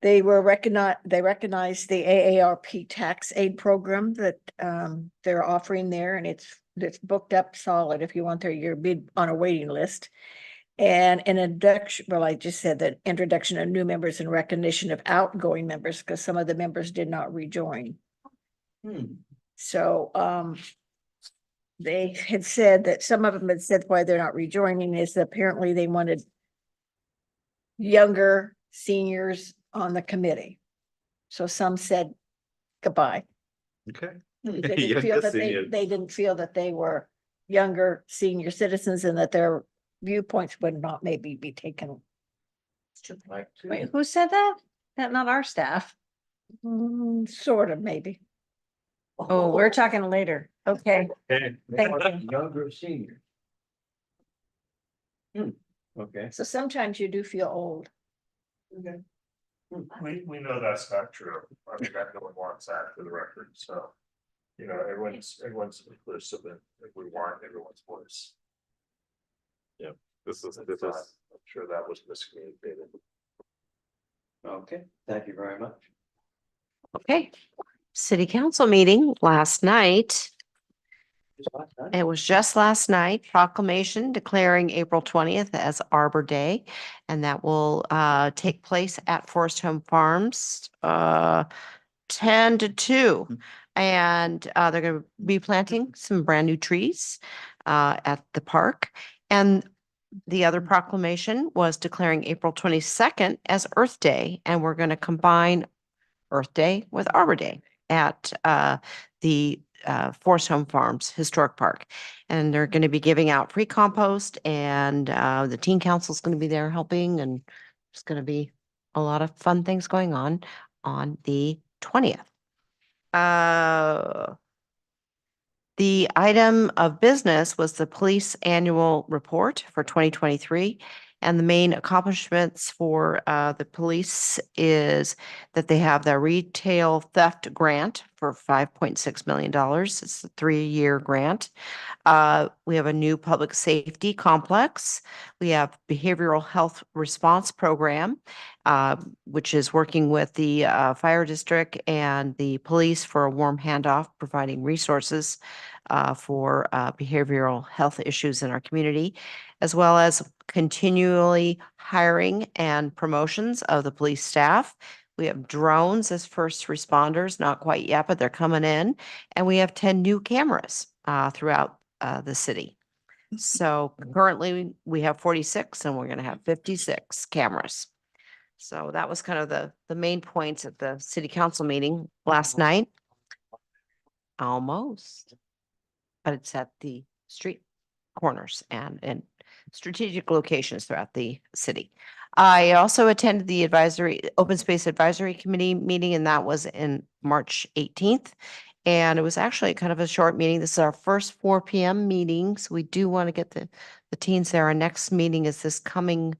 they recognized the AARP tax aid program that they're offering there, and it's booked up solid if you want your bid on a waiting list. And an induction, well, I just said that introduction of new members and recognition of outgoing members, because some of the members did not rejoin. So they had said that some of them had said why they're not rejoining is apparently they wanted younger seniors on the committee. So some said goodbye. Okay. They didn't feel that they didn't feel that they were younger senior citizens and that their viewpoints would not maybe be taken. Wait, who said that? That not our staff. Sort of, maybe. Oh, we're talking later. Okay. Okay. Thank you. Younger senior. Okay. So sometimes you do feel old. Okay. We know that's not true. I mean, that no one wants that for the record, so. Everyone's inclusive and we want everyone's voice. Yeah, this is, I'm sure that was miscommunicated. Okay, thank you very much. Okay, city council meeting last night. Just last night. It was just last night, proclamation declaring April 20th as Arbor Day. And that will take place at Forest Home Farms 10 to 2. And they're going to be planting some brand new trees at the park. And the other proclamation was declaring April 22nd as Earth Day. And we're going to combine Earth Day with Arbor Day at the Forest Home Farms Historic Park. And they're going to be giving out free compost, and the teen council is going to be there helping, and there's going to be a lot of fun things going on the 20th. The item of business was the police annual report for 2023. And the main accomplishments for the police is that they have their retail theft grant for $5.6 million. It's a 3-year grant. We have a new public safety complex. We have behavioral health response program, which is working with the fire district and the police for a warm handoff, providing resources for behavioral health issues in our community, as well as continually hiring and promotions of the police staff. We have drones as first responders, not quite yet, but they're coming in. And we have 10 new cameras throughout the city. So currently we have 46 and we're going to have 56 cameras. So that was kind of the main points at the city council meeting last night. Almost. But it's at the street corners and in strategic locations throughout the city. I also attended the Open Space Advisory Committee meeting, and that was in March 18th. And it was actually kind of a short meeting. This is our first 4 PM meeting, so we do want to get the teens there. Our next meeting is this coming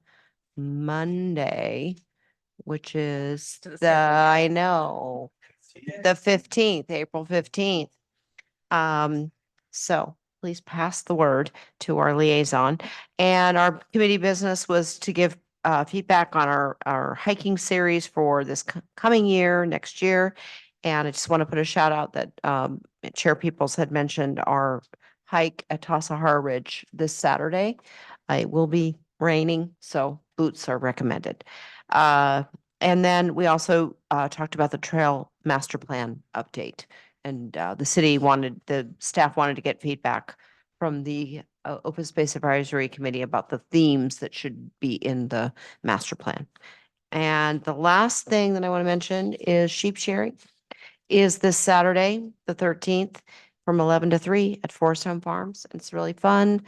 Monday, which is To the the, second. I know, the 15th, April 15th. So please pass the word to our liaison. And our committee business was to give feedback on our hiking series for this coming year, next year. And I just want to put a shout out that Chair Peoples had mentioned our hike at Tassajara Ridge this Saturday. It will be raining, so boots are recommended. And then we also talked about the trail master plan update. And the staff wanted to get feedback from the Open Space Advisory Committee about the themes that should be in the master plan. And the last thing that I want to mention is sheep shearing is this Saturday, the 13th, from 11 to 3 at Forest Home Farms. It's really fun.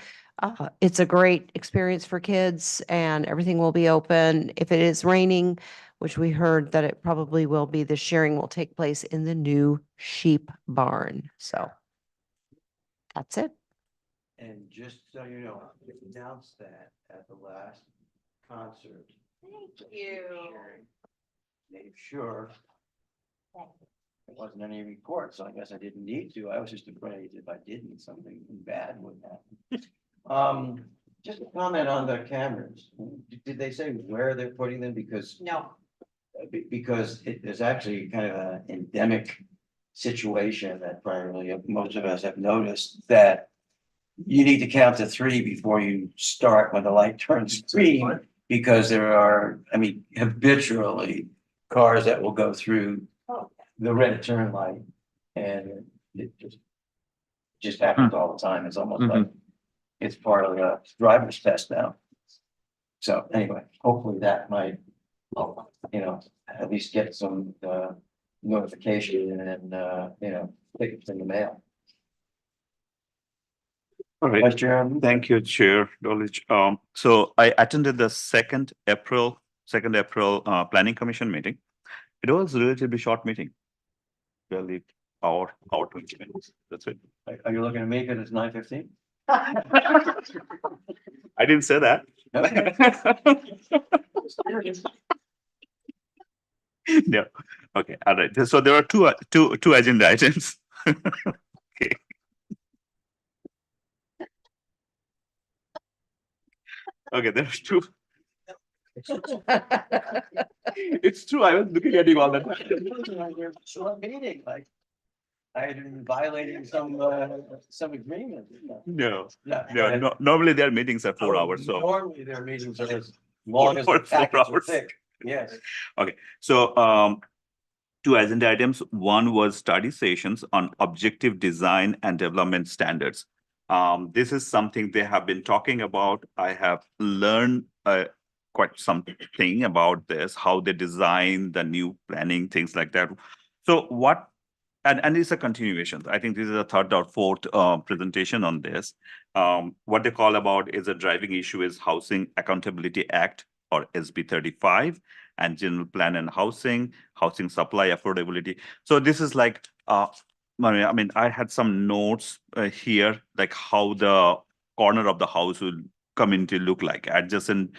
It's a great experience for kids and everything will be open. If it is raining, which we heard that it probably will be, the shearing will take place in the new sheep barn. So that's it. And just so you know, I announced that at the last concert. Thank you. Made sure. There wasn't any report, so I guess I didn't need to. I was just afraid if I didn't, something bad would happen. Just a comment on the cameras. Did they say where they're putting them? Because No. because there's actually kind of an endemic situation that probably most of us have noticed, that you need to count to 3 before you start when the light turns green, because there are, I mean, habitually cars that will go through the red turn light, and it just happens all the time. It's almost like it's part of the driver's test now. So anyway, hopefully that might, at least get some notification and tickets in the mail. All right. Vice Chair. Thank you, Chair Dolich. So I attended the 2nd April Planning Commission meeting. It was a relatively short meeting. Barely hour 20 minutes. That's it. Are you looking at me because it's 9:15? I didn't say that. No. Okay. All right. So there are two agenda items. Okay. Okay, there are two. It's true. I was looking at you all the time. Short meeting, like I had been violating some agreement. No. Normally their meetings are 4 hours. So Normally their meetings are as long as For the 4 packets are hours. thick. Yes. Okay, so two agenda items. One was study sessions on objective design and development standards. This is something they have been talking about. I have learned quite something about this, how they design the new planning, things like that. So what, and it's a continuation. I think this is the 3rd or 4th presentation on this. What they call about is a driving issue is Housing Accountability Act, or SB 35, and General Plan and Housing Supply Affordability. So this is like, I mean, I had some notes here, like how the corner of the house will come into look like. Adjacent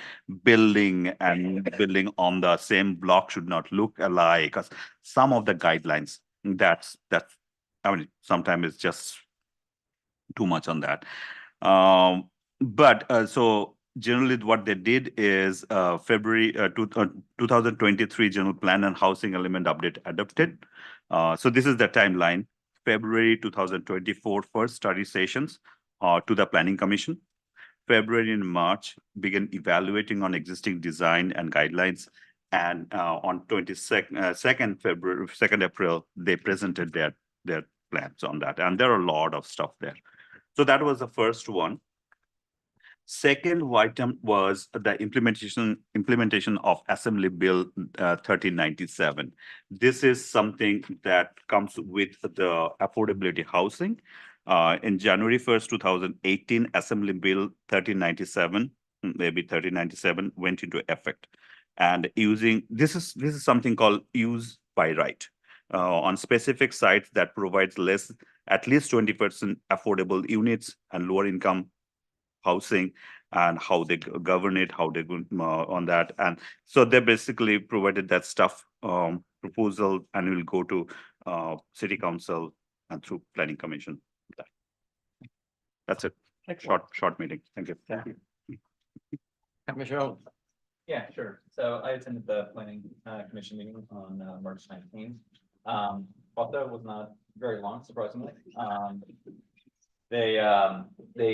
building and building on the same block should not look alike, because some of the guidelines, that's, I mean, sometimes it's just too much on that. But so generally what they did is February 2023 General Plan and Housing Element Update adopted. So this is the timeline. February 2024 first study sessions to the Planning Commission. February and March began evaluating on existing design and guidelines. And on 2nd April, they presented their plans on that. And there are a lot of stuff there. So that was the first one. Second item was the implementation of Assembly Bill 1397. This is something that comes with the affordability housing. In January 1st, 2018, Assembly Bill 1397, maybe 1397, went into effect. And using this is something called use by right. on specific sites that provides at least 20% affordable units and lower income housing, and how they govern it, how they go on that. And so they basically provided that stuff proposal, and will go to city council and through planning commission. That's it. Short meeting. Thank you. Thank you. Commissioner Owens. Yeah, sure. So I attended the planning commission meeting on March 19th. Although it was not very long, surprisingly. They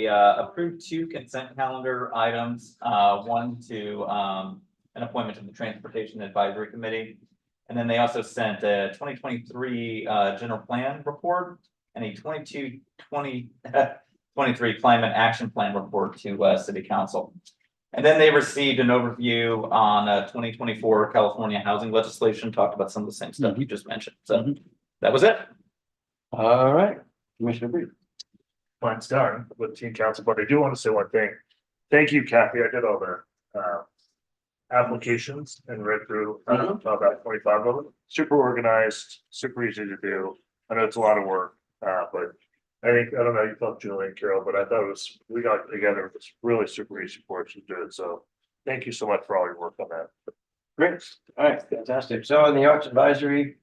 approved 2 consent calendar items, one to an appointment to the Transportation Advisory Committee. And then they also sent a 2023 general plan report and a 23 climate action plan report to City Council. And then they received an overview on 2024 California housing legislation, talked about some of the same stuff you just mentioned. So that was it. All right, Commissioner Bree. Mine's done with team council, but I do want to say one thing. Thank you, Kathy. I did all the applications and read through about 25 of them. Super organized, super easy to do. I know it's a lot of work, but I think, I don't know, you felt Julie and Carol, but I thought we got together, it was really super easy for us to do it. So thank you so much for all your work on that. Great. All right, fantastic. So in the Arts Advisory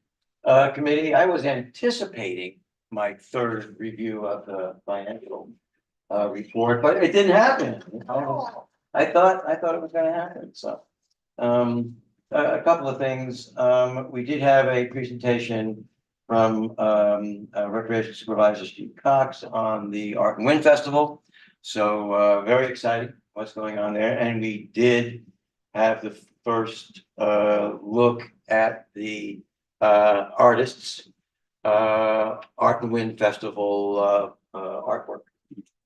Committee, I was anticipating my 3rd review of the financial report, but it didn't happen. I thought it was gonna happen, so. A couple of things. We did have a presentation from Recreation Supervisor Steve Cox on the Art and Wind Festival. So very exciting what's going on there. And we did have the first look at the artists Art and Wind Festival artwork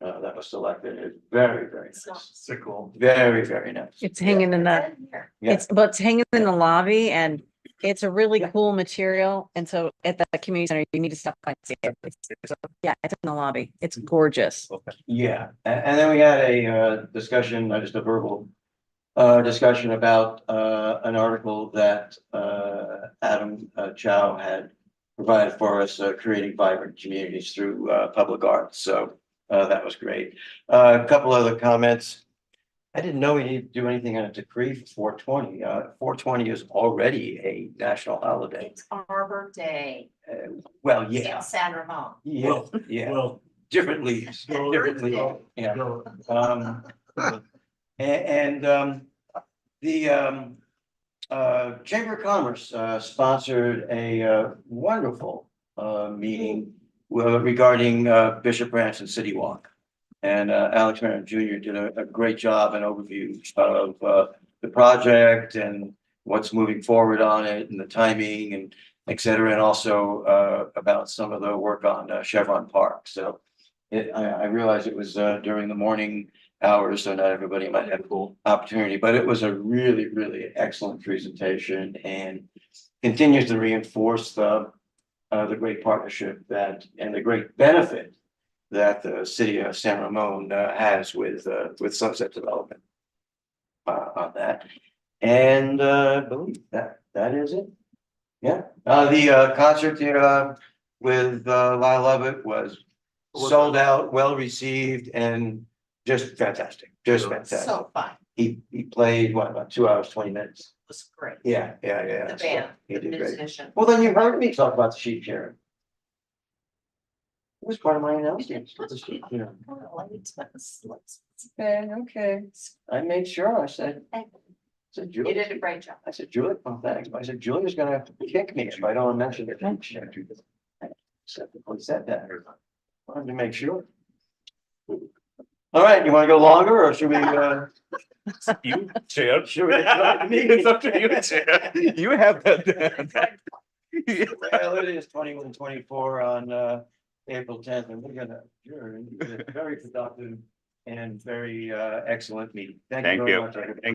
that was selected. It's very, very nice. So cool. Very, very nice. It's hanging in the, Yeah. it's hanging in the lobby, and it's a really cool material. And so at the community center, you need to stop by and see it. So, yeah, it's in the lobby. It's gorgeous. Yeah, and then we had a discussion, just a verbal discussion about an article that Adam Chow had provided for us, creating vibrant communities through public art. So that was great. A couple other comments. I didn't know we needed to do anything on a decree for 420. 420 is already a national holiday. It's Arbor Day Well, yeah. in San Ramon. Yeah, yeah. Well, Different leaves, different leaves, yeah. The Chamber of Commerce sponsored a wonderful meeting regarding Bishop Branch and City Walk. And Alex Merritt Jr. did a great job and overview of the project and what's moving forward on it and the timing and et cetera, and also about some of the work on Chevron Park. So I realized it was during the morning hours, so not everybody might have full opportunity, but it was a really, really excellent presentation and continues to reinforce the great partnership that and the great benefit that the city of San Ramon has with Sunset Development on that. And I believe that is it. Yeah, the concert here with Lyle Lovett was sold out, well received, and just fantastic, just fantastic. So fun. He played, what, about 2 hours, 20 minutes? It was great. Yeah. The So band, he the did great. musician. Well, then you heard me talk about the sheep shearing. It was part of my announcement. The sheep shearing. Okay. I made sure, I said, You Julie. did a great job. I said, Julie, oh, thanks. I said, Julie's gonna kick me if I don't mention the sheep shearing. He said that. Wanted to make sure. All right, you wanna go longer or should we, You, Chair. should we? It's up to you, Chair. You have that. Well, it is 21:24 on April 10th, and we're gonna adjourn. It's a very productive and very excellent meeting. Thank you Thank very you. much, everybody.